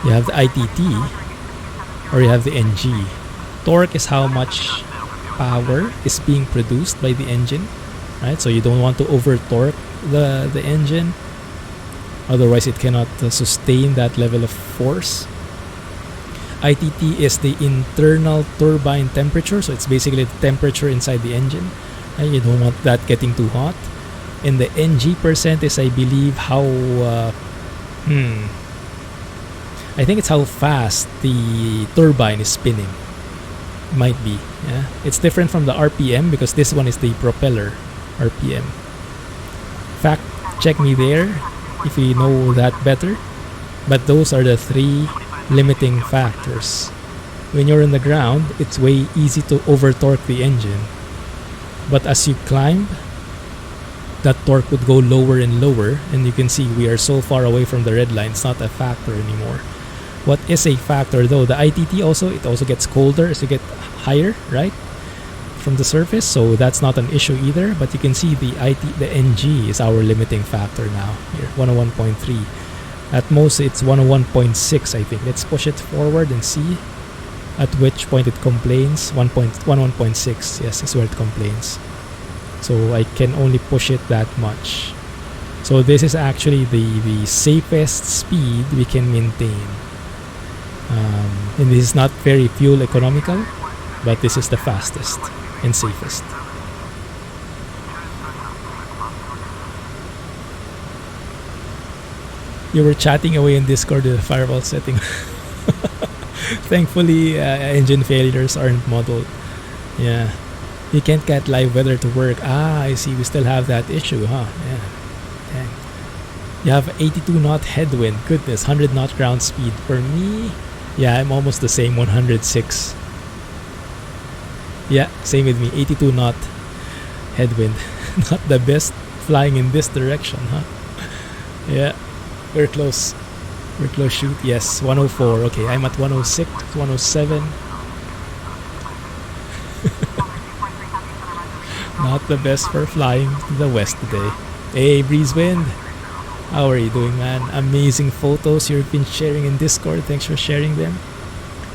you have the ITT, or you have the NG. Torque is how much power is being produced by the engine, right? So you don't want to over torque the engine, otherwise it cannot sustain that level of force. ITT is the internal turbine temperature, so it's basically the temperature inside the engine, and you don't want that getting too hot. And the NG percent is, I believe, how I think it's how fast the turbine is spinning. Might be, yeah. It's different from the RPM because this one is the propeller RPM. Fact check me there if you know that better. But those are the 3 limiting factors. When you're on the ground, it's way easy to over torque the engine. But as you climb, that torque would go lower and lower, and you can see we are so far away from the red line. It's not a factor anymore. What is a factor though, the ITT also, it also gets colder as you get higher, right, from the surface, so that's not an issue either. But you can see the NG is our limiting factor now here, 101.3. At most it's 101.6, I think. Let's push it forward and see at which point it complains. 101.6, yes, is where it complains. So I can only push it that much. So this is actually the safest speed we can maintain. And this is not very fuel economical, but this is the fastest and safest. You were chatting away in Discord with the firewall setting. Thankfully, engine failures aren't modeled. Yeah. You can't get live weather to work. Ah, I see. We still have that issue, huh? Yeah. Dang. You have 82 knot headwind. Goodness, 100 knot ground speed. For me, yeah, I'm almost the same, 106. Yeah, same with me, 82 knot headwind. Not the best flying in this direction, huh? Yeah, we're close. We're close, shoot. Yes, 104. Okay, I'm at 106, 107. Not the best for flying to the west today. Hey, Breeze Wind. How are you doing, man? Amazing photos you've been sharing in Discord. Thanks for sharing them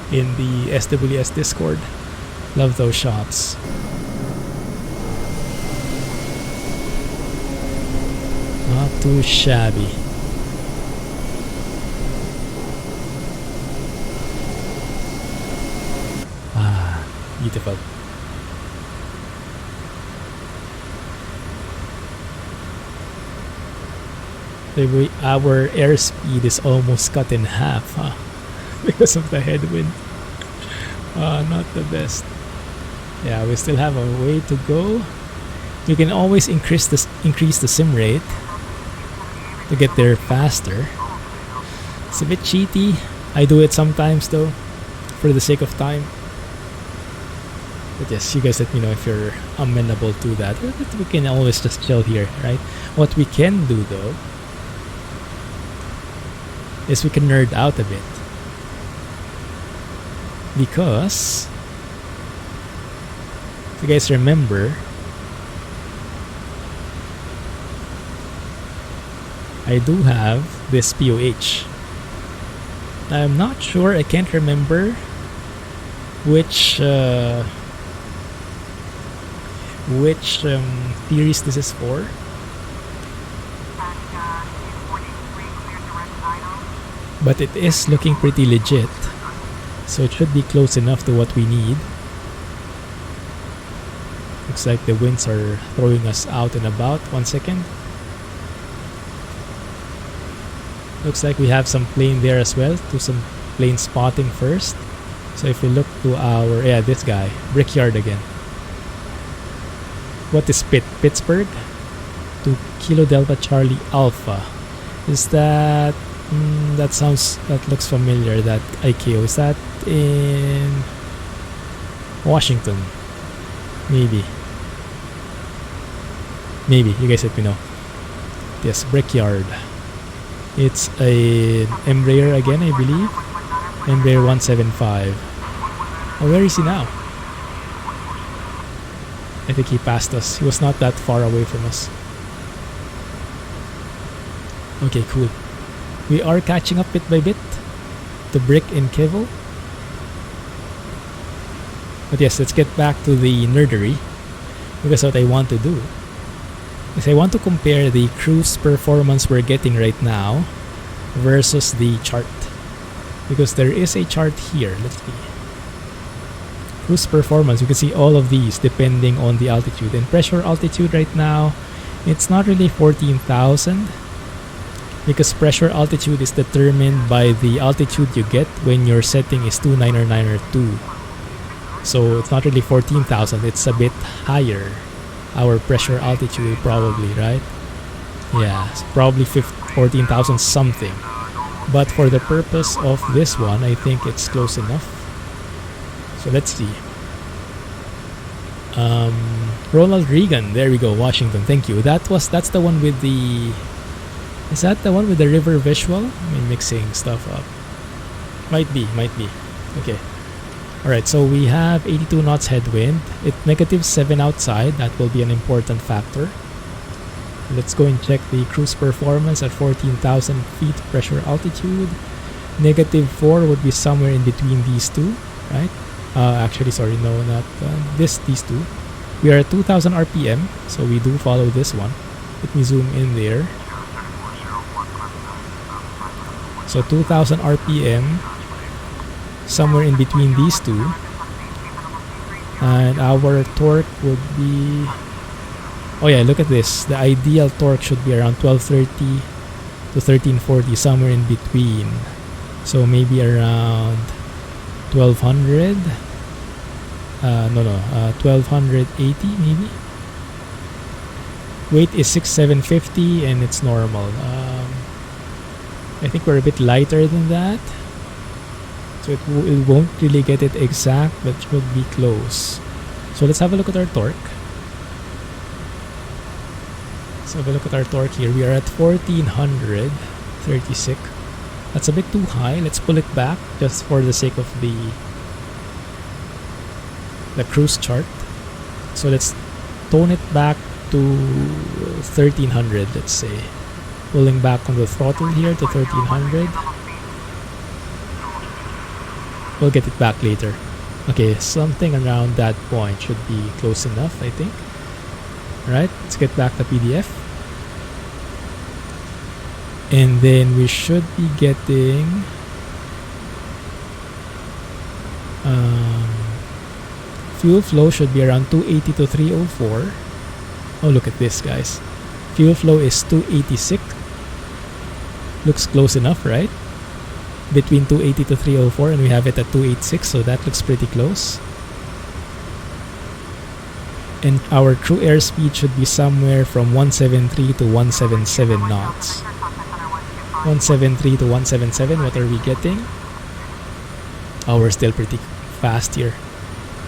in the SWS Discord. Love those shots. Not too shabby. Ah, beautiful. Our airspeed is almost cut in half, huh? Because of the headwind. Not the best. Yeah, we still have a way to go. You can always increase the sim rate to get there faster. It's a bit cheaty. I do it sometimes though, for the sake of time. But yes, you guys let me know if you're amenable to that. We can always just chill here, right? What we can do though is we can nerd out a bit. Because, if you guys remember, I do have this POH. I'm not sure, I can't remember which theories this is for. But it is looking pretty legit, so it should be close enough to what we need. Looks like the winds are throwing us out and about. 1 second. Looks like we have some plane there as well. Do some plane spotting first. So if we look to our, this guy, Brickyard again. What is Pittsburgh? To Kilo Delta Charlie Alpha. Is that, that looks familiar, that IKO. Is that in Washington? Maybe, you guys let me know. Yes, Brickyard. It's a Embraer again, I believe. Embraer 175. Oh, where is he now? I think he passed us. He was not that far away from us. Okay, cool. We are catching up bit by bit to Brick and Kevel. But yes, let's get back to the nerdery. Because what I want to do is I want to compare the cruise performance we're getting right now versus the chart. Because there is a chart here. Let's see. Cruise performance, you can see all of these depending on the altitude. And pressure altitude right now, it's not really 14,000. Because pressure altitude is determined by the altitude you get when your setting is 29 or 9 or 2. So it's not really 14,000, it's a bit higher. Our pressure altitude probably, right? Yeah, it's probably 14,000 something. But for the purpose of this one, I think it's close enough. So let's see. Ronald Reagan, there we go, Washington, thank you. That's the one with the... Is that the one with the river visual? I'm mixing stuff up. Might be. Okay. Alright, so we have 82 knots headwind. It's -7 outside. That will be an important factor. Let's go and check the cruise performance at 14,000 feet pressure altitude. -4 would be somewhere in between these two, right? Actually, sorry, no, not these two. We are at 2,000 RPM, so we do follow this one. Let me zoom in there. So 2,000 RPM, somewhere in between these two. And our torque would be... Oh yeah, look at this. The ideal torque should be around 1230 to 1340, somewhere in between. So maybe around 1200. 1280 maybe. Weight is 6750 and it's normal. I think we're a bit lighter than that. So it won't really get it exact, but it should be close. So let's have a look at our torque. Let's have a look at our torque here. We are at 1436. That's a bit too high. Let's pull it back just for the sake of the cruise chart. So let's tone it back to 1300, let's say. Pulling back on the throttle here to 1300. We'll get it back later. Okay, something around that point should be close enough, I think. Alright, let's get back to PDF. And then we should be getting fuel flow should be around 280 to 304. Oh, look at this, guys. Fuel flow is 286. Looks close enough, right? Between 280 to 304, and we have it at 286, so that looks pretty close. And our true airspeed should be somewhere from 173 to 177 knots. 173 to 177, what are we getting? Oh, we're still pretty fast here.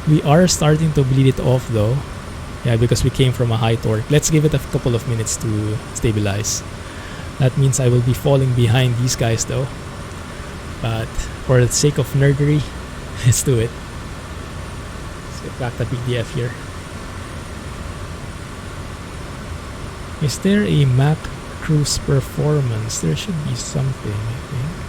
We are starting to bleed it off though. Yeah, because we came from a high torque. Let's give it a couple of minutes to stabilize. That means I will be falling behind these guys though. But for the sake of nerdery, let's do it. Let's get back the PDF here. Is there a Mac cruise performance? There should be something, I think.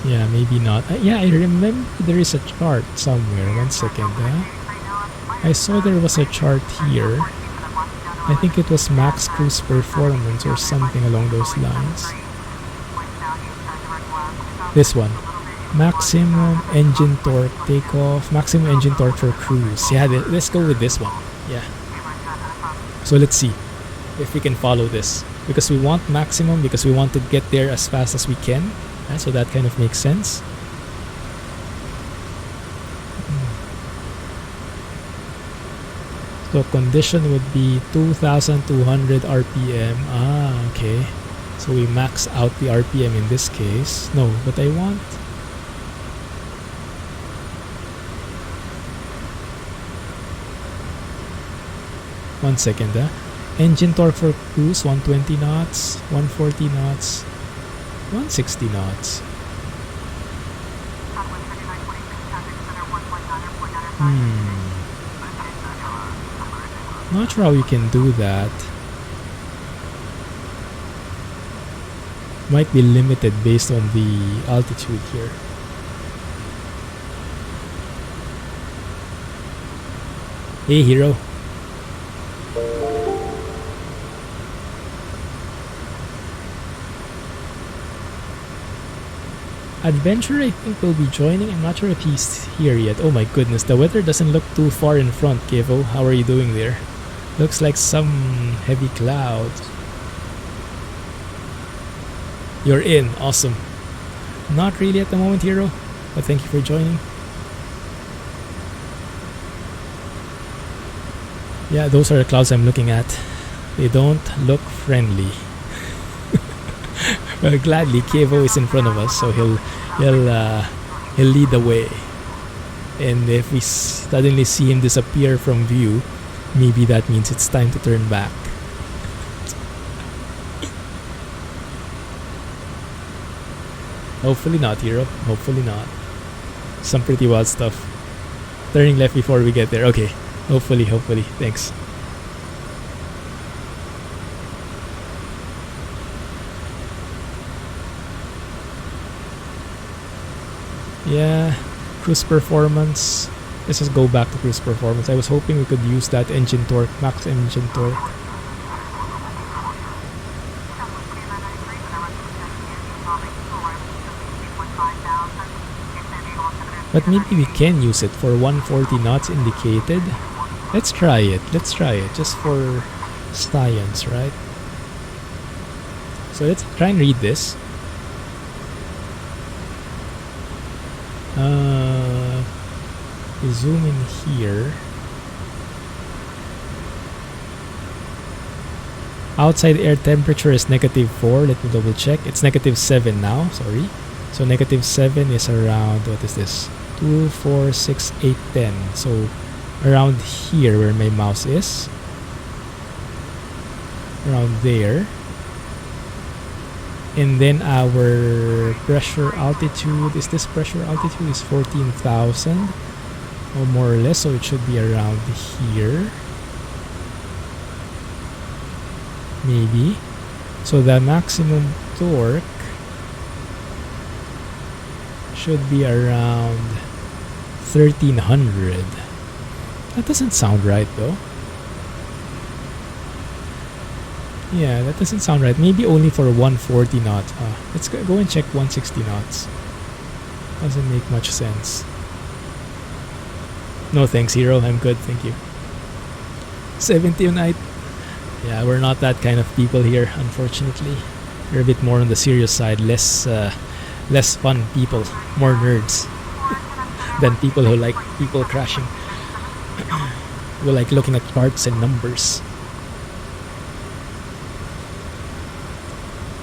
Yeah, maybe not. Yeah, I remember there is a chart somewhere. 1 second. I saw there was a chart here. I think it was max cruise performance or something along those lines. This one. Maximum engine torque takeoff. Maximum engine torque for cruise. Yeah, let's go with this one. Yeah. So let's see if we can follow this. Because we want maximum, because we want to get there as fast as we can. So that kind of makes sense. So condition would be 2200 RPM. Okay. So we max out the RPM in this case. No, but I want... One second. Engine torque for cruise, 120 knots, 140 knots. 160 knots. Not sure how you can do that. Might be limited based on the altitude here. Hey, hero. Adventure, I think, will be joining. I'm not sure if he's here yet. Oh my goodness, the weather doesn't look too far in front, Kevo. How are you doing there? Looks like some heavy clouds. You're in. Awesome. Not really at the moment, hero, but thank you for joining. Yeah, those are the clouds I'm looking at. They don't look friendly. Well, gladly, Kevo is in front of us, so he'll lead the way. And if we suddenly see him disappear from view, maybe that means it's time to turn back. Hopefully not, hero. Hopefully not. Some pretty wild stuff. Turning left before we get there. Okay. Hopefully. Thanks. Yeah, cruise performance. Let's just go back to cruise performance. I was hoping we could use that engine torque, max engine torque. But maybe we can use it for 140 knots indicated. Let's try it, just for science, right? So let's try and read this. Zoom in here. Outside air temperature is -4. Let me double check. It's -7 now. Sorry. So -7 is around, what is this? 2, 4, 6, 8, 10. So around here where my mouse is. Around there. And then our pressure altitude, is this pressure altitude? Is 14,000 or more or less, so it should be around here. Maybe. So the maximum torque should be around 1300. That doesn't sound right though. Yeah, that doesn't sound right. Maybe only for 140 knots. Let's go and check 160 knots. Doesn't make much sense. No thanks, hero. I'm good, thank you. 70 night. Yeah, we're not that kind of people here, unfortunately. We're a bit more on the serious side, less fun people, more nerds than people who like people crashing. Who like looking at charts and numbers.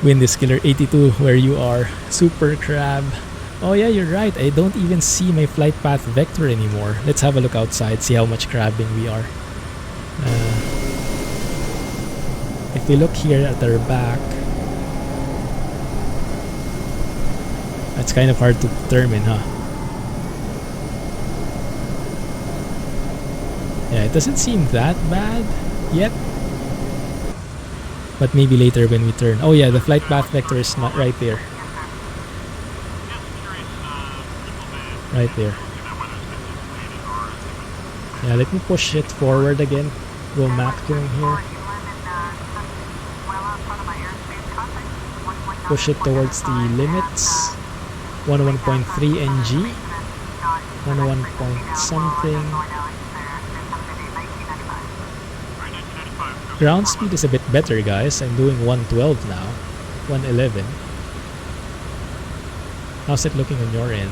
Wind is killer 82 where you are. Super crab. Oh yeah, you're right. I don't even see my flight path vector anymore. Let's have a look outside, see how much crabbing we are. If we look here at our back, that's kind of hard to determine, huh? Yeah, it doesn't seem that bad yet. But maybe later when we turn. Oh yeah, the flight path vector is not right there. Right there. Yeah, let me push it forward again. Go maximum here. Push it towards the limits. 101.3 NG. 101 point something. Ground speed is a bit better, guys. I'm doing 112 now. 111. How's it looking on your end?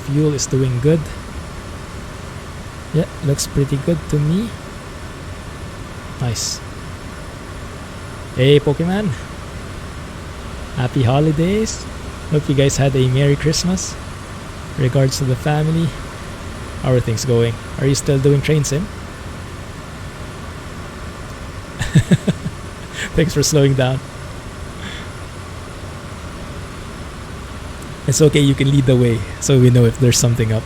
Fuel is doing good. Yeah, looks pretty good to me. Nice. Hey Pokemon, happy holidays. Hope you guys had a Merry Christmas. Regards to the family. How are things going? Are you still doing train sim? Thanks for slowing down. It's okay, you can lead the way so we know if there's something up.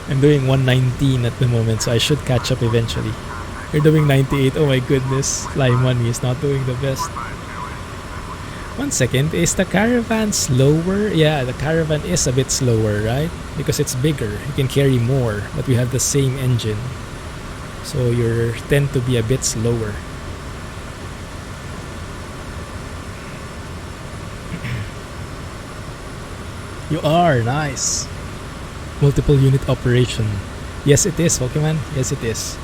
I'm doing 119 at the moment, so I should catch up eventually. You're doing 98. Oh my goodness. Fly Money is not doing the best. 1 second. Is the Caravan slower? Yeah, the Caravan is a bit slower, right? Because it's bigger. You can carry more, but we have the same engine. So you tend to be a bit slower. You are. Nice. Multiple unit operation. Yes, it is, Pokemon. Yes, it is.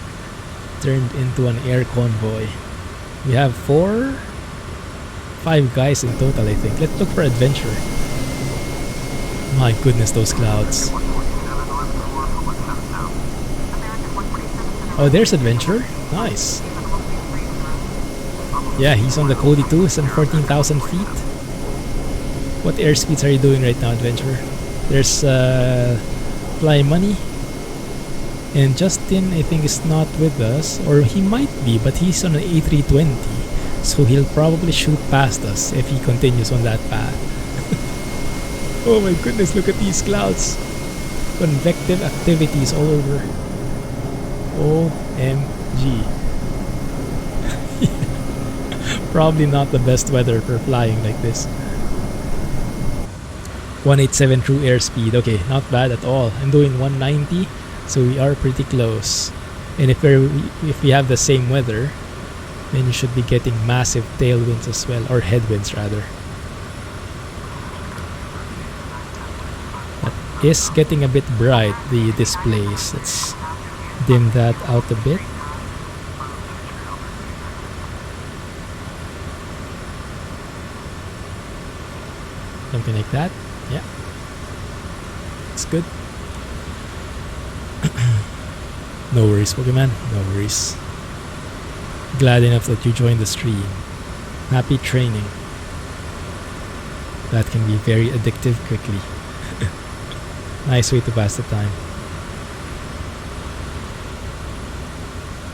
Turned into an air convoy. We have 5 guys in total, I think. Let's look for adventure. My goodness, those clouds. Oh, there's adventure. Nice. Yeah, he's on the Cody too. He's on 14,000 feet. What airspeeds are you doing right now, adventure? There's Fly Money. And Justin, I think, is not with us. Or he might be, but he's on an A320. So he'll probably shoot past us if he continues on that path. Oh my goodness, look at these clouds. Convective activities all over. OMG. Probably not the best weather for flying like this. 187 true airspeed. Okay, not bad at all. I'm doing 190, so we are pretty close. And if we have the same weather, then you should be getting massive tailwinds as well, or headwinds rather. That is getting a bit bright, the displays. Let's dim that out a bit. Something like that. Yeah. It's good. No worries, Pokemon. No worries. Glad enough that you joined the stream. Happy training. That can be very addictive quickly. Nice way to pass the time.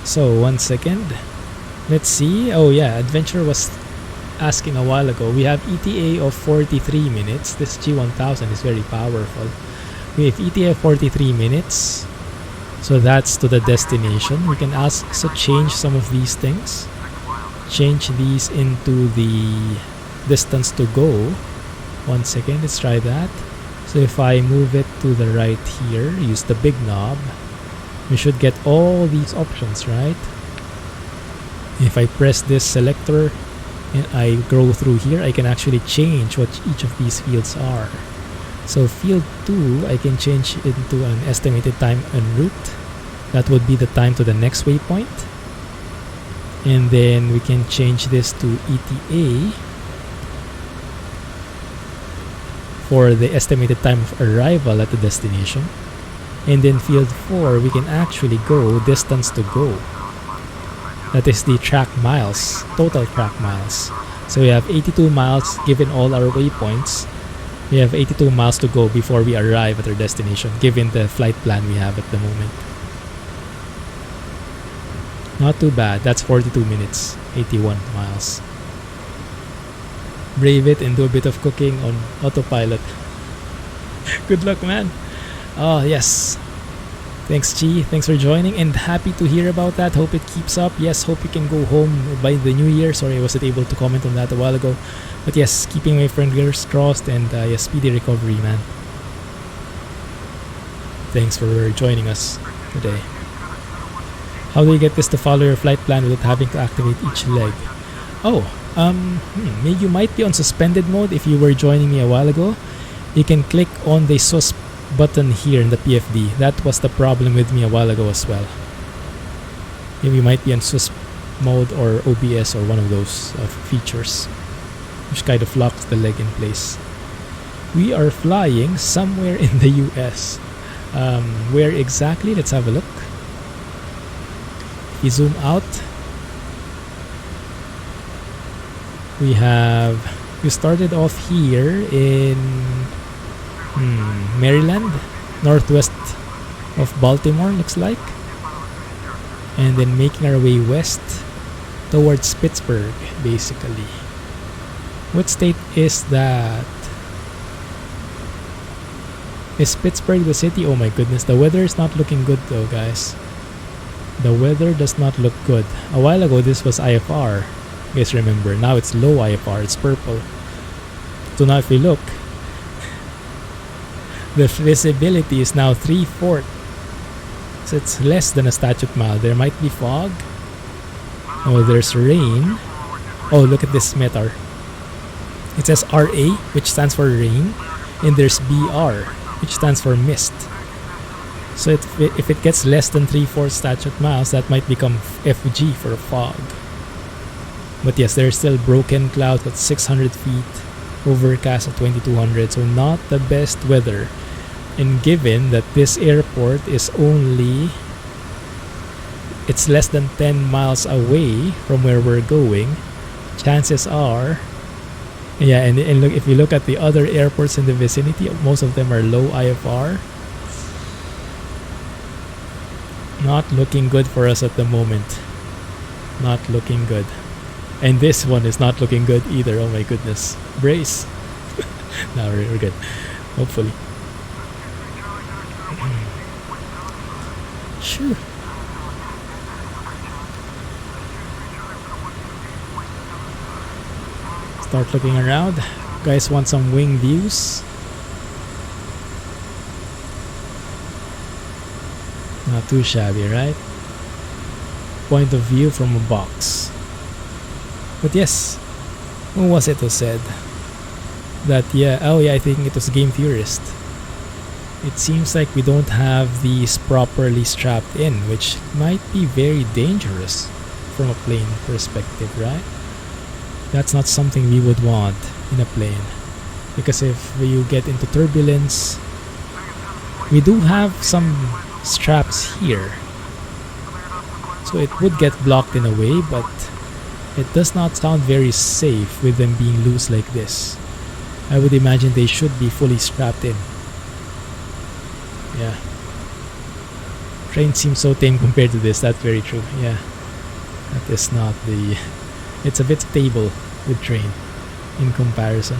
So, 1 second. Let's see. Oh yeah, Adventure was asking a while ago. We have ETA of 43 minutes. This G1000 is very powerful. We have ETA of 43 minutes. So that's to the destination. We can also change some of these things. Change these into the distance to go. 1 second, let's try that. So if I move it to the right here, use the big knob, we should get all these options, right? If I press this selector and I go through here, I can actually change what each of these fields are. So field 2, I can change into an estimated time en route. That would be the time to the next waypoint. And then we can change this to ETA for the estimated time of arrival at the destination. And then field 4, we can actually go distance to go. That is the track miles, total track miles. So we have 82 miles given all our waypoints. We have 82 miles to go before we arrive at our destination, given the flight plan we have at the moment. Not too bad. That's 42 minutes, 81 miles. Brave it and do a bit of cooking on autopilot. Good luck, man. Oh, yes. Thanks, Chi. Thanks for joining, and happy to hear about that. Hope it keeps up. Yes, hope you can go home by the new year. Sorry, I wasn't able to comment on that a while ago. But yes, keeping my fingers crossed, and yes, speedy recovery, man. Thanks for joining us today. How do you get this to follow your flight plan without having to activate each leg? Oh, you might be on suspended mode if you were joining me a while ago. You can click on the sus button here in the PFD. That was the problem with me a while ago as well. You might be on sus mode or OBS or one of those features, which kind of locks the leg in place. We are flying somewhere in the US. Where exactly? Let's have a look. If you zoom out, we started off here in Maryland, northwest of Baltimore, looks like, and then making our way west towards Pittsburgh, basically. What state is that? Is Pittsburgh the city? Oh my goodness, the weather is not looking good though, guys. The weather does not look good. A while ago this was IFR, you guys remember. Now it's low IFR, it's purple. So now if we look, the visibility is now 3/4. So it's less than a statute mile. There might be fog. Oh, there's rain. Oh, look at this meter. It says RA, which stands for rain, and there's BR, which stands for mist. So if it gets less than 3/4 statute miles, that might become FG for fog. But yes, there's still broken clouds at 600 feet, overcast at 2200, so not the best weather. And given that this airport is it's less than 10 miles away from where we're going, chances are, yeah, and look, if you look at the other airports in the vicinity, most of them are low IFR. Not looking good for us at the moment. Not looking good. And this one is not looking good either. Oh my goodness. Brace. No, we're good. Hopefully. Sure. Start looking around. Guys want some wing views? Not too shabby, right? Point of view from a box. But yes, who was it who said that? I think it was Game Theorist. It seems like we don't have these properly strapped in, which might be very dangerous from a plane perspective, right? That's not something we would want in a plane, because if you get into turbulence, we do have some straps here, so it would get blocked in a way, but it does not sound very safe with them being loose like this. I would imagine they should be fully strapped in. Yeah. Train seems so tame compared to this. That's very true. Yeah. That is not the... It's a bit stable with train in comparison.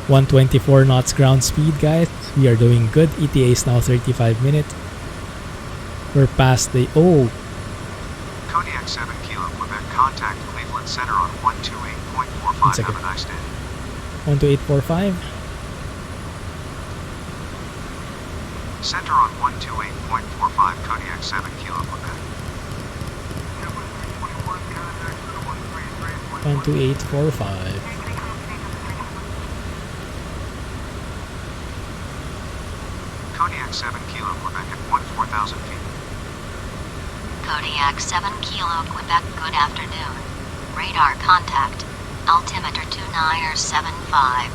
.124 knots ground speed, guys. We are doing good. ETA is now 35 minutes. We're past the... Oh! Kodiak 7 Kilo Quebec, contact Cleveland Center on 128.45. Have a nice day. 12845. Center on 128.45, Kodiak 7 Kilo Quebec. 12845. Kodiak 7 Kilo Quebec at 14,000 feet. Kodiak 7 Kilo Quebec, good afternoon. Radar contact. Altimeter 2975.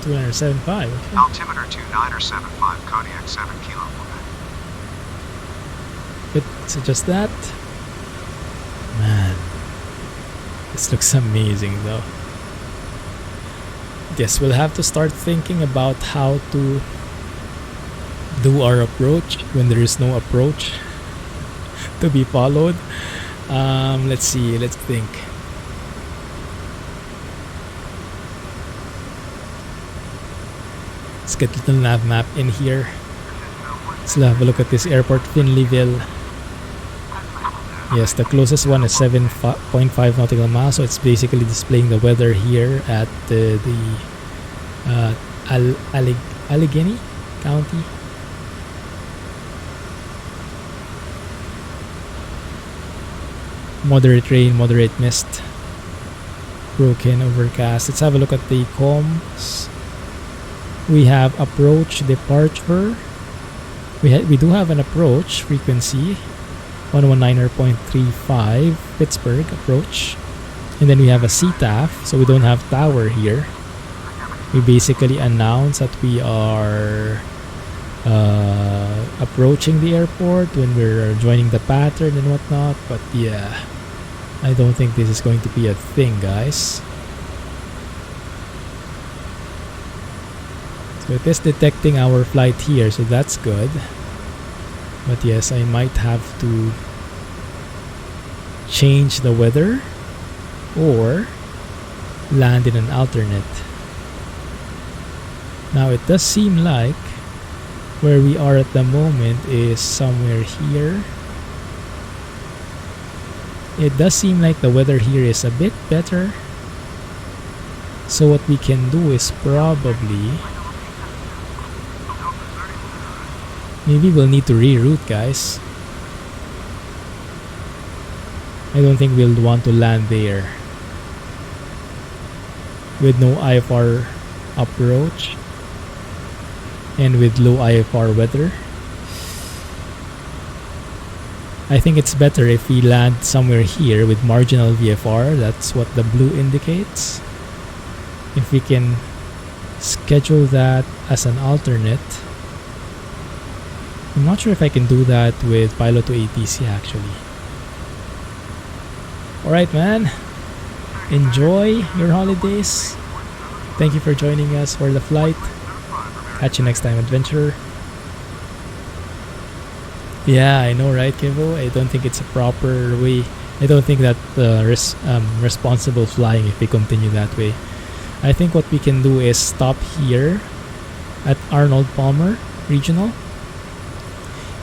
2975. Okay. Altimeter 2975, Kodiak 7 Kilo Quebec. But Let's adjust that. Man, this looks amazing though. Guess we'll have to start thinking about how to do our approach when there is no approach to be followed. Let's see, let's think. Let's get the nav map in here. Let's have a look at this airport, Finleyville. Yes, the closest one is 7.5 nautical miles, so it's basically displaying the weather here at the Allegheny County. Moderate rain, moderate mist, broken, overcast. Let's have a look at the comms. We have approach, departure. We do have an approach frequency, 119.35 Pittsburgh approach, and then we have a CTAF, so we don't have tower here. We basically announce that we are approaching the airport when we're joining the pattern and whatnot, but yeah, I don't think this is going to be a thing, guys. So it is detecting our flight here, so that's good. But yes, I might have to change the weather or land in an alternate. Now it does seem like where we are at the moment is somewhere here. It does seem like the weather here is a bit better. So what we can do is probably, maybe we'll need to reroute, guys. I don't think we'll want to land there with no IFR approach and with low IFR weather. I think it's better if we land somewhere here with marginal VFR. That's what the blue indicates. If we can schedule that as an alternate. I'm not sure if I can do that with Pilot to ATC actually. Alright, man. Enjoy your holidays. Thank you for joining us for the flight. Catch you next time, adventurer. Yeah, I know, right, Kevo? I don't think it's a proper way. I don't think that responsible flying if we continue that way. I think what we can do is stop here at Arnold Palmer Regional.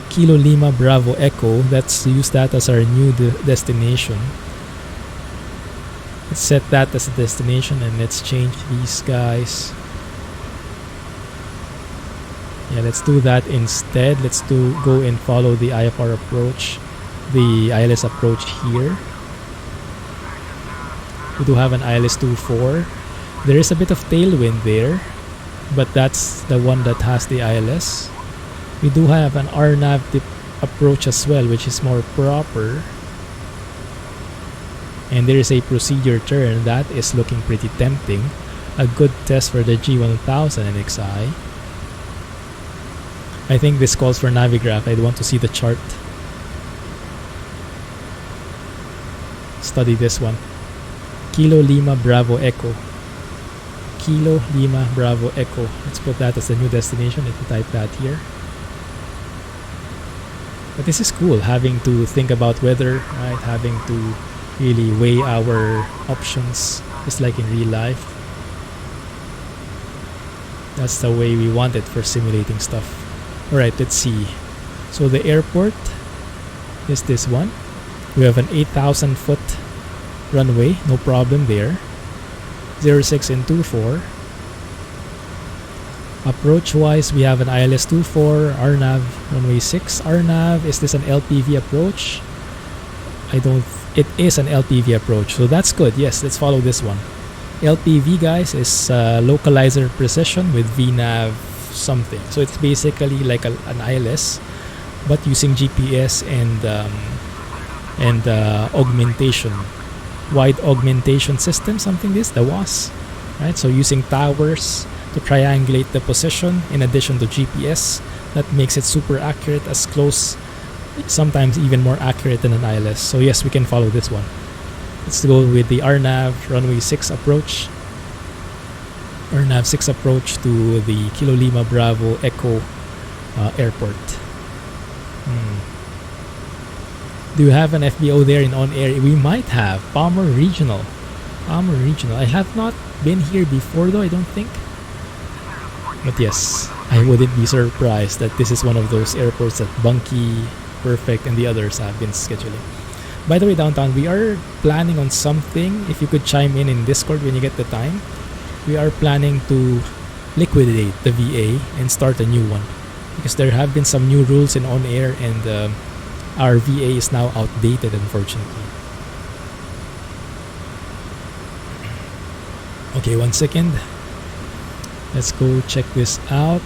Kilo Lima Bravo Echo. Let's use that as our new destination. Let's set that as a destination and let's change these guys. Yeah, let's do that instead. Let's go and follow the IFR approach, the ILS approach here. We do have an ILS 24. There is a bit of tailwind there, but that's the one that has the ILS. We do have an RNAV approach as well, which is more proper. And there is a procedure turn that is looking pretty tempting. A good test for the G1000 NXI. I think this calls for Navigraph. I'd want to see the chart. Study this one. Kilo Lima Bravo Echo. Kilo Lima Bravo Echo. Let's put that as the new destination. Let me type that here. But this is cool, having to think about weather, right? Having to really weigh our options, just like in real life. That's the way we want it for simulating stuff. Alright, let's see. So the airport is this one. We have an 8,000 foot runway, no problem there. 06 and 24. Approach wise, we have an ILS 24, RNAV runway 6. RNAV, is this an LPV approach? It is an LPV approach, so that's good. Yes, let's follow this one. LPV, guys, is localizer precision with VNAV something. So it's basically like an ILS, but using GPS and augmentation, wide augmentation system, something this, the WAS, right? So using towers to triangulate the position in addition to GPS, that makes it super accurate, as close sometimes even more accurate than an ILS. So yes, we can follow this one. Let's go with the RNAV runway 6 approach. RNAV 6 approach to the Kilo Lima Bravo Echo airport. Do you have an FBO there in on air? We might have. Palmer Regional. I have not been here before though, I don't think. But yes, I wouldn't be surprised that this is one of those airports that Bunky, Perfect, and the others have been scheduling. By the way, Downtown, we are planning on something. If you could chime in Discord when you get the time. We are planning to liquidate the VA and start a new one. Because there have been some new rules in on air and our VA is now outdated, unfortunately. Okay, 1 second. Let's go check this out.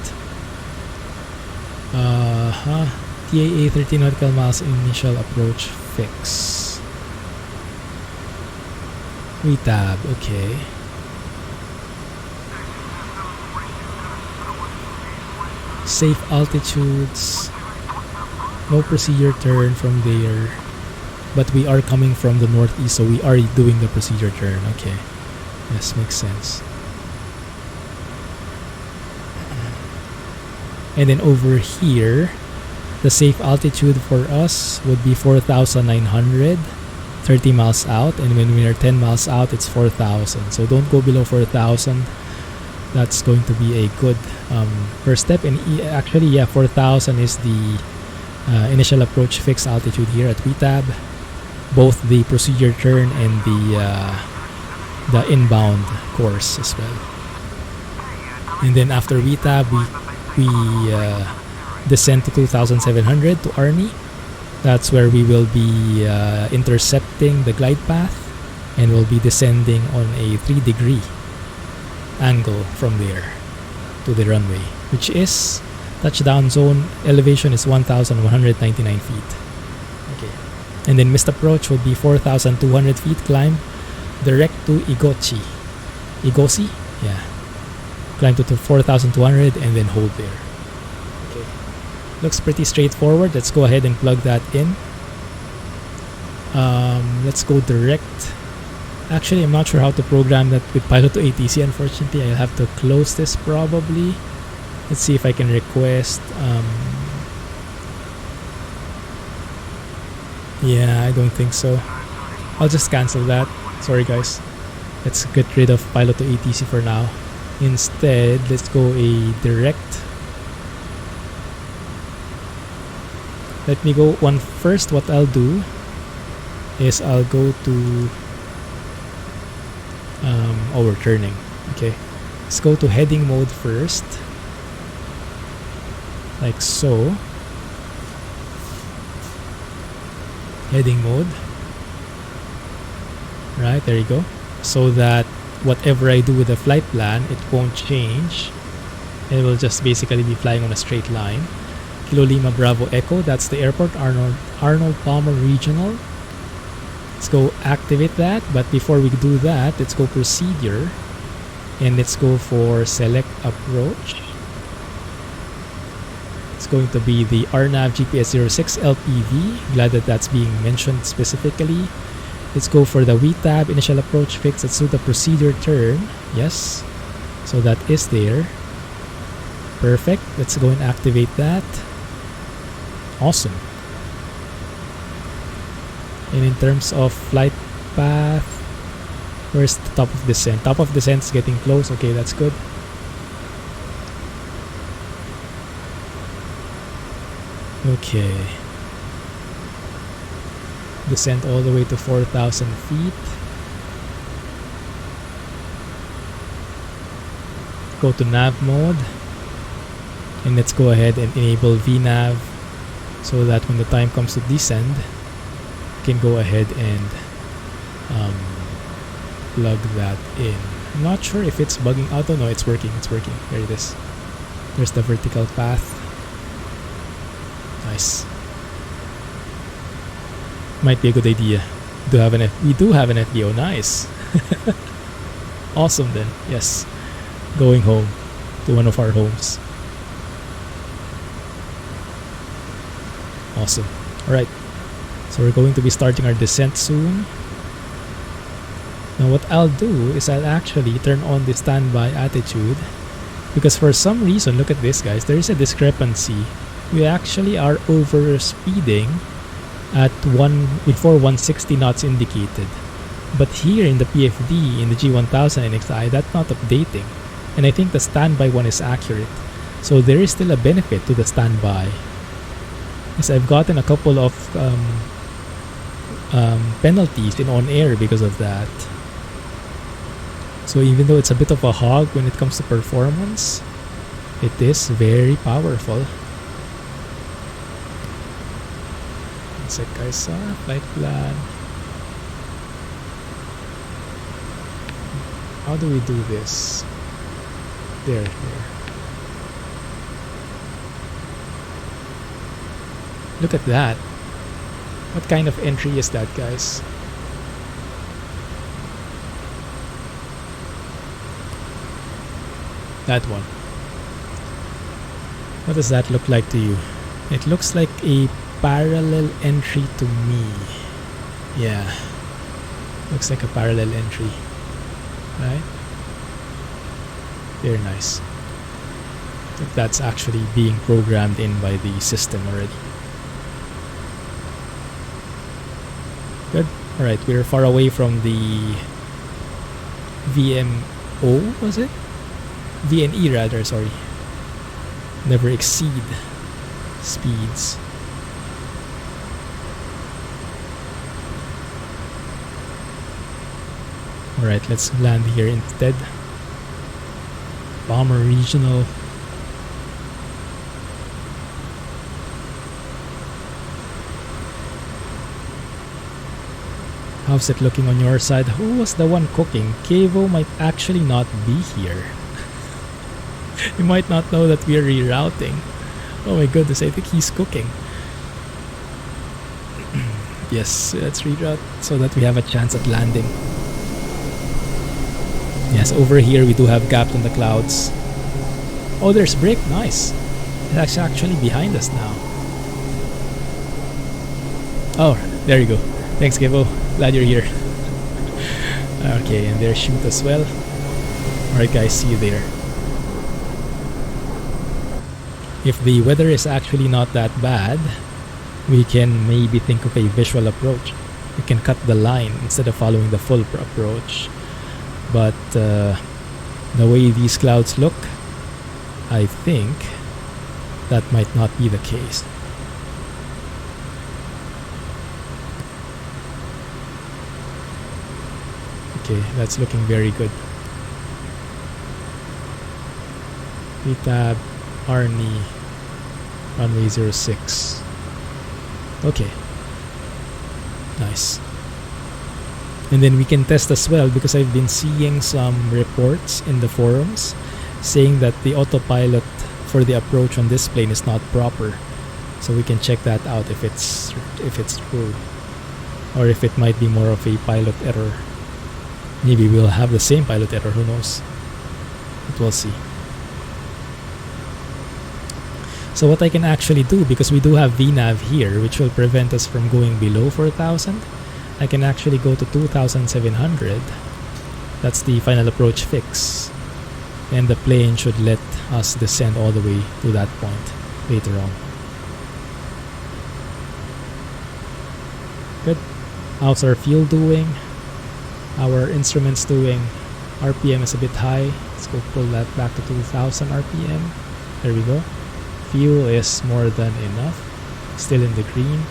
TAA 13 nautical miles initial approach fix. Retab, okay. Safe altitudes. No procedure turn from there. But we are coming from the northeast, so we are doing the procedure turn. Okay. Yes, makes sense. And then over here, the safe altitude for us would be 4,900, 30 miles out. And when we are 10 miles out, it's 4,000. So don't go below 4,000. That's going to be a good first step. And actually, yeah, 4,000 is the initial approach fixed altitude here at VTAB. Both the procedure turn and the inbound course as well. And then after VTAB, we descend to 2,700 to Arnie. That's where we will be intercepting the glide path, and we'll be descending on a 3-degree angle from there to the runway, which is touchdown zone elevation is 1,199 feet. Okay, and then missed approach would be 4,200 feet climb direct to Igosi, yeah. Climb to 4,200 and then hold there. Okay, looks pretty straightforward. Let's go ahead and plug that in. Let's go direct. Actually, I'm not sure how to program that with Pilot to ATC. Unfortunately, I'll have to close this probably. Let's see if I can request. Yeah, I don't think so. I'll just cancel that. Sorry guys. Let's get rid of Pilot to ATC for now. Instead, let's go a direct. Let me go one first. What I'll do is I'll go to we're turning. Okay, let's go to heading mode first, like so. Heading mode. Right, there you go. So that whatever I do with the flight plan, it won't change. It will just basically be flying on a straight line. Kilo Lima Bravo Echo, that's the airport, Arnold Palmer Regional. Let's go activate that, but before we do that, let's go procedure and let's go for select approach. It's going to be the RNAV GPS 06 LPV. Glad that that's being mentioned specifically. Let's go for the VTAB initial approach fix. Let's do the procedure turn. Yes, so that is there. Perfect. Let's go and activate that. Awesome. And in terms of flight path, where's the top of descent? Top of descent is getting close. Okay, that's good. Okay. Descent all the way to 4,000 feet. Go to nav mode. And let's go ahead and enable VNAV so that when the time comes to descend, can go ahead and plug that in. I'm not sure if it's bugging out. Oh no, it's working. It's working. There it is. There's the vertical path. Nice. Might be a good idea. We do have an FBO. Nice. Awesome then. Yes. Going home to one of our homes. Awesome. Alright, so we're going to be starting our descent soon. Now what I'll do is I'll actually turn on the standby attitude, because for some reason, look at this guys, there is a discrepancy. We actually are over speeding at before 160 knots indicated. But here in the PFD, in the G1000 NXI, that's not updating. And I think the standby one is accurate. So there is still a benefit to the standby. Yes, I've gotten a couple of penalties in on-air because of that. So even though it's a bit of a hog when it comes to performance, it is very powerful. One sec guys, flight plan. How do we do this? There. Look at that. What kind of entry is that, guys? That one. What does that look like to you? It looks like a parallel entry to me. Yeah. Looks like a parallel entry. Right? Very nice. I think that's actually being programmed in by the system already. Good. Alright, we're far away from the VMO, was it? VNE rather, sorry. Never exceed speeds. Alright, let's land here instead. Bomber Regional. How's it looking on your side? Who was the one cooking? Kevo might actually not be here. You might not know that we're rerouting. Oh my goodness, I think he's cooking. Yes, let's reroute so that we have a chance at landing. Yes, over here we do have gaps in the clouds. Oh, there's brick. Nice. It's actually behind us now. Oh, there you go. Thanks, Kevo. Glad you're here. Okay, and there's shoot as well. Alright guys, see you there. If the weather is actually not that bad, we can maybe think of a visual approach. We can cut the line instead of following the full approach. But the way these clouds look, I think that might not be the case. Okay, that's looking very good. VTAB, Arnie, runway 06. Okay. Nice. And then we can test as well, because I've been seeing some reports in the forums saying that the autopilot for the approach on this plane is not proper. So we can check that out if it's true, or if it might be more of a pilot error. Maybe we'll have the same pilot error, who knows? But we'll see. So what I can actually do, because we do have VNAV here, which will prevent us from going below 4,000, I can actually go to 2,700. That's the final approach fix. And the plane should let us descend all the way to that point later on. Good. How's our fuel doing? Our instruments doing? RPM is a bit high. Let's go pull that back to 2,000 RPM. There we go. Fuel is more than enough. Still in the green.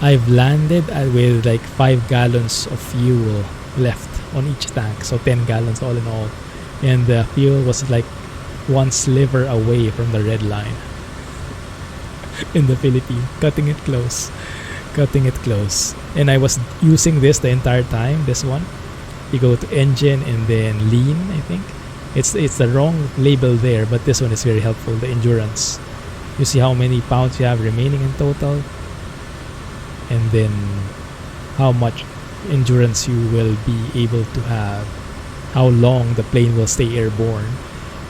I've landed with like 5 gallons of fuel left on each tank. So 10 gallons all in all. And the fuel was like one sliver away from the red line. In the Philippines. Cutting it close. Cutting it close. And I was using this the entire time, this one. You go to engine and then lean, I think. It's the wrong label there, but this one is very helpful, the endurance. You see how many pounds you have remaining in total, and then how much endurance you will be able to have, how long the plane will stay airborne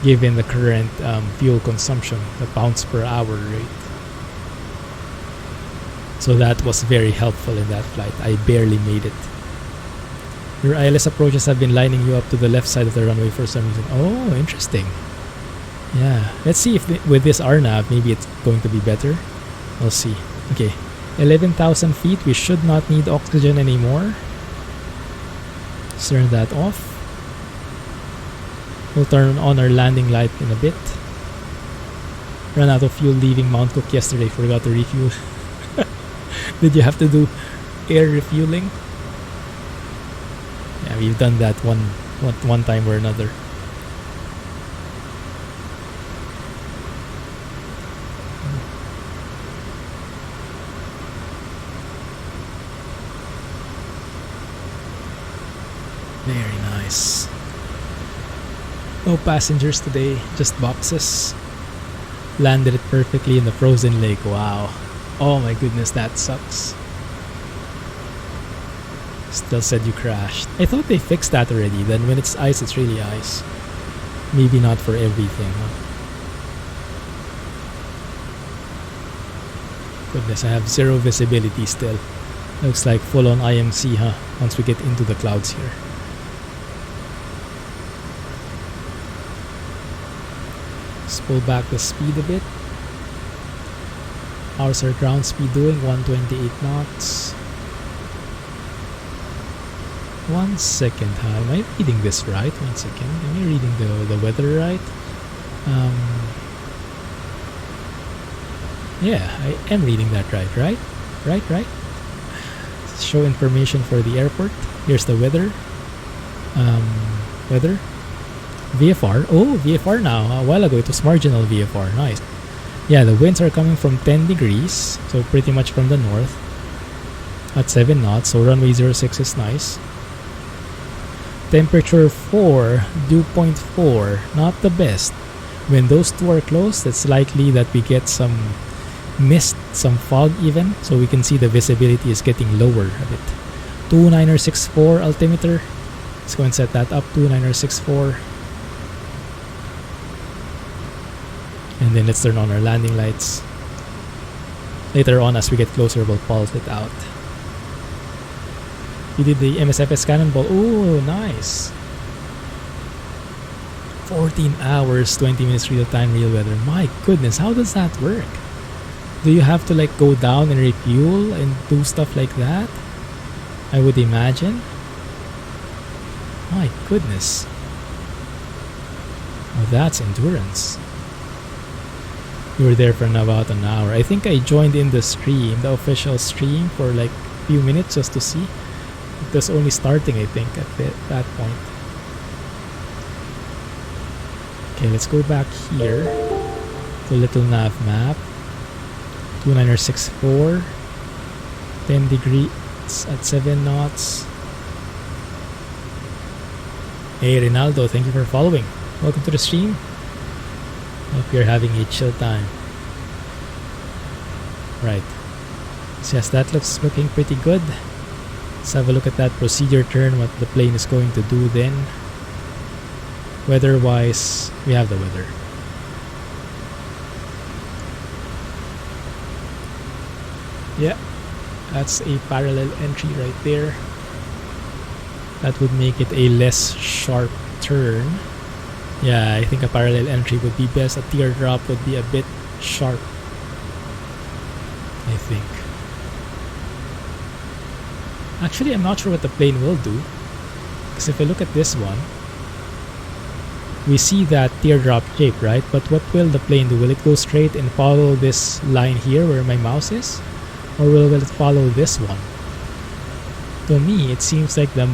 given the current fuel consumption, the pounds per hour rate. So that was very helpful in that flight. I barely made it. Your ILS approaches have been lining you up to the left side of the runway for some reason. Oh, interesting. Yeah, let's see if with this RNAV maybe it's going to be better. We'll see. Okay, 11,000 feet. We should not need oxygen anymore. Let's turn that off. We'll turn on our landing light in a bit. Ran out of fuel leaving Mount Cook yesterday. Forgot to refuel. Did you have to do air refueling? Yeah, we've done that one time or another. Very nice. No passengers today, just boxes. Landed it perfectly in the frozen lake. Wow. Oh my goodness, that sucks. Still said you crashed. I thought they fixed that already. Then when it's ice, it's really ice. Maybe not for everything, huh? Goodness, I have zero visibility still. Looks like full on IMC, huh? Once we get into the clouds here. Let's pull back the speed a bit. How's our ground speed doing? 128 knots. 1 second, huh? Am I reading this right? 1 second. Am I reading the weather right? Yeah, I am reading that right? Right? Show information for the airport. Here's the weather. Weather. VFR. Oh, VFR now. A while ago it was marginal VFR. Nice. Yeah, the winds are coming from 10 degrees. So pretty much from the north. At 7 knots. So runway 06 is nice. Temperature 4. Dew point 4. Not the best. When those two are close, it's likely that we get some mist, some fog even. So we can see the visibility is getting lower a bit. 29064 altimeter. Let's go and set that up. 29064. And then let's turn on our landing lights. Later on, as we get closer, we'll pulse it out. You did the MSFS cannonball. Oh, nice. 14 hours, 20 minutes real time, real weather. My goodness, how does that work? Do you have to like go down and refuel and do stuff like that? I would imagine. My goodness. Oh, that's endurance. We were there for about an hour. I think I joined in the stream, the official stream, for like a few minutes just to see. It was only starting, I think, at that point. Okay, let's go back here to Little Nav Map. 29064. 10 degrees at 7 knots. Hey Rinaldo, thank you for following. Welcome to the stream. Hope you're having a chill time. Right. So yes, that looks looking pretty good. Let's have a look at that procedure turn, what the plane is going to do then. Weather-wise, we have the weather. Yeah, that's a parallel entry right there. That would make it a less sharp turn. Yeah, I think a parallel entry would be best. A teardrop would be a bit sharp, I think. Actually, I'm not sure what the plane will do. Because if I look at this one, we see that teardrop shape, right? But what will the plane do? Will it go straight and follow this line here where my mouse is? Or will it follow this one? To me, it seems like the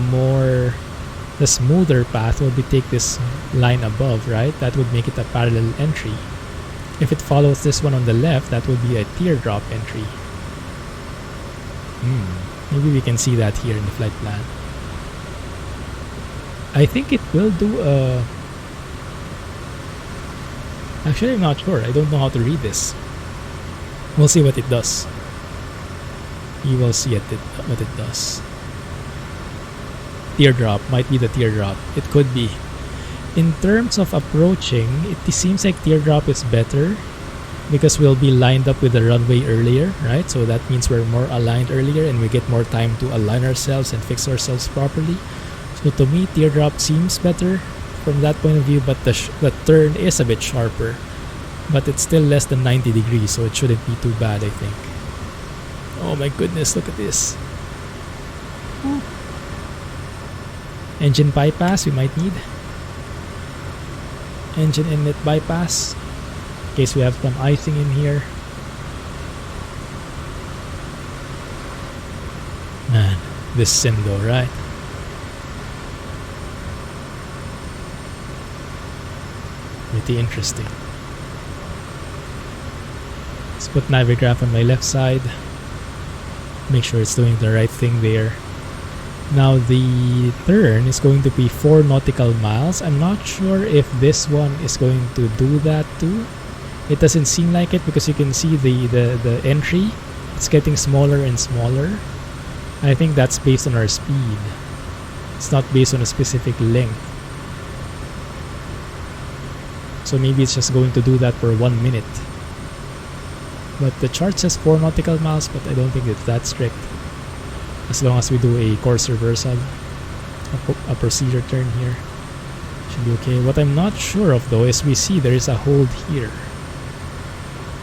smoother path will be take this line above, right? That would make it a parallel entry. If it follows this one on the left, that would be a teardrop entry. Maybe we can see that here in the flight plan. I think it will do a... Actually, I'm not sure. I don't know how to read this. We'll see what it does. You will see what it does. Teardrop might be the teardrop. It could be. In terms of approaching, it seems like teardrop is better. because we'll be lined up with the runway earlier, right? So that means we're more aligned earlier and we get more time to align ourselves and fix ourselves properly. So to me, teardrop seems better from that point of view, but the turn is a bit sharper, but it's still less than 90 degrees, so it shouldn't be too bad, I think. Oh my goodness, look at this. Engine bypass we might need. Engine inlet bypass in case we have some icing in here. Man, this Sindo, right? Pretty interesting. Let's put Navigraph on my left side. Make sure it's doing the right thing there. Now the turn is going to be 4 nautical miles. I'm not sure if this one is going to do that too. It doesn't seem like it because you can see the entry. It's getting smaller and smaller. I think that's based on our speed. It's not based on a specific length. So maybe it's just going to do that for 1 minute. But the chart says 4 nautical miles, but I don't think it's that strict. As long as we do a course reversal, a procedure turn here, should be okay. What I'm not sure of though is we see there is a hold here.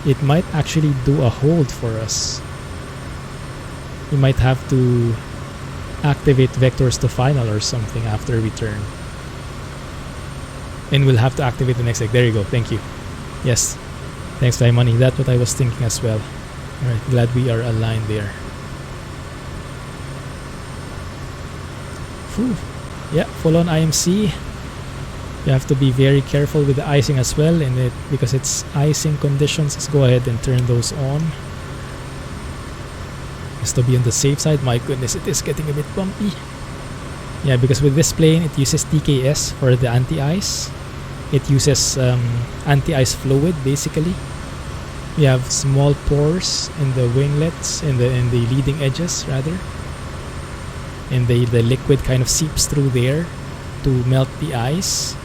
It might actually do a hold for us. We might have to activate vectors to final or something after we turn. And we'll have to activate the next leg. There you go. Thank you. Yes. Thanks, Fly Money. That's what I was thinking as well. Alright, glad we are aligned there. Whew. Yeah, full on IMC. You have to be very careful with the icing as well, and because it's icing conditions, let's go ahead and turn those on. Just to be on the safe side. My goodness, it is getting a bit bumpy. Yeah, because with this plane, it uses TKS for the anti-ice. It uses anti-ice fluid basically. We have small pores in the winglets, in the leading edges rather, and the liquid kind of seeps through there to melt the ice.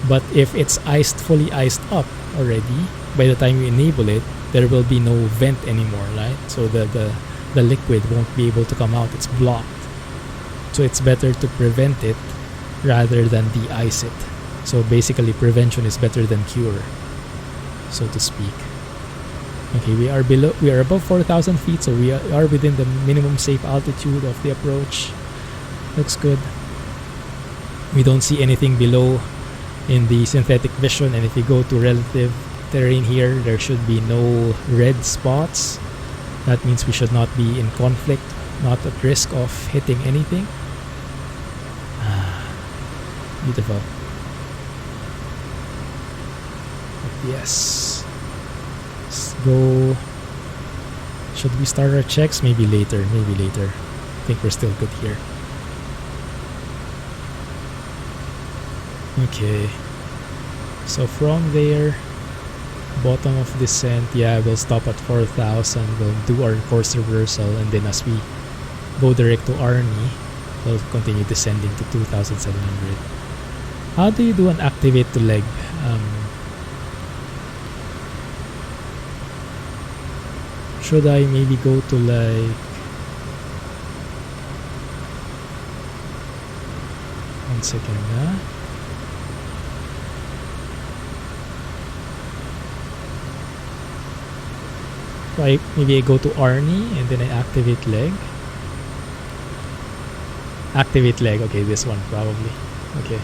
But if it's fully iced up already, by the time you enable it, there will be no vent anymore, right? So the liquid won't be able to come out. It's blocked. So it's better to prevent it rather than de-ice it. So basically prevention is better than cure, so to speak. Okay, we are above 4,000 feet, so we are within the minimum safe altitude of the approach. Looks good. We don't see anything below in the synthetic vision, and if you go to relative terrain here, there should be no red spots. That means we should not be in conflict, not at risk of hitting anything. Beautiful. But yes. Let's go. Should we start our checks? Maybe later. I think we're still good here. Okay. So from there, bottom of descent, yeah, we'll stop at 4,000. We'll do our course reversal, and then as we go direct to Arnie, we'll continue descending to 2,700. How do you do an activate to leg? Should I maybe go to like... One second, Maybe I go to Arnie and then I activate leg. Activate leg, okay, this one probably. Okay.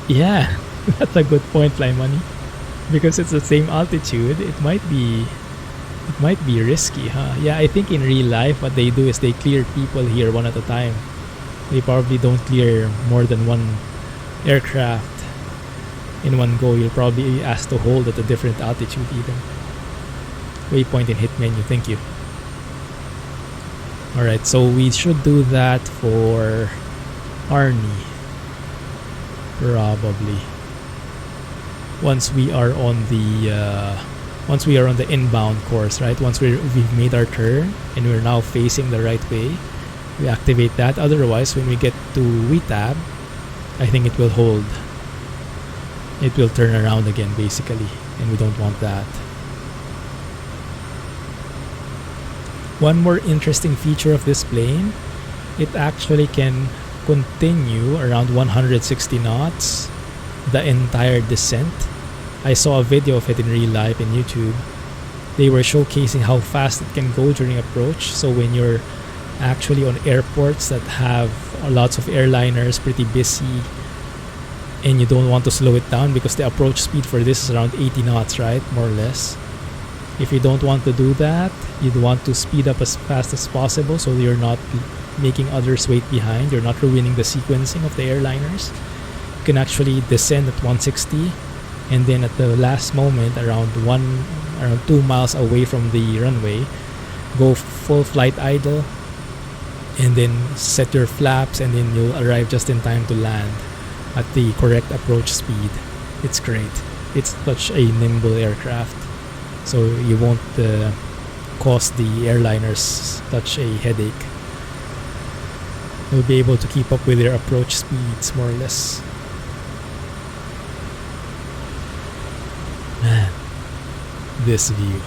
Yeah, that's a good point, Fly Money. Because it's the same altitude, it might be risky, huh? Yeah, I think in real life what they do is they clear people here one at a time. They probably don't clear more than one aircraft in one go. You'll probably be asked to hold at a different altitude even. Waypoint and hit menu, thank you. Alright, so we should do that for Arnie. Probably. Once we are on the inbound course, right? Once we've made our turn and we're now facing the right way, we activate that. Otherwise, when we get to VTAB, I think it will hold. it will turn around again basically, and we don't want that. One more interesting feature of this plane, it actually can continue around 160 knots the entire descent. I saw a video of it in real life in YouTube. They were showcasing how fast it can go during approach. So when you're actually on airports that have lots of airliners, pretty busy, and you don't want to slow it down because the approach speed for this is around 80 knots, right? More or less. If you don't want to do that, you'd want to speed up as fast as possible so you're not making others wait behind. You're not ruining the sequencing of the airliners. You can actually descend at 160, and then at the last moment, around 2 miles away from the runway, go full flight idle, and then set your flaps, and then you'll arrive just in time to land at the correct approach speed. It's great. It's such a nimble aircraft, so you won't cause the airliners such a headache. You'll be able to keep up with their approach speeds more or less. Man, this view.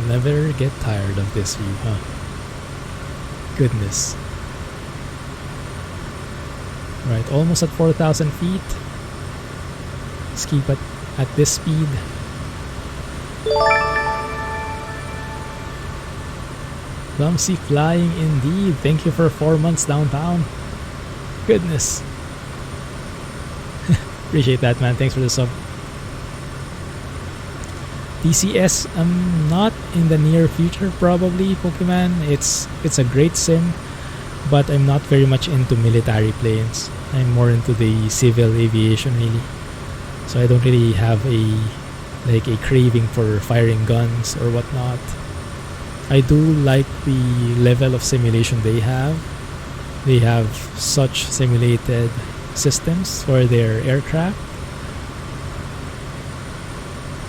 Never get tired of this view, huh? Goodness. Right, almost at 4,000 feet. Let's keep it at this speed. Clumsy flying indeed. Thank you for 4 months downtown. Goodness. Appreciate that, man. Thanks for the sub. TCS, not in the near future probably, Pokemon. It's a great sim, but I'm not very much into military planes. I'm more into the civil aviation really. So I don't really have a craving for firing guns or whatnot. I do like the level of simulation they have. They have such simulated systems for their aircraft.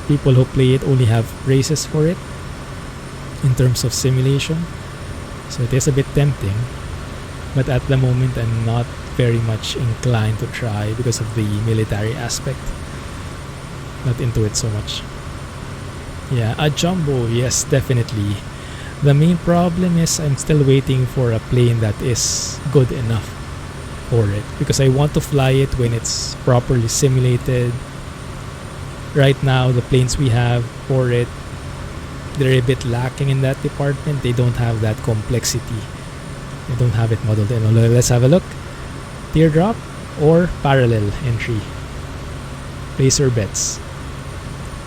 People who play it only have races for it in terms of simulation. So it is a bit tempting. But at the moment I'm not very much inclined to try because of the military aspect. Not into it so much. Yeah, a jumbo, yes, definitely. The main problem is I'm still waiting for a plane that is good enough for it, because I want to fly it when it's properly simulated. Right now, the planes we have for it, they're a bit lacking in that department. They don't have that complexity. They don't have it modeled in. Let's have a look. Teardrop or parallel entry? Place your bets.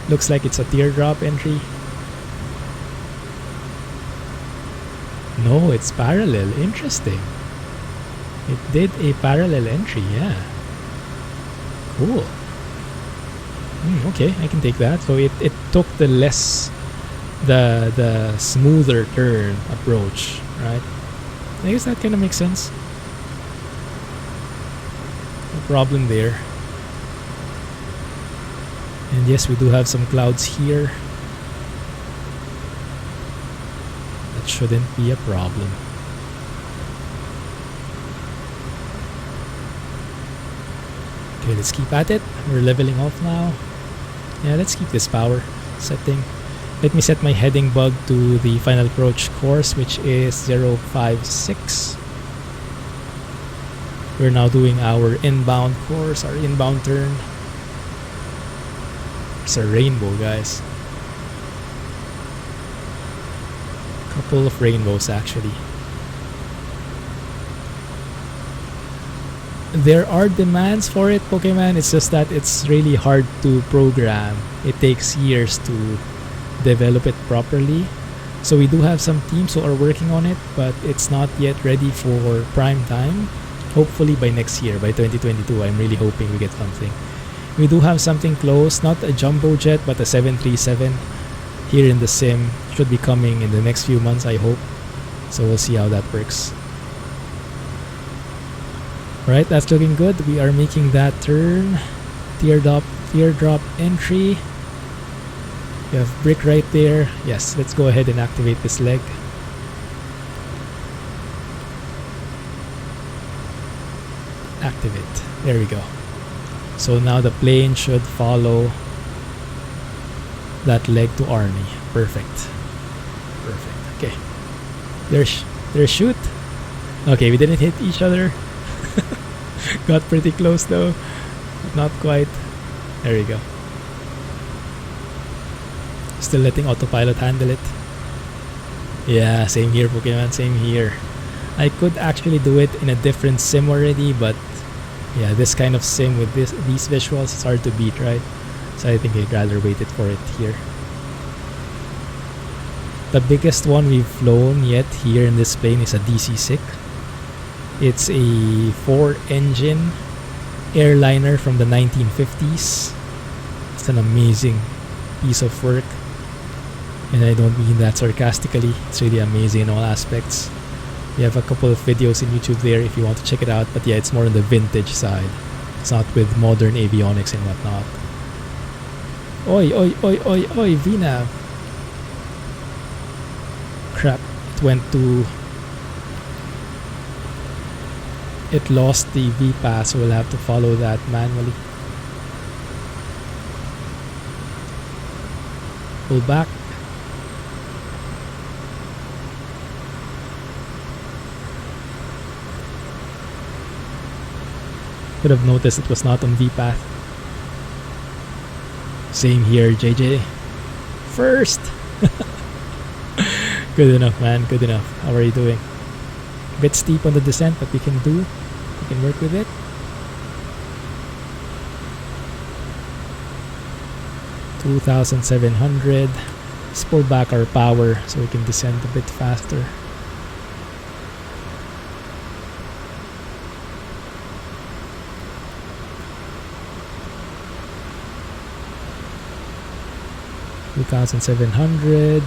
Looks like it's a teardrop entry. No, it's parallel. Interesting. It did a parallel entry, yeah. Cool. Okay, I can take that. So it took the smoother turn approach, right? I guess that kind of makes sense. No problem there. And yes, we do have some clouds here. That shouldn't be a problem. Okay, let's keep at it. We're leveling off now. Yeah, let's keep this power setting. Let me set my heading bug to the final approach course, which is 056. We're now doing our inbound course, our inbound turn. It's a rainbow, guys. Couple of rainbows, actually. There are demands for it, Pokemon. It's just that it's really hard to program. It takes years to develop it properly. So we do have some teams who are working on it, but it's not yet ready for prime time. Hopefully by next year, by 2022, I'm really hoping we get something. We do have something close, not a jumbo jet, but a 737 here in the sim. Should be coming in the next few months, I hope. So we'll see how that works. Right, that's looking good. We are making that turn. Teardrop entry. We have brick right there. Yes, let's go ahead and activate this leg. Activate. There we go. So now the plane should follow that leg to Army. Perfect. Perfect. Okay. There's shoot. Okay, we didn't hit each other. Got pretty close though. Not quite. There you go. Still letting autopilot handle it. Yeah, same here, Pokemon. Same here. I could actually do it in a different sim already, but yeah, this kind of sim with these visuals, it's hard to beat, right? So I think I'd rather wait it for it here. The biggest one we've flown yet here in this plane is a DC-6. It's a 4-engine airliner from the 1950s. It's an amazing piece of work, and I don't mean that sarcastically. It's really amazing in all aspects. We have a couple of videos in YouTube there if you want to check it out, but yeah, it's more on the vintage side. It's not with modern avionics and whatnot. Oi, oi, oi, oi, oi, VNAV. Crap, it went to... It lost the VPAS, so we'll have to follow that manually. Pull back. Could have noticed it was not on VPath. Same here, JJ. First! Good enough, man. Good enough. How are you doing? A bit steep on the descent, but we can do. We can work with it. $2,700. Let's pull back our power so we can descend a bit faster. $2,700.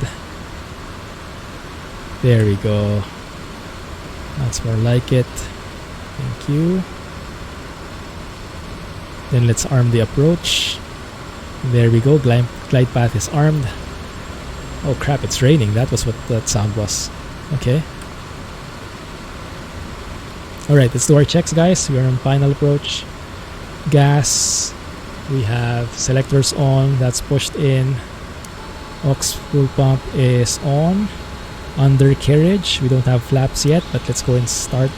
There we go. That's more like it. Thank you. Then let's arm the approach. There we go. Glide path is armed. Oh crap, it's raining. That was what that sound was. Okay. Alright, let's do our checks, guys. We are on final approach. Gas. We have selectors on. That's pushed in. Aux fuel pump is on. Undercarriage, we don't have flaps yet, but let's go and start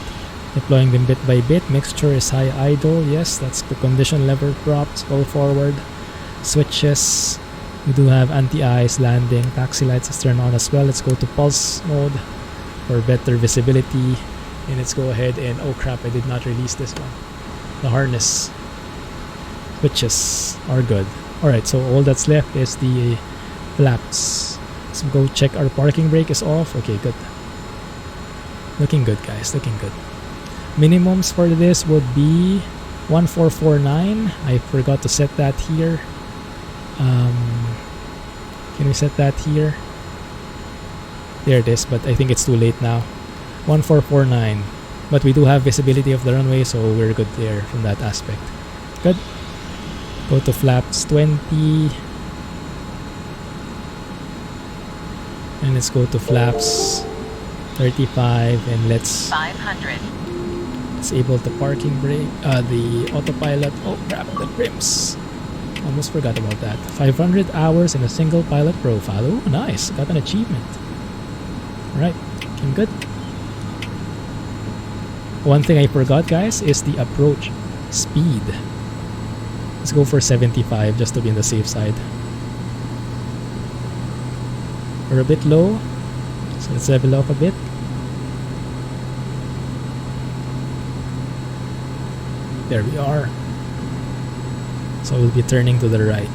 deploying them bit by bit. Mixture is high idle. Yes, that's the condition lever props. Go forward. Switches, we do have anti-ice landing. Taxi lights is turned on as well. Let's go to pulse mode for better visibility, and let's go ahead and oh crap, I did not release this one. The harness switches are good. Alright, so all that's left is the flaps. So go check our parking brake is off. Okay, good. Looking good, guys. Looking good. Minimums for this would be 1449. I forgot to set that here. Can we set that here? There it is, but I think it's too late now. 1449. But we do have visibility of the runway, so we're good there from that aspect. Good. Go to flaps 20. And let's go to flaps 35 and let's 500. disable the parking brake, the autopilot. Oh crap, the rims. Almost forgot about that. 500 hours in a single pilot profile. Oh, nice. Got an achievement. Alright, looking good. One thing I forgot, guys, is the approach speed. Let's go for 75 just to be on the safe side. We're a bit low, so let's level off a bit. There we are. So we'll be turning to the right.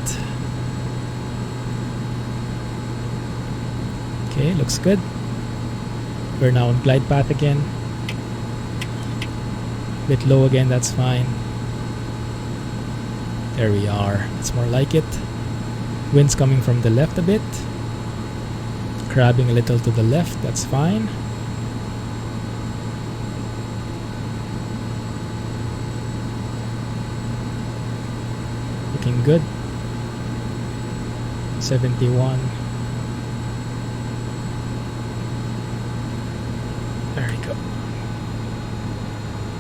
Okay, looks good. We're now on glide path again. Bit low again, that's fine. There we are. It's more like it. Wind's coming from the left a bit. Crabbing a little to the left, that's fine. Looking good. 71. There we go.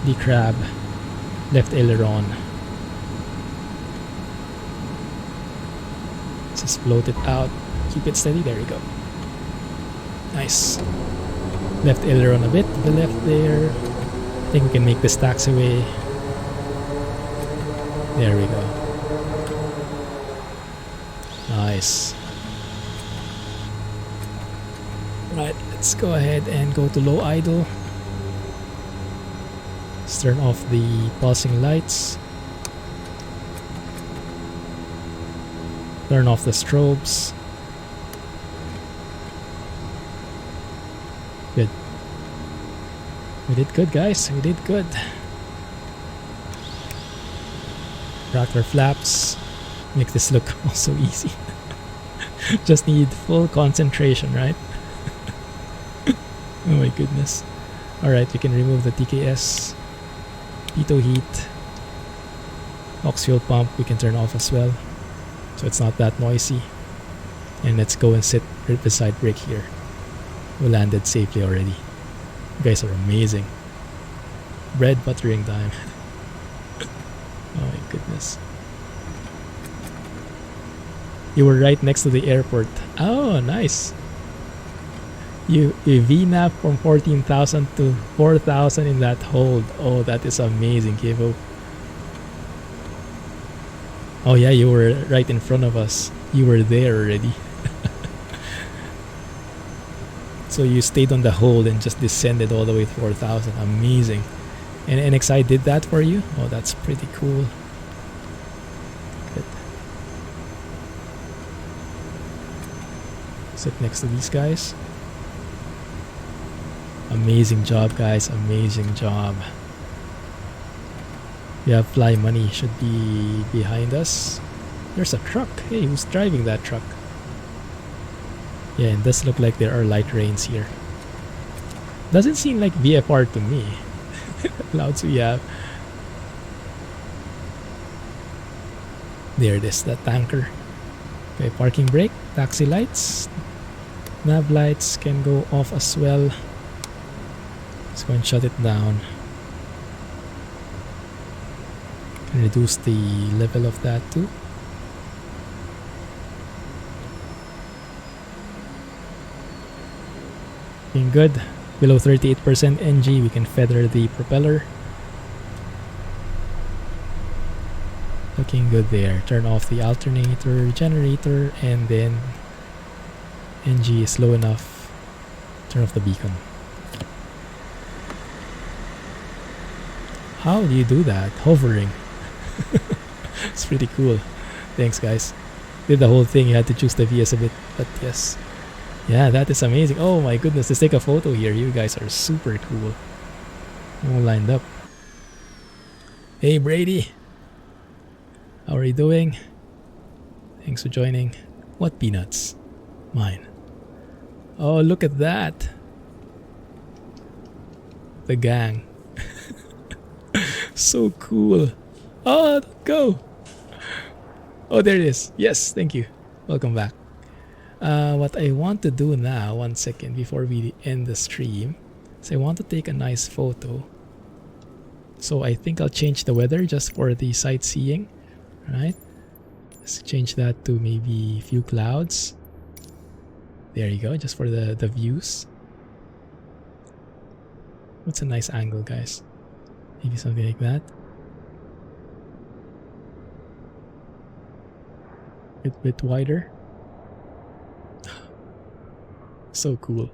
The crab. Left aileron. Just float it out. Keep it steady. There you go. Nice. Left aileron a bit to the left there. I think we can make this taxiway. There we go. Nice. Right, let's go ahead and go to low idle. Let's turn off the pulsing lights. Turn off the strobes. Good. We did good, guys. We did good. Rocker flaps. Make this look also easy. Just need full concentration, right? Oh my goodness. Alright, we can remove the TKS. Pitot heat. Aux fuel pump we can turn off as well, so it's not that noisy. And let's go and sit right beside Rick here. We landed safely already. You guys are amazing. Bread buttering time. Oh my goodness. You were right next to the airport. Oh, nice. You VNAP from 14,000 to 4,000 in that hold. Oh, that is amazing, Kivo. Oh yeah, you were right in front of us. You were there already. So you stayed on the hold and just descended all the way to 4,000. Amazing. And NXI did that for you? Oh, that's pretty cool. Good. Sit next to these guys. Amazing job, guys. Amazing job. We have Fly Money should be behind us. There's a truck. Hey, who's driving that truck? Yeah, it does look like there are light rains here. Doesn't seem like VFR to me. Clouds we have. There it is, that tanker. Okay, parking brake, taxi lights. Nav lights can go off as well. Let's go and shut it down. Can reduce the level of that too. Looking good. Below 38% NG, we can feather the propeller. Looking good there. Turn off the alternator, generator, and then NG is low enough. Turn off the beacon. How do you do that? Hovering. It's pretty cool. Thanks, guys. Did the whole thing. You had to choose the VS a bit, but yes. Yeah, that is amazing. Oh my goodness, let's take a photo here. You guys are super cool. All lined up. Hey, Brady. How are you doing? Thanks for joining. What peanuts? Mine. Oh, look at that. The gang. So cool. Oh, go. Oh, there it is. Yes, thank you. Welcome back. What I want to do now, 1 second before we end the stream, is I want to take a nice photo. So I think I'll change the weather just for the sightseeing. Right? Let's change that to maybe a few clouds. There you go, just for the views. What's a nice angle, guys? Maybe something like that. A bit wider. So cool.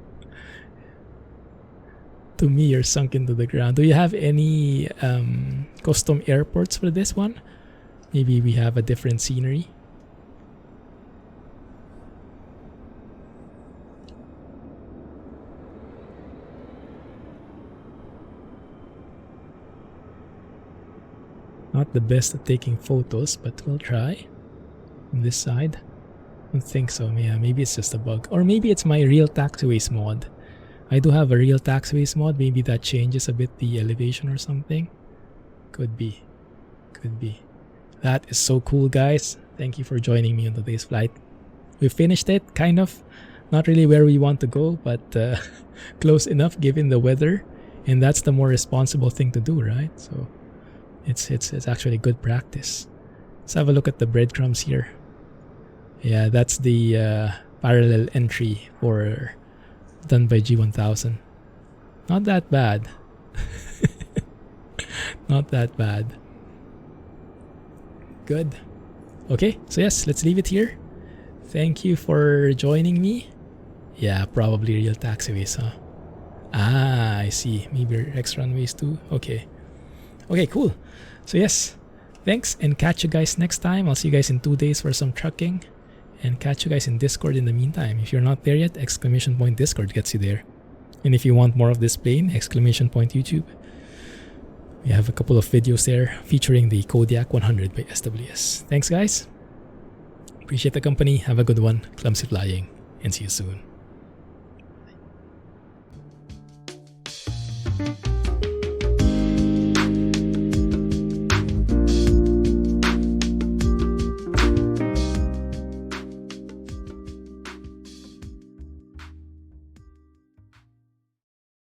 To me, you're sunk into the ground. Do you have any custom airports for this one? Maybe we have a different scenery. Not the best at taking photos, but we'll try. On this side. I don't think so. Yeah, maybe it's just a bug. Or maybe it's my real taxiways mod. I do have a real taxiways mod. Maybe that changes a bit the elevation or something. Could be. Could be. That is so cool, guys. Thank you for joining me on today's flight. We finished it, kind of. Not really where we want to go, but close enough given the weather. And that's the more responsible thing to do, right? So it's actually good practice. Let's have a look at the breadcrumbs here. Yeah, that's the parallel entry for done by G1000. Not that bad. Not that bad. Good. Okay, so yes, let's leave it here. Thank you for joining me. Yeah, probably real taxiways, huh? Ah, I see. Maybe X runways too. Okay. Okay, cool. So yes, thanks, and catch you guys next time. I'll see you guys in 2 days for some trucking, and catch you guys in Discord in the meantime. If you're not there yet, exclamation point Discord gets you there. And if you want more of this plane, exclamation point YouTube. We have a couple of videos there featuring the Kodiak 100 by SWS. Thanks, guys. Appreciate the company. Have a good one. Clumsy flying, and see you soon.